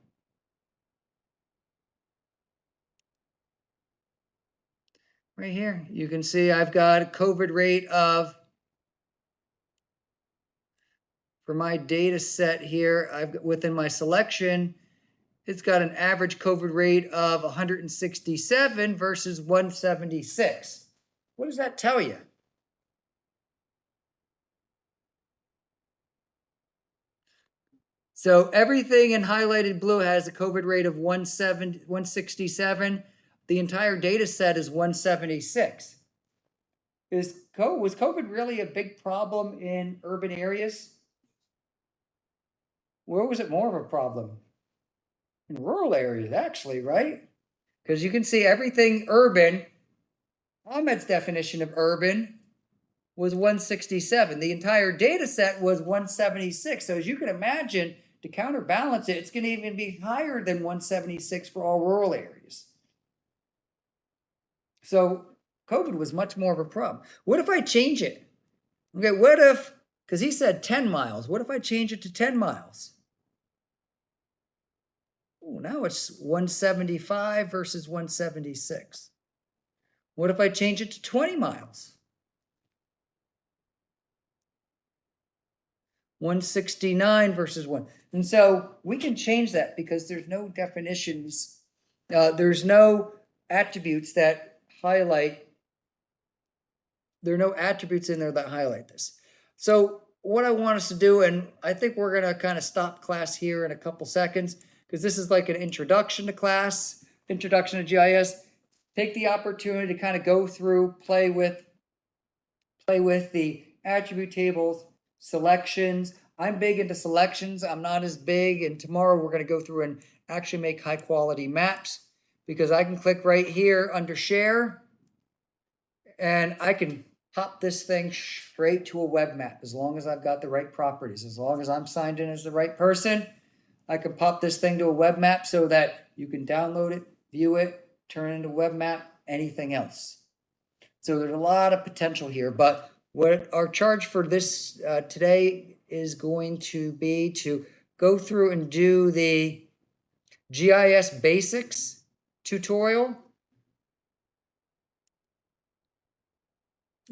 Right here, you can see I've got a COVID rate of, for my data set here, I've got within my selection, it's got an average COVID rate of 167 versus 176. What does that tell you? So everything in highlighted blue has a COVID rate of 167. The entire data set is 176. Was COVID really a big problem in urban areas? Where was it more of a problem? In rural areas, actually, right? Because you can see everything urban. Ahmed's definition of urban was 167. The entire data set was 176. So as you can imagine, to counterbalance it, it's going to even be higher than 176 for all rural areas. So COVID was much more of a problem. What if I change it? Okay, what if, because he said 10 miles, what if I change it to 10 miles? Oh, now it's 175 versus 176. What if I change it to 20 miles? 169 versus 1. And so we can change that because there's no definitions. There's no attributes that highlight. There are no attributes in there that highlight this. So what I want us to do, and I think we're going to kind of stop class here in a couple seconds because this is like an introduction to class, introduction to GIS. Take the opportunity to kind of go through, play with the attribute tables, selections. I'm big into selections. I'm not as big. And tomorrow we're going to go through and actually make high quality maps because I can click right here under share and I can pop this thing straight to a web map as long as I've got the right properties. As long as I'm signed in as the right person, I can pop this thing to a web map so that you can download it, view it, turn it into a web map, anything else. So there's a lot of potential here, but what our charge for this today is going to be to go through and do the GIS basics tutorial.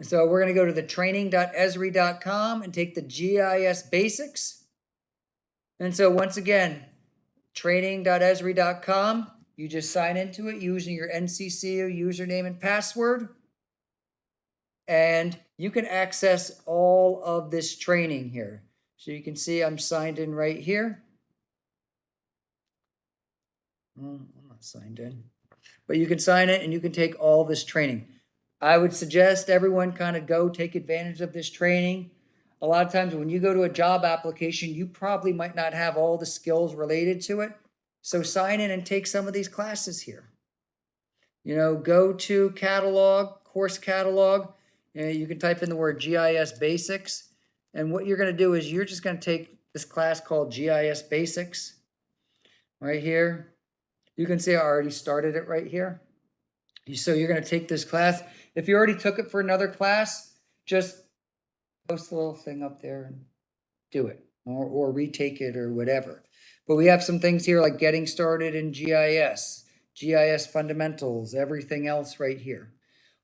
So we're going to go to the training.esri.com and take the GIS basics. And so once again, training.esri.com, you just sign into it using your NCCU username and password. And you can access all of this training here. So you can see I'm signed in right here. I'm not signed in, but you can sign it and you can take all this training. I would suggest everyone kind of go take advantage of this training. A lot of times when you go to a job application, you probably might not have all the skills related to it. So sign in and take some of these classes here. You know, go to catalog, course catalog, and you can type in the word GIS basics. And what you're going to do is you're just going to take this class called GIS basics right here. You can see I already started it right here. So you're going to take this class. If you already took it for another class, just post the little thing up there and do it or retake it or whatever. But we have some things here like getting started in GIS, GIS fundamentals, everything else right here.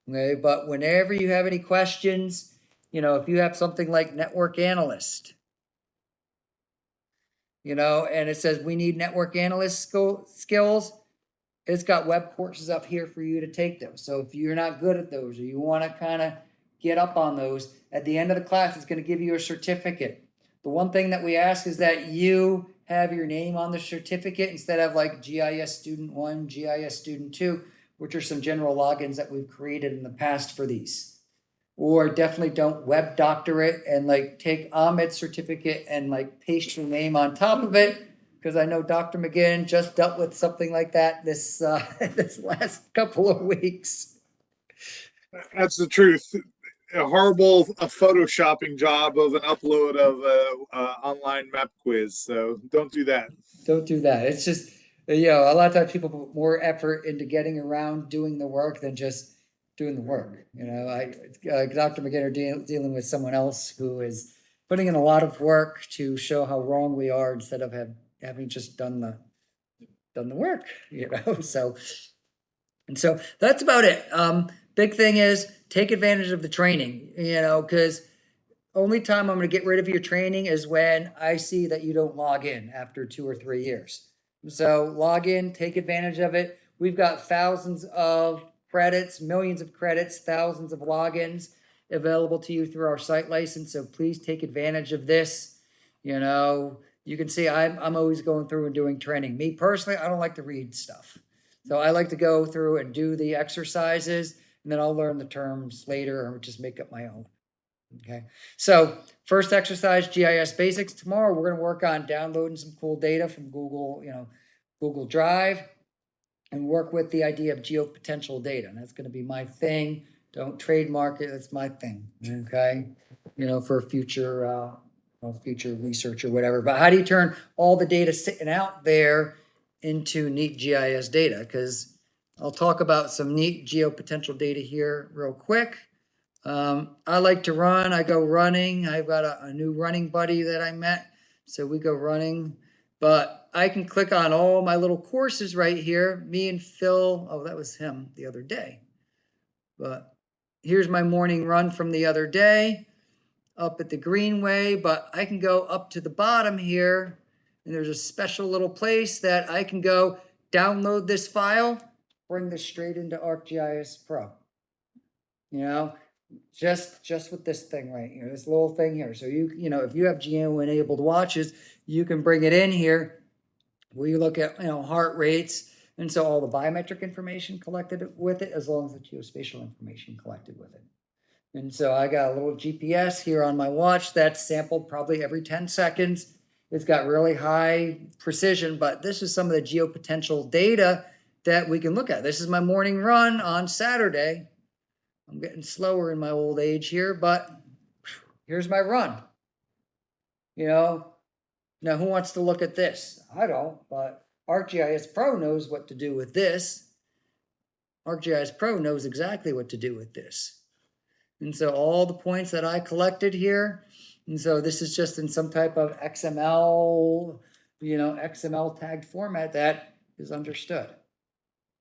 Okay, but whenever you have any questions, you know, if you have something like network analyst, you know, and it says we need network analyst skills, it's got web courses up here for you to take those. So if you're not good at those or you want to kind of get up on those, at the end of the class, it's going to give you a certificate. The one thing that we ask is that you have your name on the certificate instead of like GIS student 1, GIS student 2, which are some general logins that we've created in the past for these. Or definitely don't web doctor it and like take Ahmed's certificate and like paste your name on top of it. Because I know Dr. McGinn just dealt with something like that this this last couple of weeks. That's the truth. A horrible photoshopping job of an upload of a online map quiz. So don't do that. Don't do that. It's just, you know, a lot of times people put more effort into getting around doing the work than just doing the work. You know, Dr. McGinn are dealing with someone else who is putting in a lot of work to show how wrong we are instead of having just done the work, you know, so that's about it. Big thing is take advantage of the training, you know, because only time I'm going to get rid of your training is when I see that you don't log in after 2 or 3 years. So log in, take advantage of it. We've got thousands of credits, millions of credits, thousands of logins available to you through our site license. So please take advantage of this. You know, you can see I'm always going through and doing training. Me personally, I don't like to read stuff. So I like to go through and do the exercises, and then I'll learn the terms later or just make up my own. Okay, so first exercise, GIS basics. Tomorrow we're going to work on downloading some cool data from Google, you know, Google Drive, and work with the idea of geopotential data. And that's going to be my thing. Don't trademark it. That's my thing. Okay, you know, for future future research or whatever. But how do you turn all the data sitting out there into neat GIS data? Because I'll talk about some neat geopotential data here real quick. I like to run. I go running. I've got a new running buddy that I met. So we go running. But I can click on all my little courses right here. Me and Phil. Oh, that was him the other day. But here's my morning run from the other day up at the Greenway. But I can go up to the bottom here. And there's a special little place that I can go download this file, bring this straight into ArcGIS Pro. You know, just with this thing right here, this little thing here. So you know, if you have geo enabled watches, you can bring it in here where you look at, you know, heart rates. And so all the biometric information collected with it, as long as the geospatial information collected with it. And so I got a little GPS here on my watch that's sampled probably every 10 seconds. It's got really high precision, but this is some of the geopotential data that we can look at. This is my morning run on Saturday. I'm getting slower in my old age here, but here's my run. You know, now who wants to look at this? I don't, but ArcGIS Pro knows what to do with this. ArcGIS Pro knows exactly what to do with this. And so all the points that I collected here, and so this is just in some type of XML, you know, XML tagged format that is understood.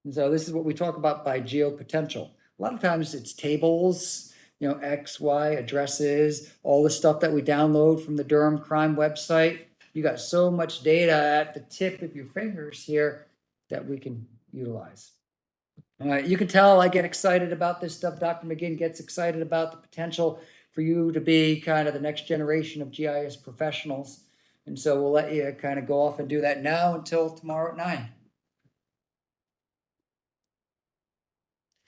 And so this is what we talk about by geopotential. A lot of times it's tables, you know, X, Y, addresses, all the stuff that we download from the Durham Crime website. You got so much data at the tip of your fingers here that we can utilize. All right, you can tell I get excited about this stuff. Dr. McGinn gets excited about the potential for you to be kind of the next generation of GIS professionals. And so we'll let you kind of go off and do that now until tomorrow at 9.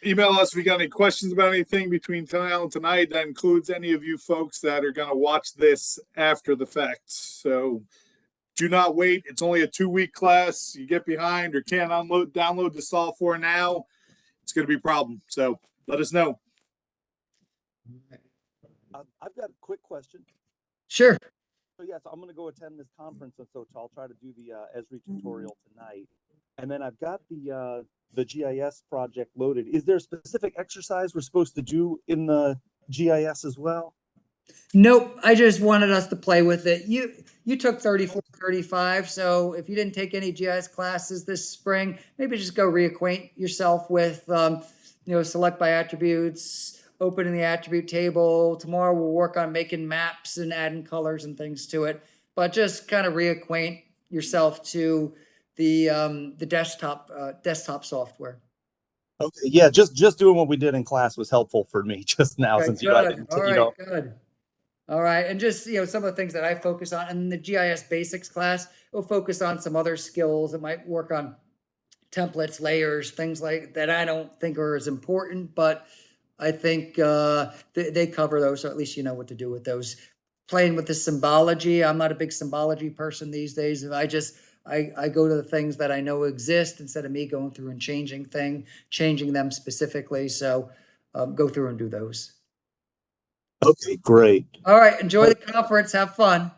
Email us if you got any questions about anything between now and tonight. That includes any of you folks that are going to watch this after the fact. So do not wait. It's only a 2-week class. You get behind or can't download the software now, it's going to be a problem. So let us know. I've got a quick question. Sure. So yes, I'm going to go attend this conference, and so I'll try to do the Esri tutorial tonight. And then I've got the GIS project loaded. Is there a specific exercise we're supposed to do in the GIS as well? Nope, I just wanted us to play with it. You took 34, 35, so if you didn't take any GIS classes this spring, maybe just go reacquaint yourself with, you know, select by attributes, opening the attribute table. Tomorrow we'll work on making maps and adding colors and things to it, but just kind of reacquaint yourself to the desktop software. Okay, yeah, just doing what we did in class was helpful for me just now, Okay, since you know I good. didn't, All you right, know. good. All right, and just, you know, some of the things that I focus on, and the GIS basics class will focus on some other skills. It might work on templates, layers, things like that. I don't think are as important, but I think they cover those, so at least you know what to do with those. Playing with the symbology, I'm not a big symbology person these days. I go to the things that I know exist instead of me going through and changing them specifically. So go through and do those. Okay, great. All right, enjoy the conference. Have fun.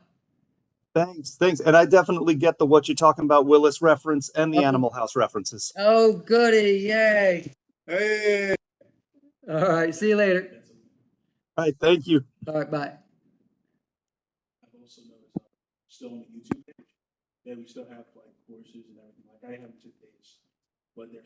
Thanks. And I definitely get the what you're talking about Willis reference and the Animal House references. Oh, goody. Yay. Hey. All right, see you later. All right, thank you. All right, bye. I've also noticed still on the YouTube page, Yeah, we still have like courses and everything. Like I haven't took days, but they're